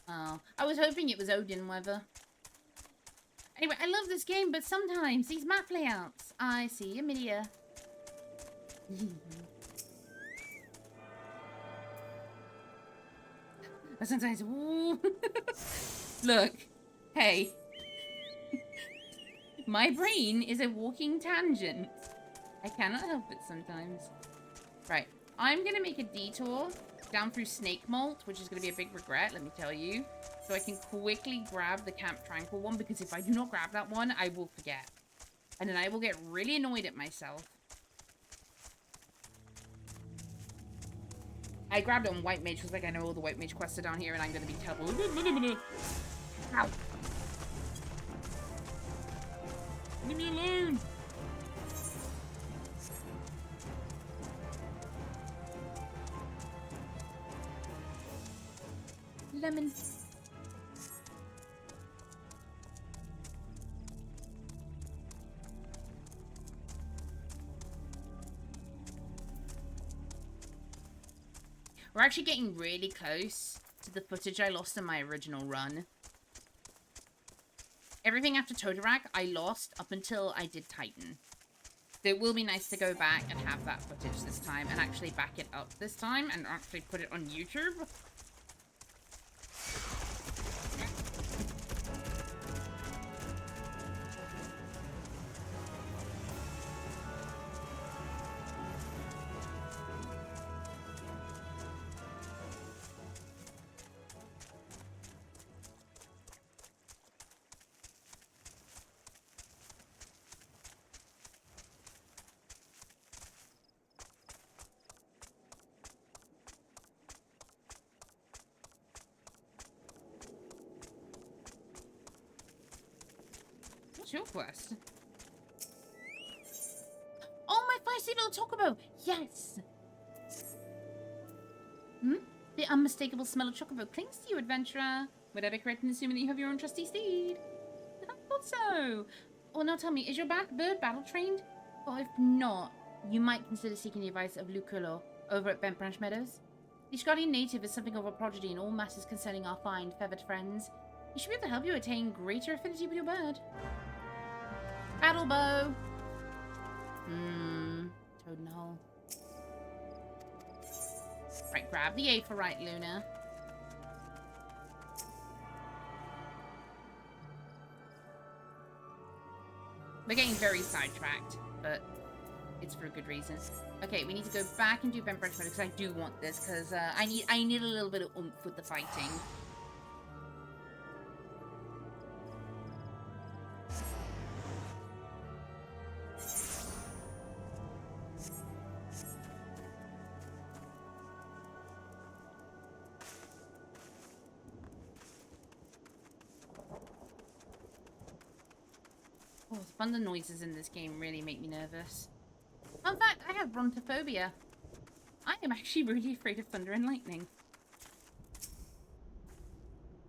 Oh, I was hoping it was Odin weather. Anyway, I love this game, but sometimes these map layouts I see you, Midia. Sometimes, ooh. Look, hey. My brain is a walking tangent. I cannot help it sometimes. Right, I'm gonna make a detour down through Snake Malt, which is gonna be a big regret, let me tell you. So I can quickly grab the Camp Tranquil one, because if I do not grab that one, I will forget. And then I will get really annoyed at myself. I grabbed it on White Mage because, like, I know all the White Mage quests are down here, and I'm gonna be terrible. Ow! Leave me alone! Lemon. We're actually getting really close to the footage I lost in my original run. Everything after Toto-Rak I lost up until I did Titan. So it will be nice to go back and have that footage this time and actually back it up this time and actually put it on YouTube. What's your quest? Oh, my feisty little Chocobo! Yes! The unmistakable smell of Chocobo clings to you, adventurer. Would I be correct in assuming that you have your own trusty steed? I thought so. Oh, now tell me, is your bird battle trained? Or if not, you might consider seeking the advice of Lucolo over at Bent Branch Meadows. The Guardian native is something of a prodigy in all matters concerning our fine, feathered friends. He should be able to help you attain greater affinity with your bird. Battle bow. Toad in the hole. Right, grab the A for right, Luna. We're getting very sidetracked, but it's for a good reason. Okay, we need to go back and do Bent Branch Meadows because I do want this because I need a little bit of oomph with the fighting. Oh, the thunder noises in this game really make me nervous. Fun fact, I have brontophobia. I am actually really afraid of thunder and lightning.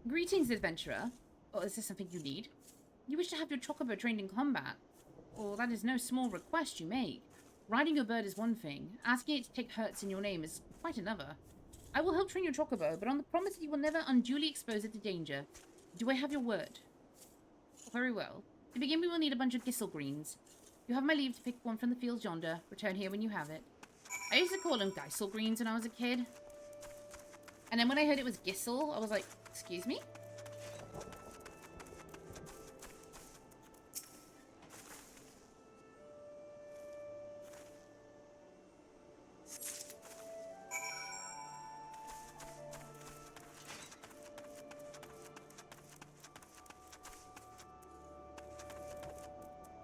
Greetings, adventurer. Oh, is this something you need? You wish to have your Chocobo trained in combat? Oh, that is no small request you make. Riding your bird is one thing. Asking it to take hurts in your name is quite another. I will help train your Chocobo, but on the promise that you will never unduly expose it to danger. Do I have your word? Very well. To begin, we will need a bunch of Gissel greens. You have my leave to pick one from the fields yonder. Return here when you have it. I used to call them Geisel greens when I was a kid. And then when I heard it was Gissel, I was like, excuse me?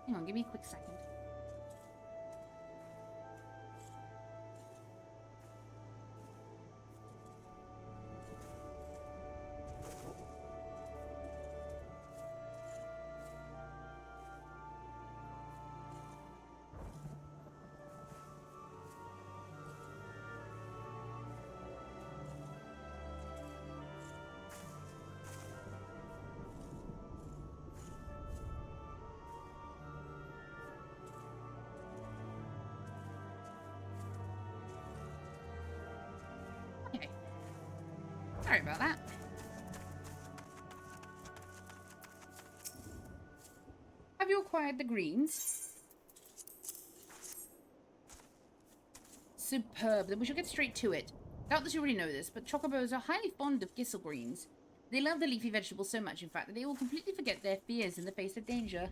Hang on, give me a quick second. Okay. Sorry about that. Have you acquired the greens? Superb. Then we shall get straight to it. Doubtless you already know this, but chocobos are highly fond of gissel greens. They love the leafy vegetables so much, in fact, that they will completely forget their fears in the face of danger.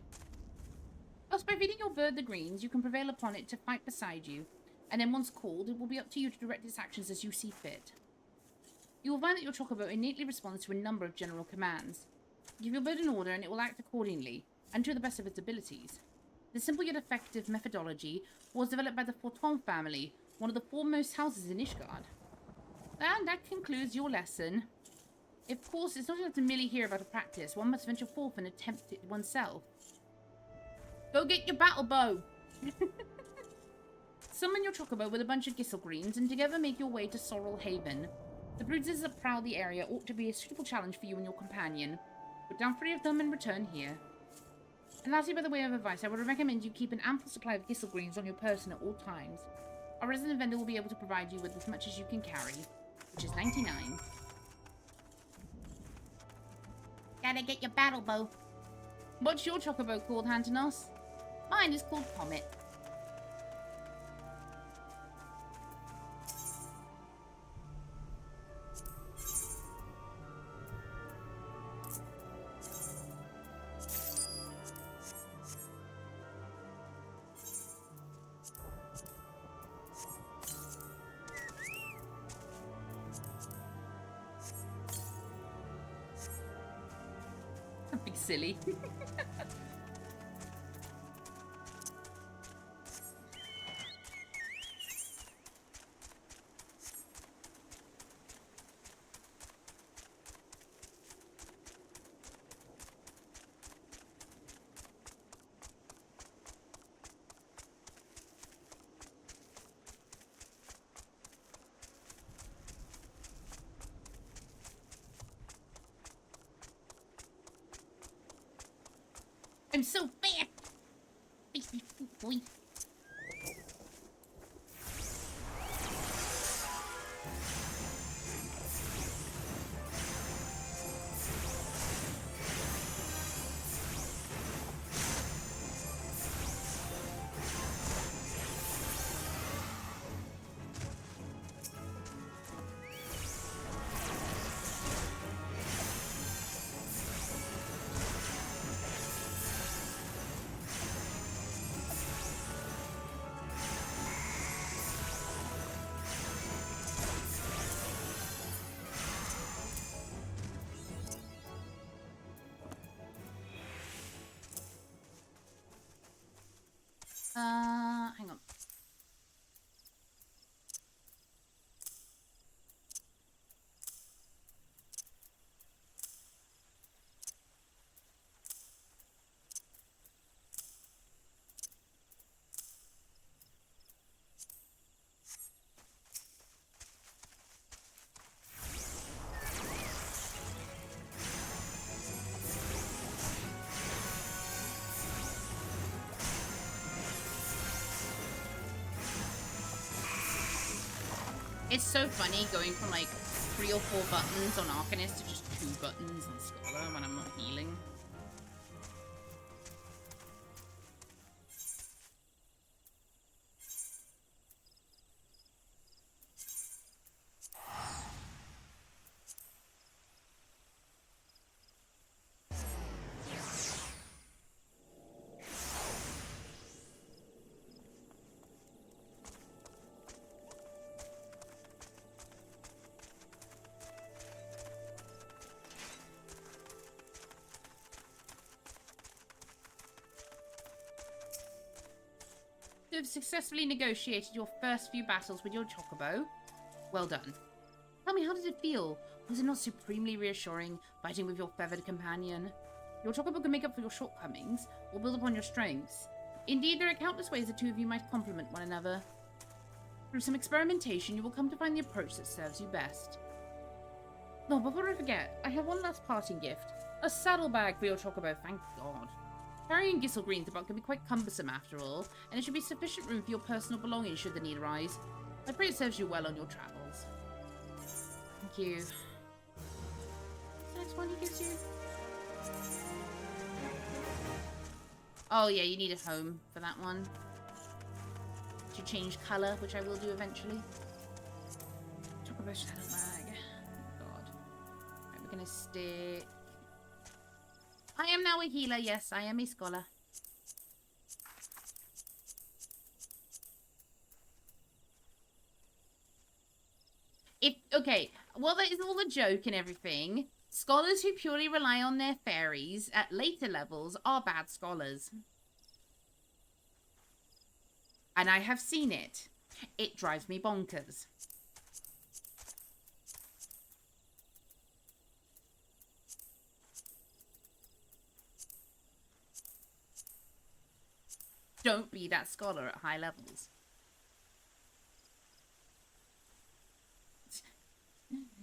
Thus, by feeding your bird the greens, you can prevail upon it to fight beside you, and then once called, it will be up to you to direct its actions as you see fit. You will find that your chocobo innately responds to a number of general commands. Give your bird an order and it will act accordingly, and to the best of its abilities. This simple yet effective methodology was developed by the Forton family, one of the foremost houses in Ishgard. And that concludes your lesson. Of course, it's not enough to merely hear about a practice. One must venture forth and attempt it oneself. Go get your battle bow! Summon your chocobo with a bunch of gissel greens and together make your way to Sorrel Haven. The bruises that prowl the area ought to be a suitable challenge for you and your companion. Put down 3 of them and return here. And lastly, by the way of advice, I would recommend you keep an ample supply of gissel greens on your person at all times. Our resident vendor will be able to provide you with as much as you can carry, which is 99. Gotta get your battle bow. What's your chocobo called, Hantanos? Mine is called Comet. Something silly. I'm so fat! Feisty boy. Hang on. It's so funny going from like 3 or 4 buttons on Arcanist to just 2 buttons on Scholar when I'm not healing. You have successfully negotiated your first few battles with your chocobo. Well done. Tell me, how did it feel? Was it not supremely reassuring fighting with your feathered companion? Your chocobo can make up for your shortcomings or build upon your strengths. Indeed, there are countless ways the two of you might complement one another. Through some experimentation, you will come to find the approach that serves you best. No, before I forget, I have one last parting gift. A saddlebag for your chocobo, thank God. Carrying gissel greens about can be quite cumbersome after all, and it should be sufficient room for your personal belongings should the need arise. I pray it serves you well on your travels. Thank you. What's the next one he gives you? Oh yeah, you need a home for that one. to change colour, which I will do eventually. Chocobo Shadow Bag. Oh god. Right, we're gonna stick... I am now a healer, yes, I am a scholar. Okay, well, that is all a joke and everything. Scholars who purely rely on their fairies at later levels are bad scholars. And I have seen it. It drives me bonkers. Don't be that scholar at high levels.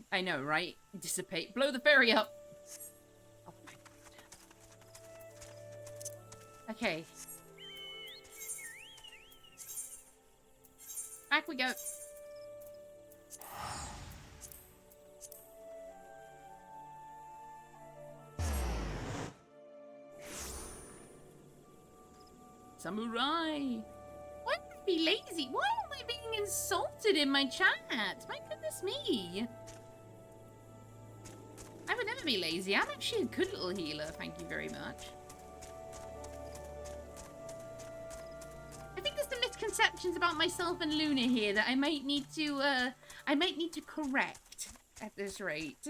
I know, right? Dissipate. Blow the fairy up. Oh my god. Okay. Back we go. Samurai. Why would I be lazy? Why am I being insulted in my chat? My goodness me. I would never be lazy. I'm actually a good little healer. Thank you very much. I think there's some misconceptions about myself and Luna here that I might need to correct at this rate.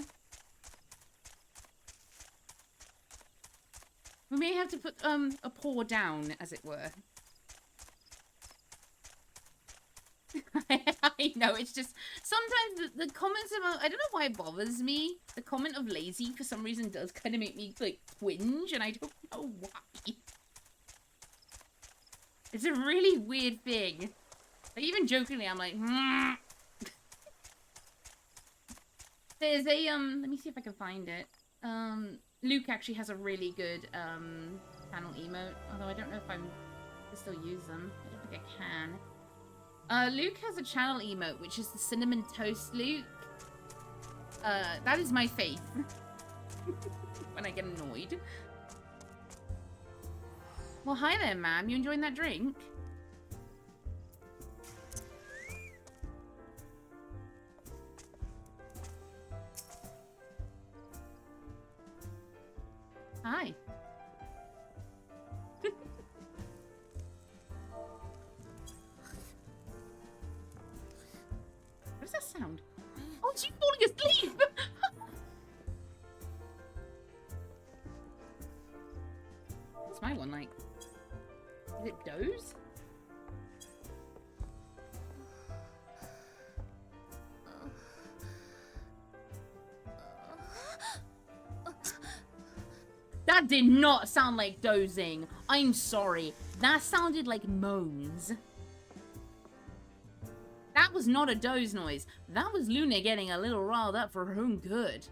We may have to put a paw down, as it were. I know, it's just sometimes the comments about, I don't know why it bothers me. The comment of lazy for some reason does kind of make me like twinge, and I don't know why. It's a really weird thing. Like, even jokingly, I'm like, There's a let me see if I can find it. Luke actually has a really good channel emote, although I don't know if I can still use them. I don't think I can. Luke has a channel emote, which is the Cinnamon Toast Luke. That is my faith. When I get annoyed. Well, hi there, ma'am. You enjoying that drink? Hi. What does that sound? Oh, she's falling asleep! What's my one like? Is it doze? That did not sound like dozing. I'm sorry. That sounded like moans. That was not a doze noise. That was Luna getting a little riled up for her own good.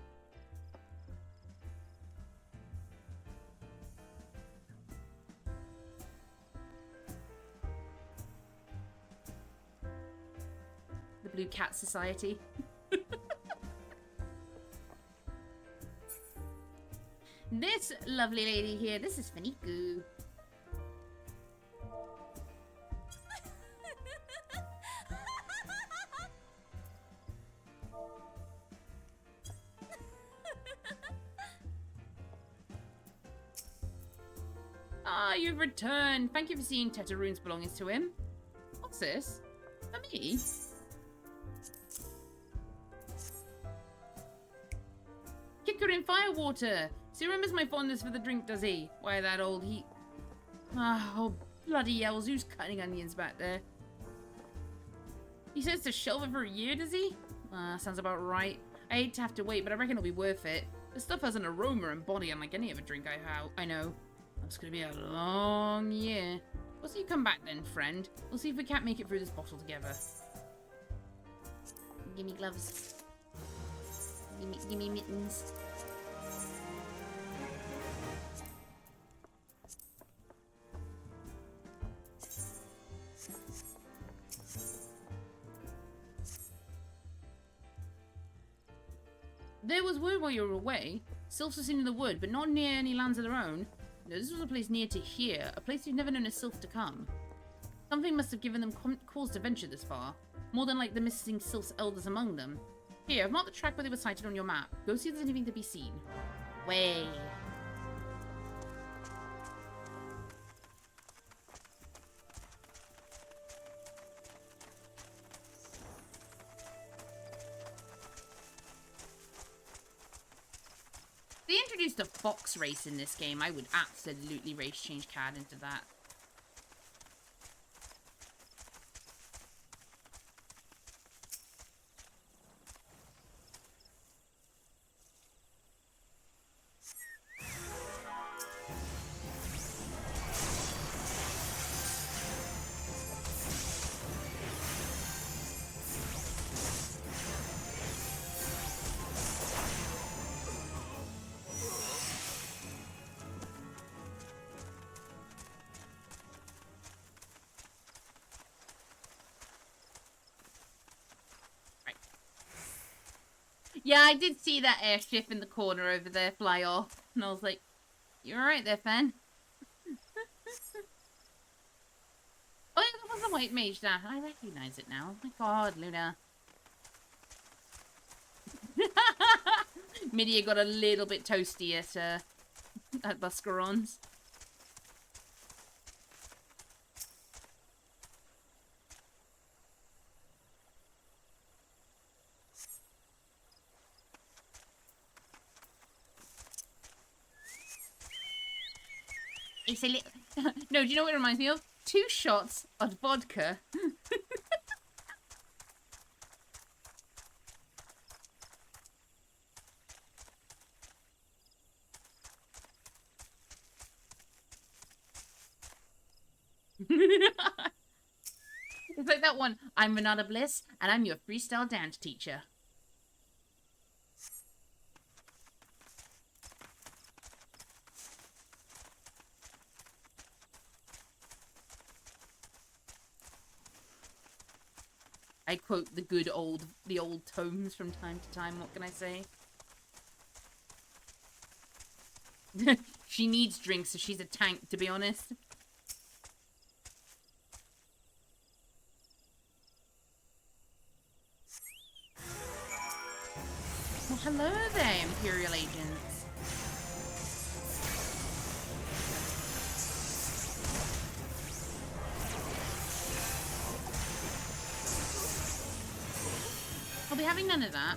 The Blue Cat Society. This lovely lady here, this is Faniku. Ah, you've returned. Thank you for seeing Tetaroon's belongings to him. What's this? For me? Kicker in firewater. So he remembers my fondness for the drink, does he? Why, that old heat. Oh, bloody hell's who's cutting onions back there? He says to shelve it for a year, does he? Sounds about right. I hate to have to wait, but I reckon it'll be worth it. This stuff has an aroma and body unlike any other drink I know. It's gonna be a long year. We'll see you come back then, friend. We'll see if we can't make it through this bottle together. Give me gloves. Give me mittens. There was word while you were away. Sylphs were seen in the wood, but not near any lands of their own. No, this was a place near to here, a place you've never known a sylph to come. Something must have given them cause to venture this far. More than like the missing Sylph's elders among them. Here, I've marked the track where they were sighted on your map. Go see if there's anything to be seen. Way. If they introduced a fox race in this game, I would absolutely race change Cad into that. Yeah, I did see that airship in the corner over there fly off. And I was like, you're alright there, Fen. Oh, yeah, that was a white mage there. I recognize it now. Oh my god, Luna. Midia got a little bit toasty at Buscaron's. It's a little... No, do you know what it reminds me of? 2 shots of vodka. It's like that one. I'm Renata Bliss, and I'm your freestyle dance teacher. I quote the old tomes from time to time. What can I say? She needs drinks, so she's a tank, to be honest. Well, hello there, Imperial agents. I'll be having none of that.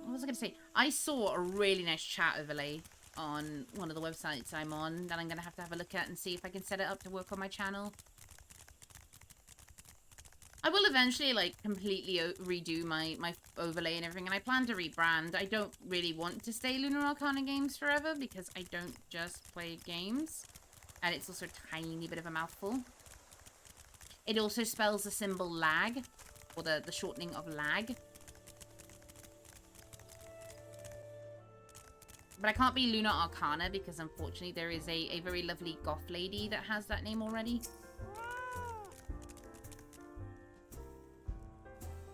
What was I going to say? I saw a really nice chat overlay on one of the websites I'm on that I'm going to have a look at and see if I can set it up to work on my channel. I will eventually, like, completely redo my overlay and everything, and I plan to rebrand. I don't really want to stay Lunar Arcana Games forever, because I don't just play games. And it's also a tiny bit of a mouthful. It also spells the symbol lag, or the shortening of lag. But I can't be Lunar Arcana, because unfortunately there is a very lovely goth lady that has that name already.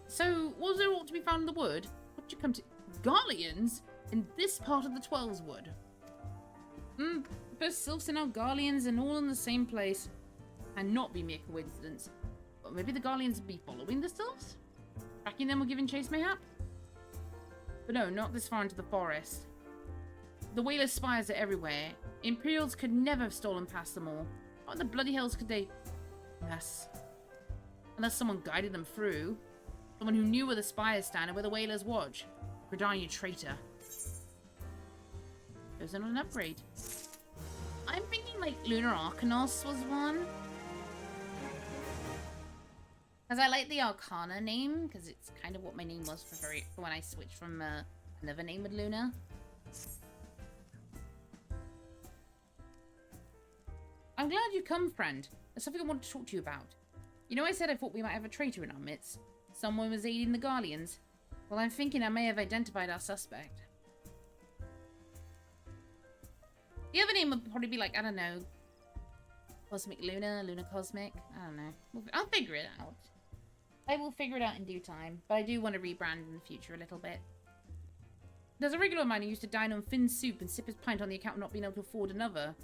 So, was there aught to be found in the wood? What did you come to? Garleans? In this part of the Twelves Wood? Both sylphs and now Garleans and all in the same place. And not be mere coincidence. But maybe the Garleans would be following the sylphs? Tracking them or giving chase, mayhap? But no, not this far into the forest. The Whaler's spires are everywhere. Imperials could never have stolen past them all. What the bloody hells could they... Yes. Unless someone guided them through. Someone who knew where the spires stand and where the Whalers watch. Gridania traitor. Goes in on an upgrade. I'm thinking like Lunar Arcanist was one. Because I like the Arcana name, because it's kind of what my name was for when I switched from another name with Luna. I'm glad you come, friend. There's something I want to talk to you about. You know, I said I thought we might have a traitor in our midst. Someone was aiding the Garleans. Well, I'm thinking I may have identified our suspect. The other name would probably be like, I don't know, Cosmic Luna, Luna Cosmic. I don't know. I'll figure it out. I will figure it out in due time, but I do want to rebrand in the future a little bit. There's a regular of mine who used to dine on Finn's soup and sip his pint on the account of not being able to afford another.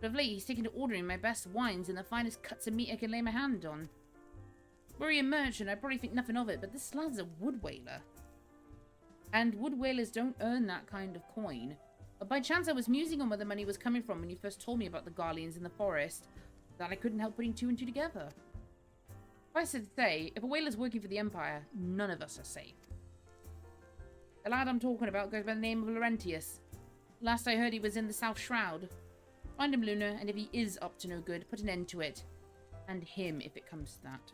But of late, he's taken to ordering my best wines and the finest cuts of meat I can lay my hand on. Were he a merchant, I'd probably think nothing of it, but this lad's a wood whaler. And wood whalers don't earn that kind of coin. But by chance, I was musing on where the money was coming from when you first told me about the Garleans in the forest, that I couldn't help putting two and two together. I should say, if a whaler's working for the Empire, none of us are safe. The lad I'm talking about goes by the name of Laurentius. Last I heard, he was in the South Shroud. Find him, Luna, and if he is up to no good, put an end to it. And him, if it comes to that.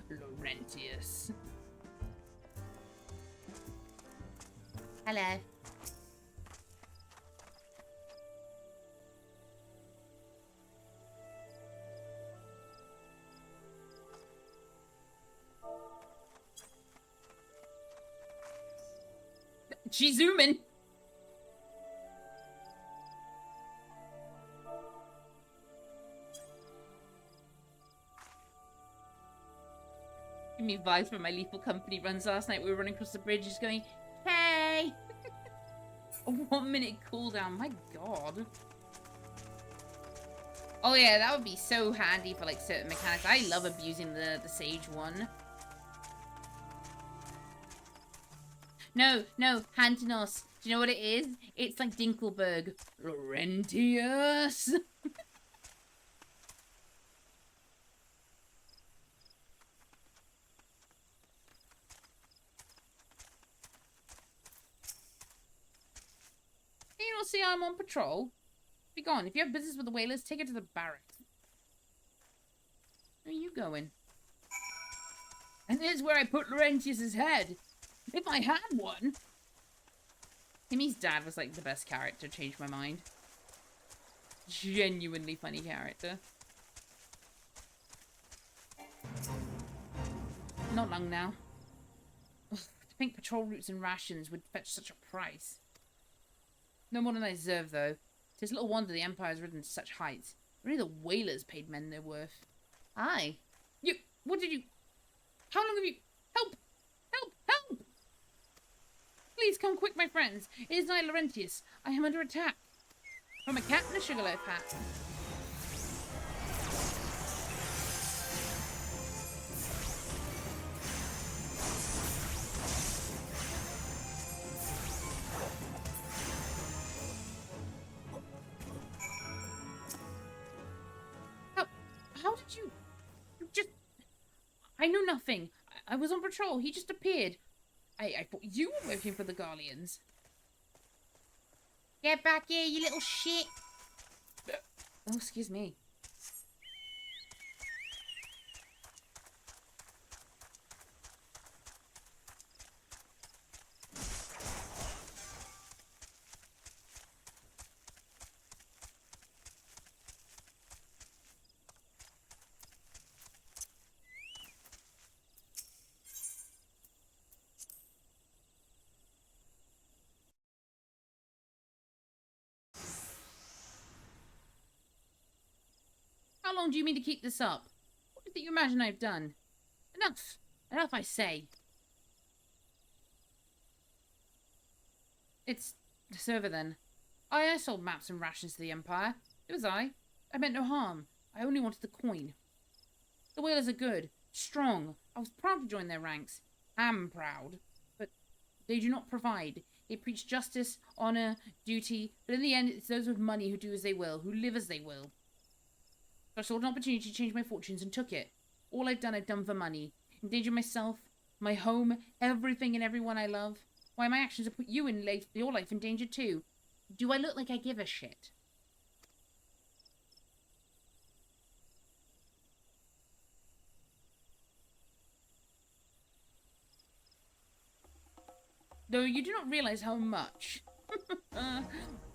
Laurentius. Hello. She's zooming. Give me vibes when my Lethal Company runs last night. We were running across the bridge just going, hey! A 1 minute cooldown. My god. Oh yeah, that would be so handy for like certain mechanics. I love abusing the Sage one. No, Hantinos. Do you know what it is? It's like Dinkelberg. Laurentius. You don't see I'm on patrol? Be gone. If you have business with the whalers, take it to the barracks. Where are you going? And here's where I put Laurentius's head. If I had one. Timmy's dad was like the best character. Changed my mind. Genuinely funny character. Not long now. Ugh, to think patrol routes and rations would fetch such a price. No more than I deserve, though. 'Tis little wonder the Empire's risen to such heights. Only the whalers paid men their worth. Aye. You... What did you... How long have you... Help! Help! Help! Please come quick, my friends. It is I, Laurentius. I am under attack. From a cat and a sugarloaf hat. How did you... just... I knew nothing. I was on patrol. He just appeared. I thought you were working for the Garleans. Get back here, you little shit. Oh, excuse me. How long do you mean to keep this up? What do you imagine I've done? Enough! Enough, I say! It's the server, then. I sold maps and rations to the Empire. It was I. I meant no harm. I only wanted the coin. The whalers are good, strong. I was proud to join their ranks. Am proud. But they do not provide. They preach justice, honour, duty, but in the end it's those with money who do as they will, who live as they will. I saw an opportunity to change my fortunes and took it. All I've done for money. Endanger myself, my home, everything and everyone I love. Why, my actions have put you in your life in danger too. Do I look like I give a shit? Though you do not realize how much.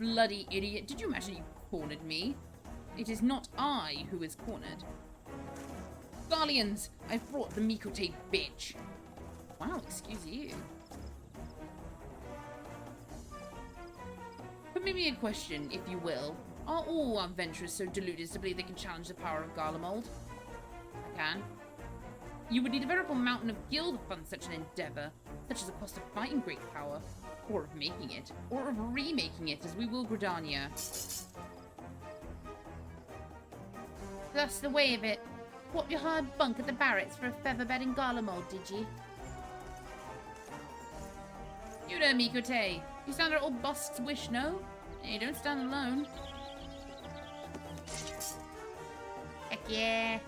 Bloody idiot. Did you imagine you cornered me? It is not I who is cornered. Garleans, I've brought the Mikote bitch. Wow, excuse you. maybe a question, if you will. Are all adventurers so deluded to believe they can challenge the power of Garlemald? I can. You would need a veritable mountain of gil to fund such an endeavor, such as the cost of fighting great power, or of making it, or of remaking it, as we will Gridania. That's the way of it. Swap your hard bunk at the barracks for a featherbed in Garlemald, did you? You know, Mikote. You stand at old Busk's wish, no? And you don't stand alone. Heck yeah.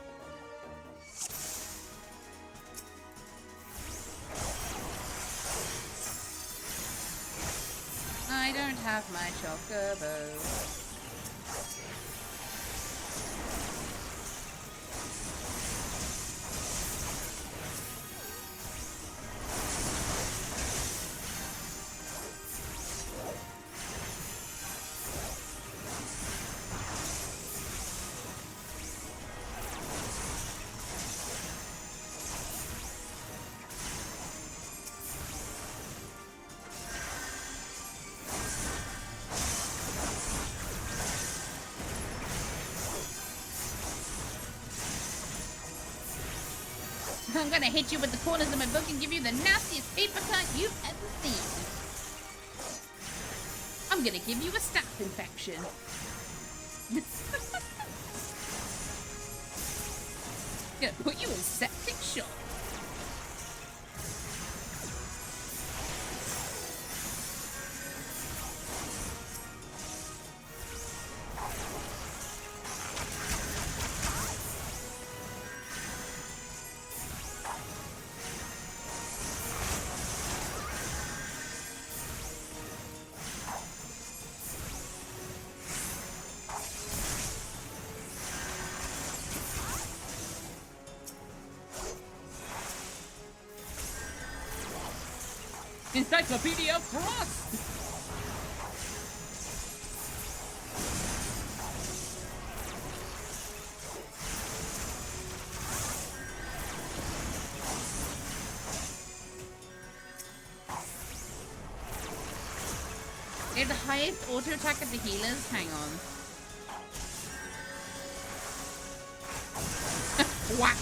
I don't have my chocobo. I'm gonna hit you with the corners of my book and give you the nastiest paper cut you've ever seen. I'm gonna give you a staph infection. Gonna put you in septic shock. Encyclopedia of Frost! They have the highest auto attack of the healers. Hang on. Whack!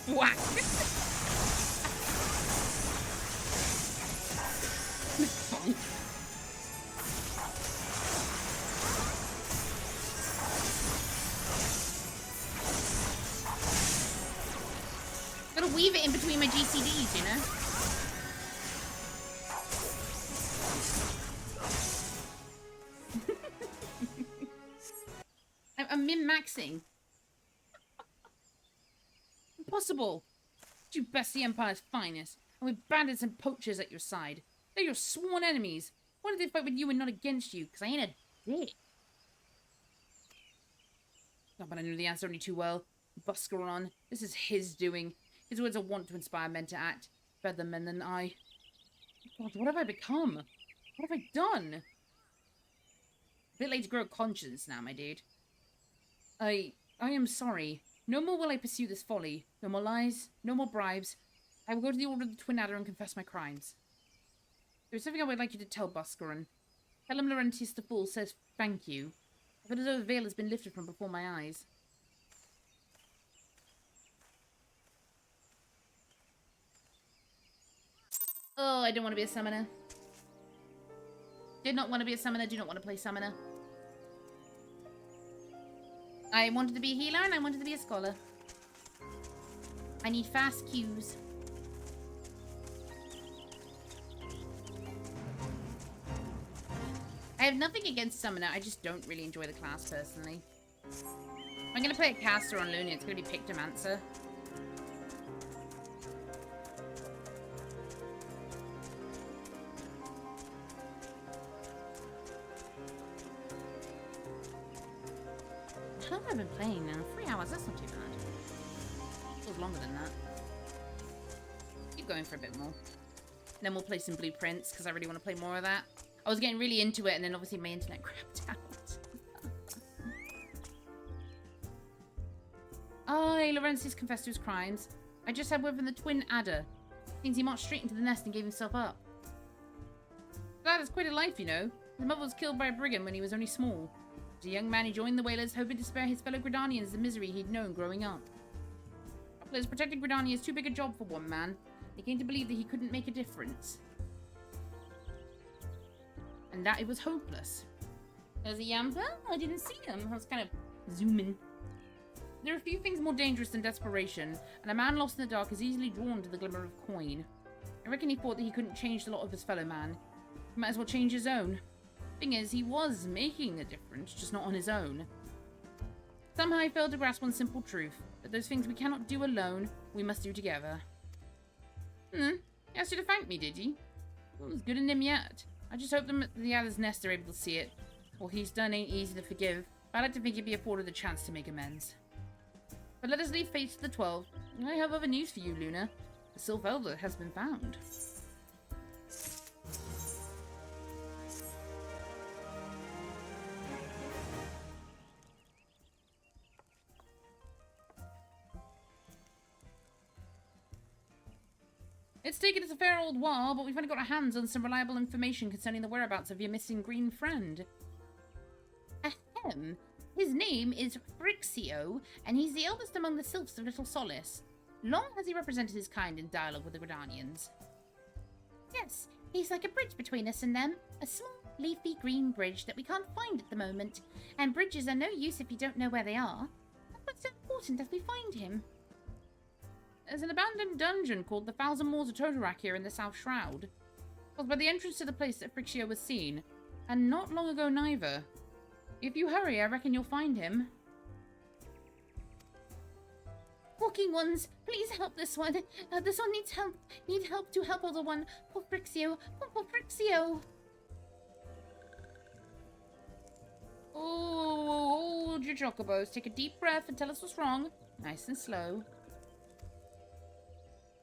Whack! Gotta weave it in between my GCDs, you know? I'm min-maxing. Impossible! You best the Empire's finest, and with bandits and poachers at your side. They're your sworn enemies. Why did they fight with you and not against you? Because I ain't a dick. Oh, but I knew the answer only too well. Buscaron, this is his doing. His words are wont to inspire men to act. Better men than I. God, what have I become? What have I done? A bit late to grow a conscience now, my dude. I am sorry. No more will I pursue this folly. No more lies, no more bribes. I will go to the Order of the Twin Adder and confess my crimes. There is something I would like you to tell Buscaron. Tell him Laurentius the Fool says thank you. I feel as though the veil has been lifted from before my eyes. Oh, I don't want to be a summoner. Did not want to be a summoner. Do not want to play summoner. I wanted to be a healer and I wanted to be a scholar. I need fast cues. I have nothing against summoner. I just don't really enjoy the class personally. I'm going to play a caster on Luna. It's going to be Pictomancer. How long have I been playing now? 3 hours, that's not too bad. Feels longer than that. Keep going for a bit more. Then we'll play some Blueprints, because I really want to play more of that. I was getting really into it, and then obviously my internet crapped out. Aye, Laurentius confessed to his crimes. I just had word from the Twin Adder. Means he marched straight into the nest and gave himself up. That is quite a life, you know. His mother was killed by a brigand when he was only small. As a young man, he joined the Whalers, hoping to spare his fellow Gridanians the misery he'd known growing up. As protecting Gridania is too big a job for one man, they came to believe that he couldn't make a difference. And that it was hopeless. There's a Yamper? I didn't see him. I was kind of zooming. There are a few things more dangerous than desperation, and a man lost in the dark is easily drawn to the glimmer of coin. I reckon he thought that he couldn't change the lot of his fellow man. He might as well change his own. Thing is, he was making a difference, just not on his own. Somehow I failed to grasp one simple truth, that those things we cannot do alone, we must do together. He asked you to thank me, did he? Well, it was good in him yet. I just hope the Adder's Nest are able to see it. What he's done ain't easy to forgive, but I'd like to think he'd be afforded the chance to make amends. But let us leave fate to the 12. I have other news for you, Luna. The Sylph Elder has been found. It's taken us a fair old while, but we've only got our hands on some reliable information concerning the whereabouts of your missing green friend. Ahem. His name is Frixio, and he's the eldest among the Sylphs of Little Solace. Long has he represented his kind in dialogue with the Gridanians. Yes, he's like a bridge between us and them. A small, leafy green bridge that we can't find at the moment. And bridges are no use if you don't know where they are. That's what's so important as we find him. There's an abandoned dungeon called the Thousand Moors of Toto-Rak here in the South Shroud. It was by the entrance to the place that Frixio was seen, and not long ago neither. If you hurry, I reckon you'll find him. Walking ones, please help this one. This one needs help. Need help to help other one. Poor Frixio. Poor Frixio. Oh, hold your chocobos. Take a deep breath and tell us what's wrong. Nice and slow.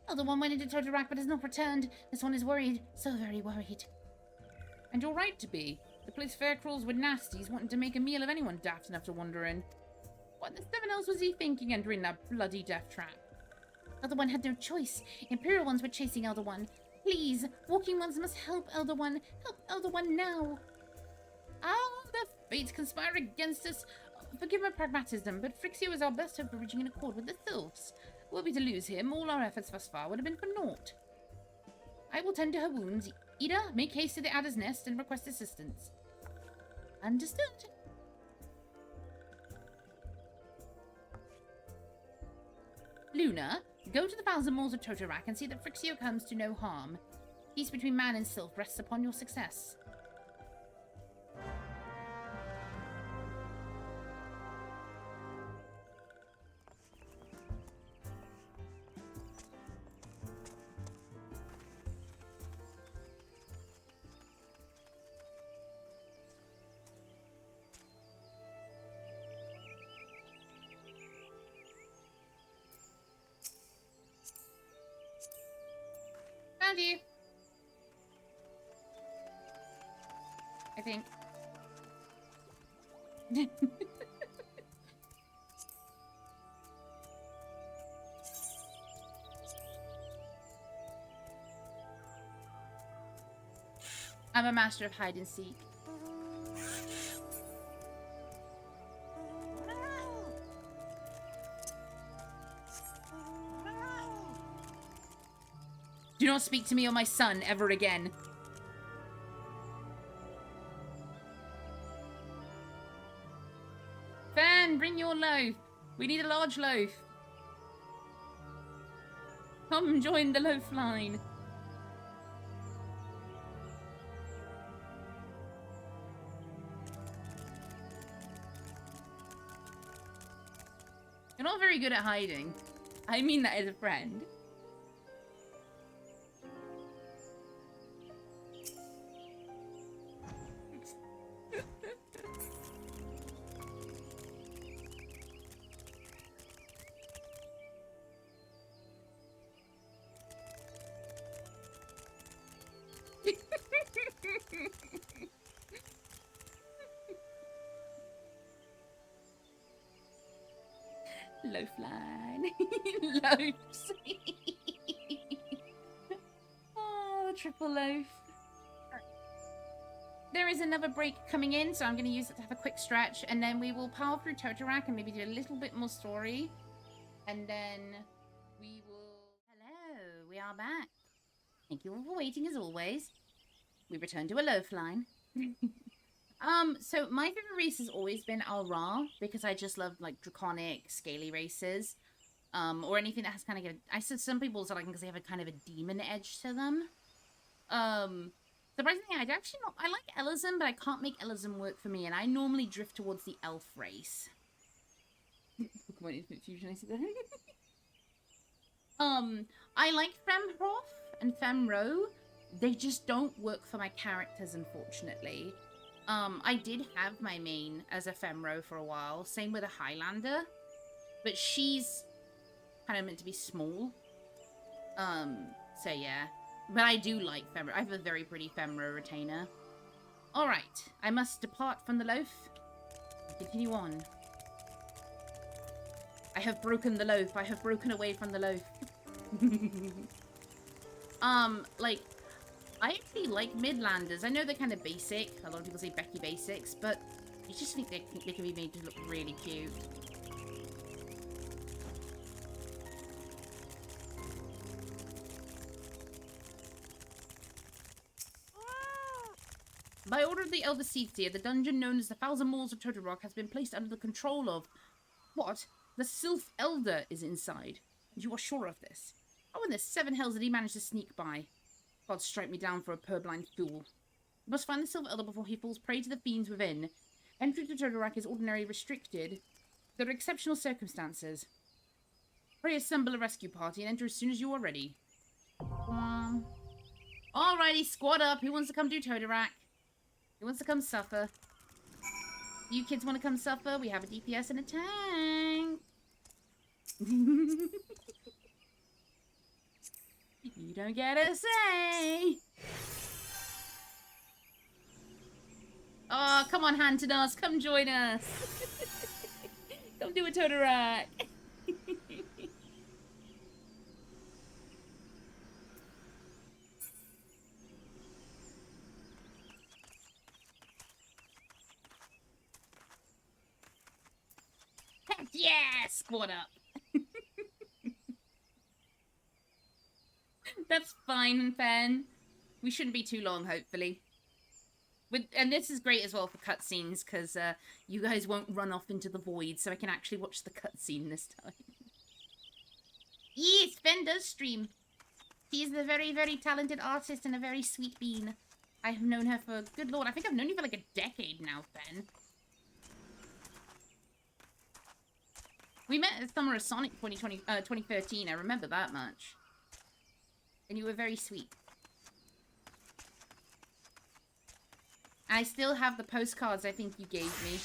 Other one went into Toto-Rak but has not returned. This one is worried. So very worried. And you're right to be. The place fair crawls with nasties wanting to make a meal of anyone daft enough to wander in. What the seven else was he thinking entering that bloody death trap? Elder One had no choice. Imperial ones were chasing Elder One. Please, walking ones must help Elder One. Help Elder One now. Oh, the fates conspire against us. Forgive my pragmatism, but Frixio is our best hope for reaching an accord with the Sylphs. Were we to lose him, all our efforts thus far would have been for naught. I will tend to her wounds. Ida, make haste to the Adder's Nest and request assistance. Understood. Luna, go to the Thousand Moors of Toto-Rak and see that Frixio comes to no harm. Peace between man and sylph rests upon your success. Found you. I think. I'm a master of hide and seek. Do not speak to me or my son ever again. Fan, bring your loaf. We need a large loaf. Come join the loaf line. You're not very good at hiding. I mean that as a friend. Loaf line. Loaves. triple loaf. There is another break coming in, so I'm going to use it to have a quick stretch, and then we will power through Toto-Rak and maybe do a little bit more story, and then we will... Hello, we are back. Thank you all for waiting, as always. We return to a loaf line. So my favorite race has always been Al-Ra, because I just love, like, draconic, scaly races, or anything that has kind of I said some people also like them because they have a kind of a demon edge to them. Surprisingly, I actually not. I like Elizim, but I can't make Elizim work for me, and I normally drift towards the elf race. Pokemon Infinite Fusion, I see that. I like Femhroth and Femro. They just don't work for my characters, unfortunately. I did have my main as a Femro for a while. Same with a Highlander, but she's kind of meant to be small. So yeah. But I do like Femro. I have a very pretty Femro retainer. Alright, I must depart from the loaf and continue on. I have broken the loaf. I have broken away from the loaf. Like, I actually like Midlanders. I know they're kind of basic. A lot of people say Becky basics, but I just think they can be made to look really cute. By order of the Elder Seer, the dungeon known as the Thousand Moors of Toto-Rak has been placed under the control of... What? The Sylph Elder is inside. And you are sure of this? How in the seven hells did he manage to sneak by? God strike me down for a purblind fool. You must find the Sylph Elder before he falls prey to the fiends within. Entry to Toto-Rak is ordinarily restricted. There are exceptional circumstances. Pray assemble a rescue party and enter as soon as you are ready. Alrighty, squad up. Who wants to come do Toto-Rak? Who wants to come suffer? You kids want to come suffer? We have a DPS and a tank. You don't get a say. Oh, come on, Hantanos. Come join us. Come do a Toto-Rak. Heck yeah! Squad up. That's fine, Fen. We shouldn't be too long, hopefully. And this is great as well for cutscenes, because you guys won't run off into the void, so I can actually watch the cutscene this time. Yes, Fen does stream. She's a very, very talented artist and a very sweet bean. I have known her for, good lord, I think I've known you for like a decade now, Fen. We met at Summer of Sonic 2013, I remember that much. And you were very sweet. I still have the postcards I think you gave me.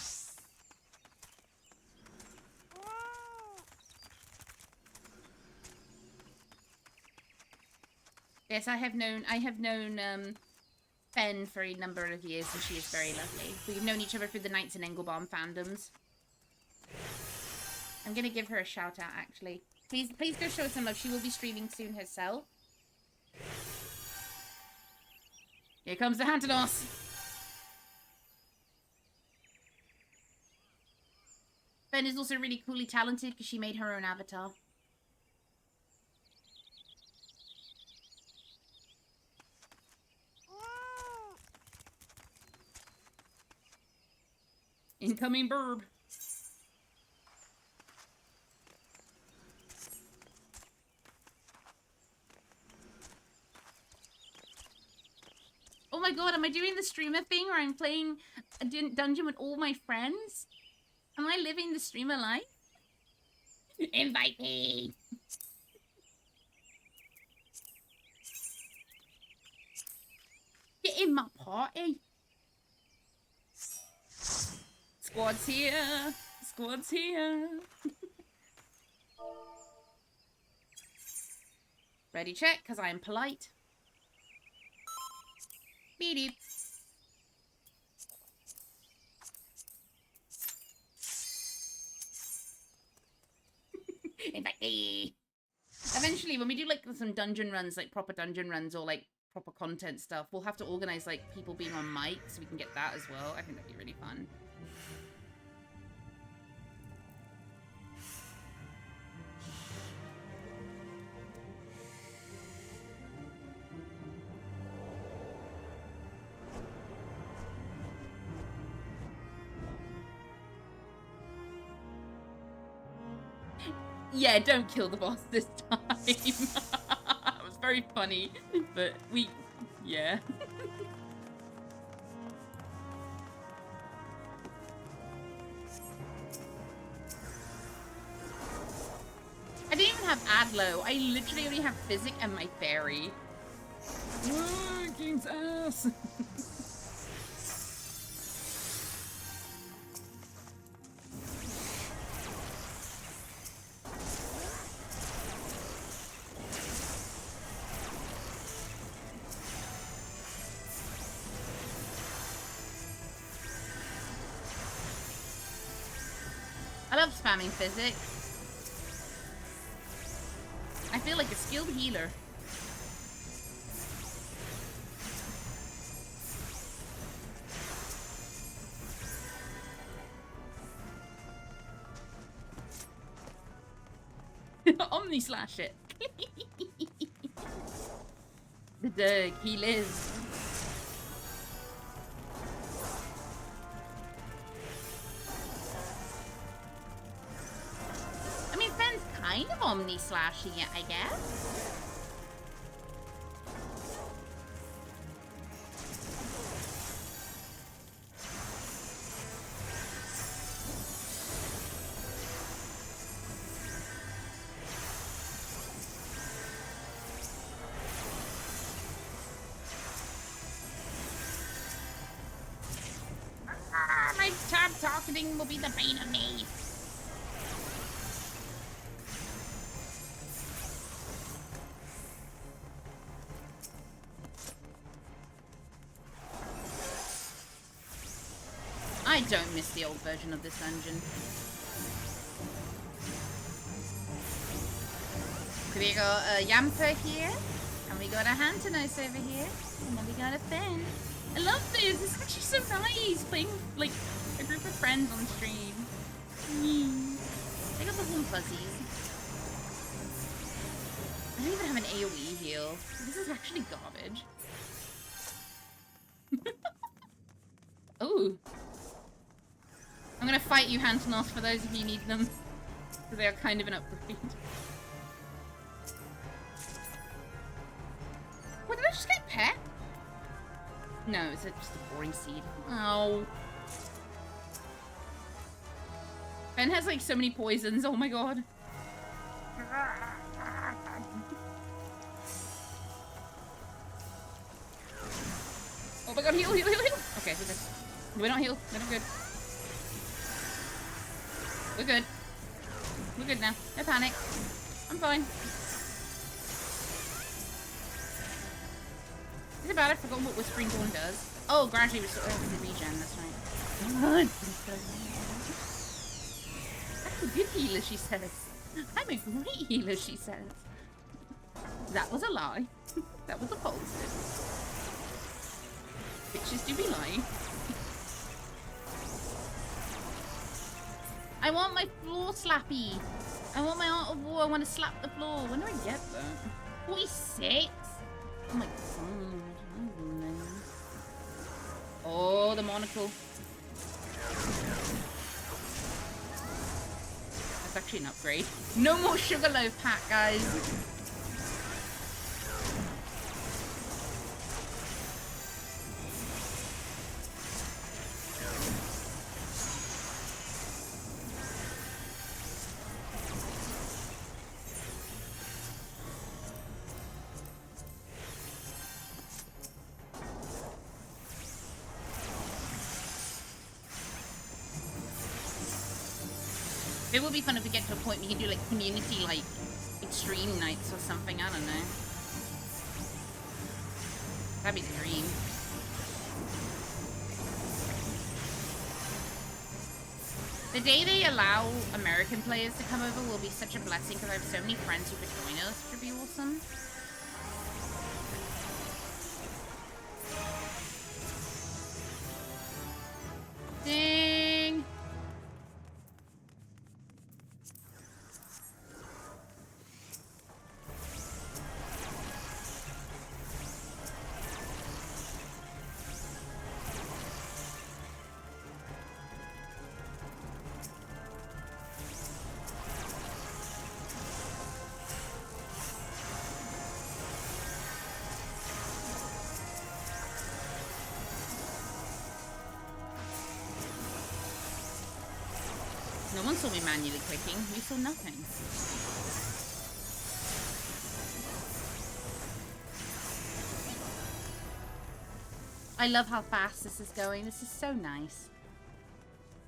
Yes, I have known Fen for a number of years, and she is very lovely. We've known each other through the Knights and Engelbaum fandoms. I'm gonna give her a shout out, actually. Please go show some love. She will be streaming soon herself. Here comes the Hantanos. Fen is also really coolly talented because she made her own avatar. Incoming burb. Oh my god, am I doing the streamer thing where I'm playing a dungeon with all my friends? Am I living the streamer life? Invite me! Get in my party! Squad's here! Squad's here! Ready check, because I am polite. Beep. Invite me. Eventually, when we do like some dungeon runs, like proper dungeon runs, or like proper content stuff. We'll have to organize, like, people being on mic so we can get that as well. I think that'd be really fun. Yeah, don't kill the boss this time. It was very funny, but yeah. I didn't even have Adlo. I literally only have Physic and my Fairy. Game's ass. I love spamming Physic. I feel like a skilled healer. Omni slash it. The Doug, he lives. I mean, Fen's kind of Omni slashing it, I guess. My tab talking will be the bane of me. I don't miss the old version of this dungeon. We got a Yamper here, and we got a Hantanos over here, and then we got a Fen. I love this. It's actually so nice playing like a group of friends on stream. I got the warm fuzzies. I don't even have an AoE heal. This is actually garbage. Ooh. I'm gonna fight you, Hantanos, for those of you who need them. Because they are kind of an upgrade. What, did I just get a pet? No, it's just a boring seed. Oh. Ben has like so many poisons, oh my god. Oh my god, heal, heal, heal, heal! Okay, we're good. We don't heal, we're not good. We're good. We're good now. No panic. I'm fine. Is it bad I've forgotten what Whispering Dawn does? Oh, gradually restore the regen, that's right. I'm a good healer, she says. I'm a great healer, she says. That was a lie. That was a falsehood. Bitches do be lying. I want my floor slappy. I want my Art of War. I want to slap the floor. When do I get that? 46? Oh my god. Oh, the monocle. That's actually an upgrade. No more Sugarloaf pack, guys. It would be fun if we get to a point we can do like community, like extreme nights or something. I don't know. That'd be the dream. The day they allow American players to come over will be such a blessing because I have so many friends who could join us, which would be awesome. No one saw me manually clicking. You saw nothing. I love how fast this is going. This is so nice.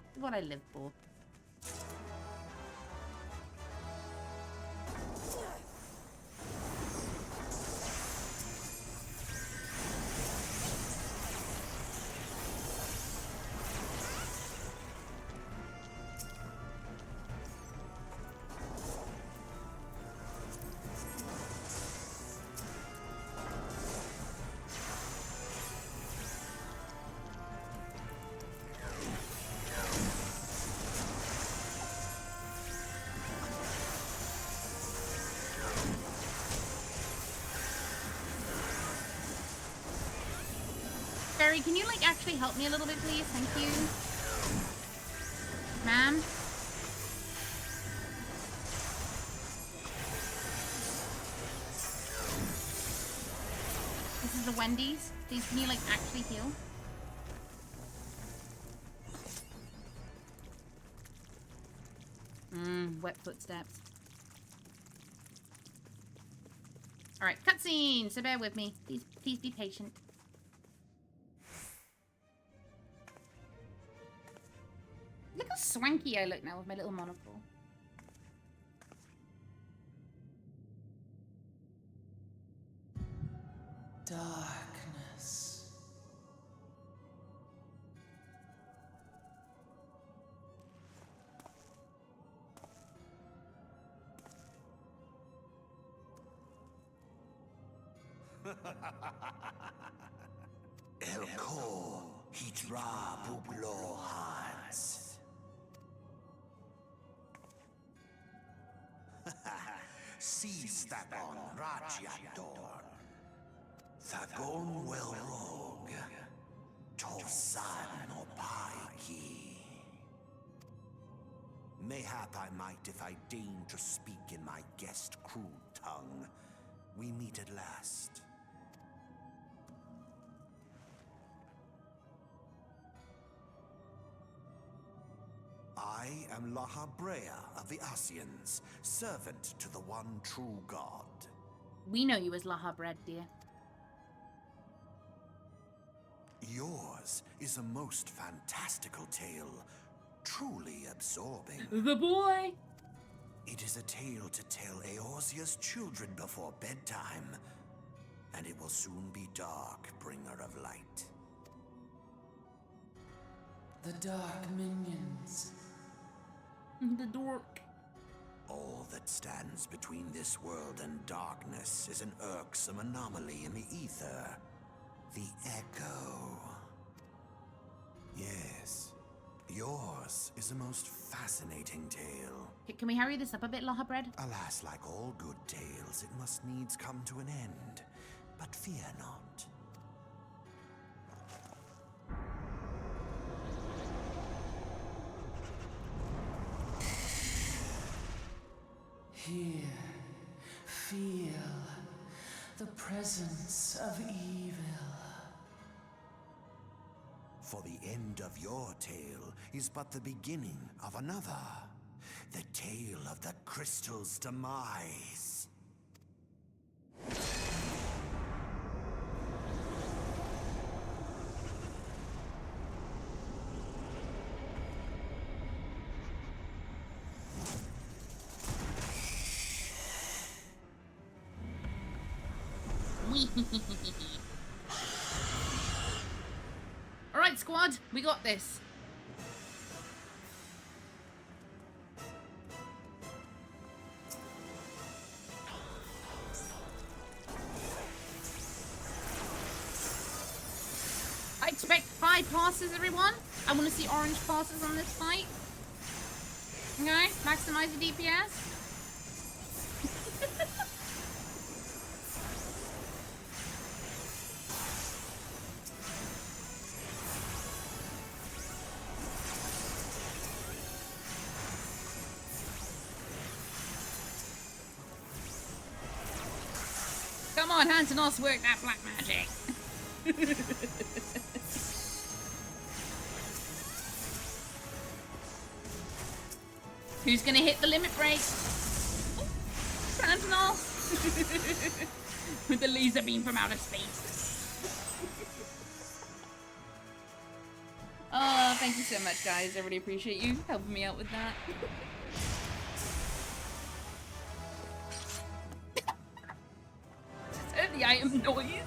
This is what I live for. Can you, like, actually help me a little bit, please? Thank you. Ma'am? This is the Wendy's. Please, can you, like, actually heal? Wet footsteps. Alright, cutscene! So bear with me. Please be patient. Look how swanky I look now with my little monocle. Darkness. Elko Hidra Buglo Hans. Seize that on Rajyador. Thagon well rogue. Tosan no Paiki. Mayhap I might if I deign to speak in my guest crude tongue. We meet at last. I am Lahabrea of the Asians, servant to the one true God. We know you as Lahabred, dear. Yours is a most fantastical tale, truly absorbing. The boy! It is a tale to tell Eorzea's children before bedtime, and it will soon be dark, bringer of light. The dark minions. The dork. All that stands between this world and darkness is an irksome anomaly in the ether. The Echo. Yes, yours is a most fascinating tale. Can we hurry this up a bit, Lahabred? Alas, like all good tales, it must needs come to an end. But fear not. Here, feel the presence of evil. For the end of your tale is but the beginning of another. The tale of the crystal's demise. Alright, squad, we got this. I expect 5 passes, everyone. I want to see orange passes on this fight. Okay, maximize the DPS. Come on, Hans and us work that black magic. Who's gonna hit the limit break? Oh, Sentinel! With the laser beam from outer space. Oh, thank you so much, guys. I really appreciate you helping me out with that. The item noise.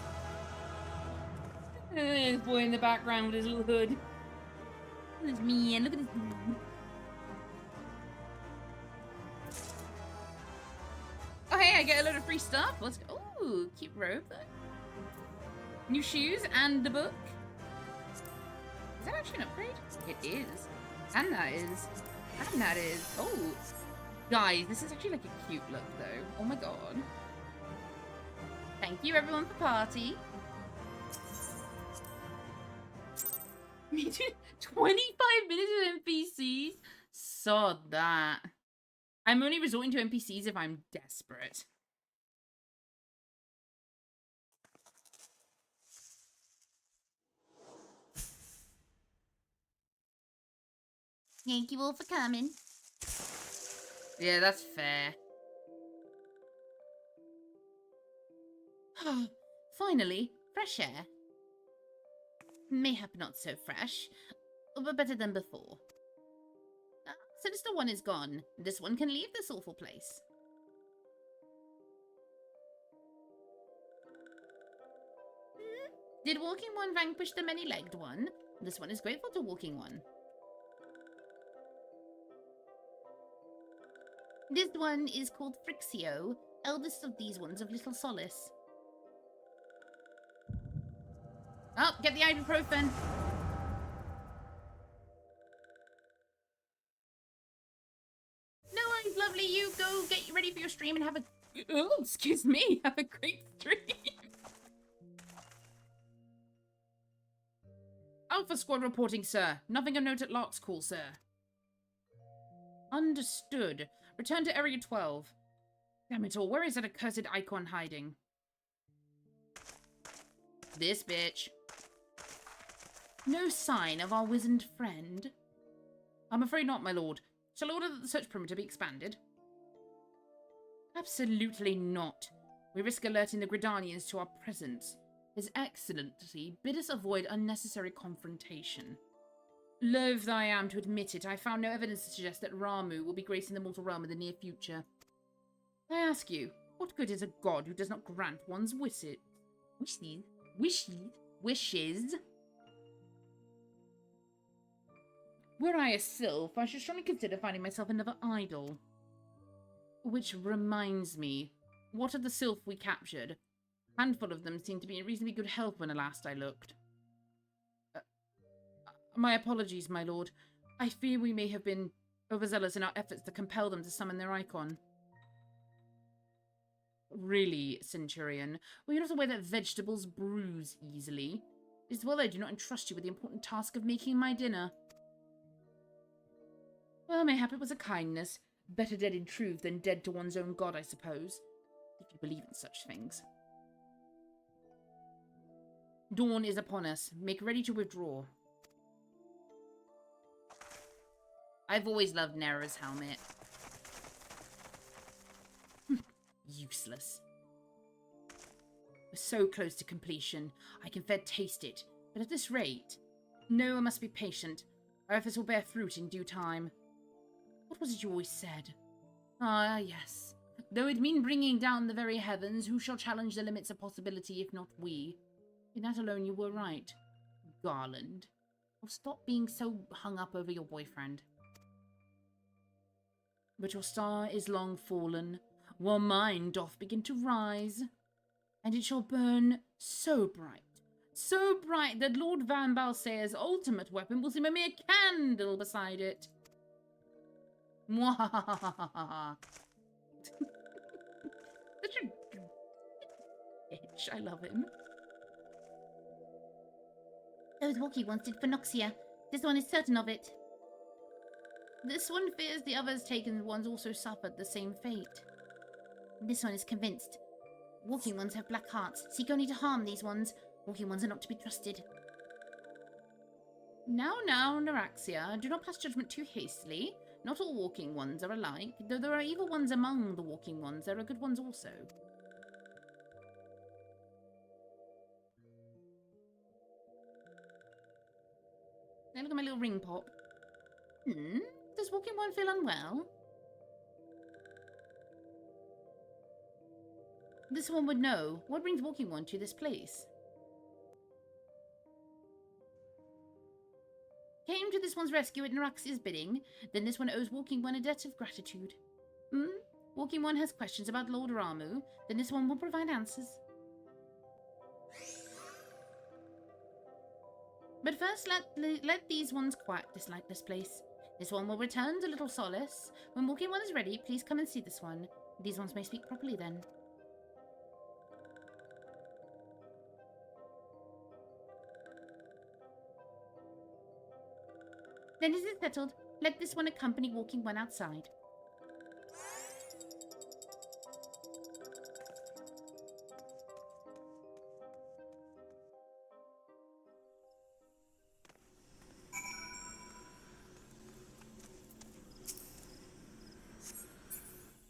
This boy in the background with his little hood. Look at this man, look at this. Oh hey, I get a load of free stuff. Let's go. Ooh, cute robe though. New shoes and the book. Is that actually an upgrade? It is. And that is. And that is. Oh. Guys, this is actually like a cute look though. Oh my god. Thank you everyone for party. 25 minutes of NPCs? Sod that. I'm only resorting to NPCs if I'm desperate. Thank you all for coming. Yeah, that's fair. Finally, fresh air. Mayhap not so fresh, but better than before. Sinister one is gone. This one can leave this awful place. Did Walking One vanquish the many-legged one? This one is grateful to Walking One. This one is called Frixio, eldest of these ones of little solace. Oh, get the ibuprofen. No worries, lovely. You go get ready for your stream and have a... Oh, excuse me. Have a great stream. Alpha Squad reporting, sir. Nothing of note at Lark's call, sir. Understood. Return to Area 12. Damn it all. Where is that accursed icon hiding? This bitch. No sign of our wizened friend? I'm afraid not, my lord. Shall I order that the search perimeter be expanded? Absolutely not. We risk alerting the Gridanians to our presence. His Excellency bid us avoid unnecessary confrontation. Loath though I am to admit it, I found no evidence to suggest that Ramu will be gracing the mortal realm in the near future. I ask you, what good is a god who does not grant one's wishes? Were I a sylph, I should strongly consider finding myself another idol. Which reminds me, what of the sylph we captured? A handful of them seemed to be in reasonably good health when last I looked. My apologies, my lord. I fear we may have been overzealous in our efforts to compel them to summon their icon. Really, Centurion, were you not aware that vegetables bruise easily? It is well I do not entrust you with the important task of making my dinner. Well, mayhap it was a kindness. Better dead in truth than dead to one's own god, I suppose. If you believe in such things. Dawn is upon us. Make ready to withdraw. I've always loved Nera's helmet. Useless. We're so close to completion. I can fair taste it. But at this rate... No, I must be patient. Our efforts will bear fruit in due time. What was it you always said? Ah, yes. Though it mean bringing down the very heavens, who shall challenge the limits of possibility if not we? In that alone you were right. Garland. Oh, stop being so hung up over your boyfriend. But your star is long fallen, while mine doth begin to rise, and it shall burn so bright that Lord Van Balseir's ultimate weapon will seem a mere candle beside it. Mwahahaha. Such a bitch. I love him. Those walkie ones did Phenoxia. This one is certain of it. This one fears the others taken ones also suffered the same fate. This one is convinced. Walking ones have black hearts. Seek only to harm these ones. Walking ones are not to be trusted. Now, Neuraxia, do not pass judgment too hastily. Not all walking ones are alike, though there are evil ones among the walking ones. There are good ones also. Now look at my little ring pop. Does walking one feel unwell? This one would know. What brings walking one to this place? Came to this one's rescue at Narax's bidding, then this one owes walking one a debt of gratitude. Walking one has questions about Lord Ramu, then this one will provide answers. But first, let these ones quack dislike this place. This one will return to little solace. When walking one is ready, please come and see this one. These ones may speak properly then. Then is it settled? Let this one accompany walking one outside.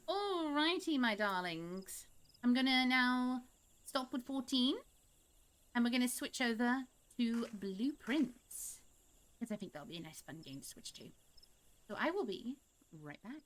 Alrighty, my darlings. I'm gonna now stop with 14. And we're gonna switch over to Blueprints. Because I think that'll be a nice fun game to switch to. So I will be right back.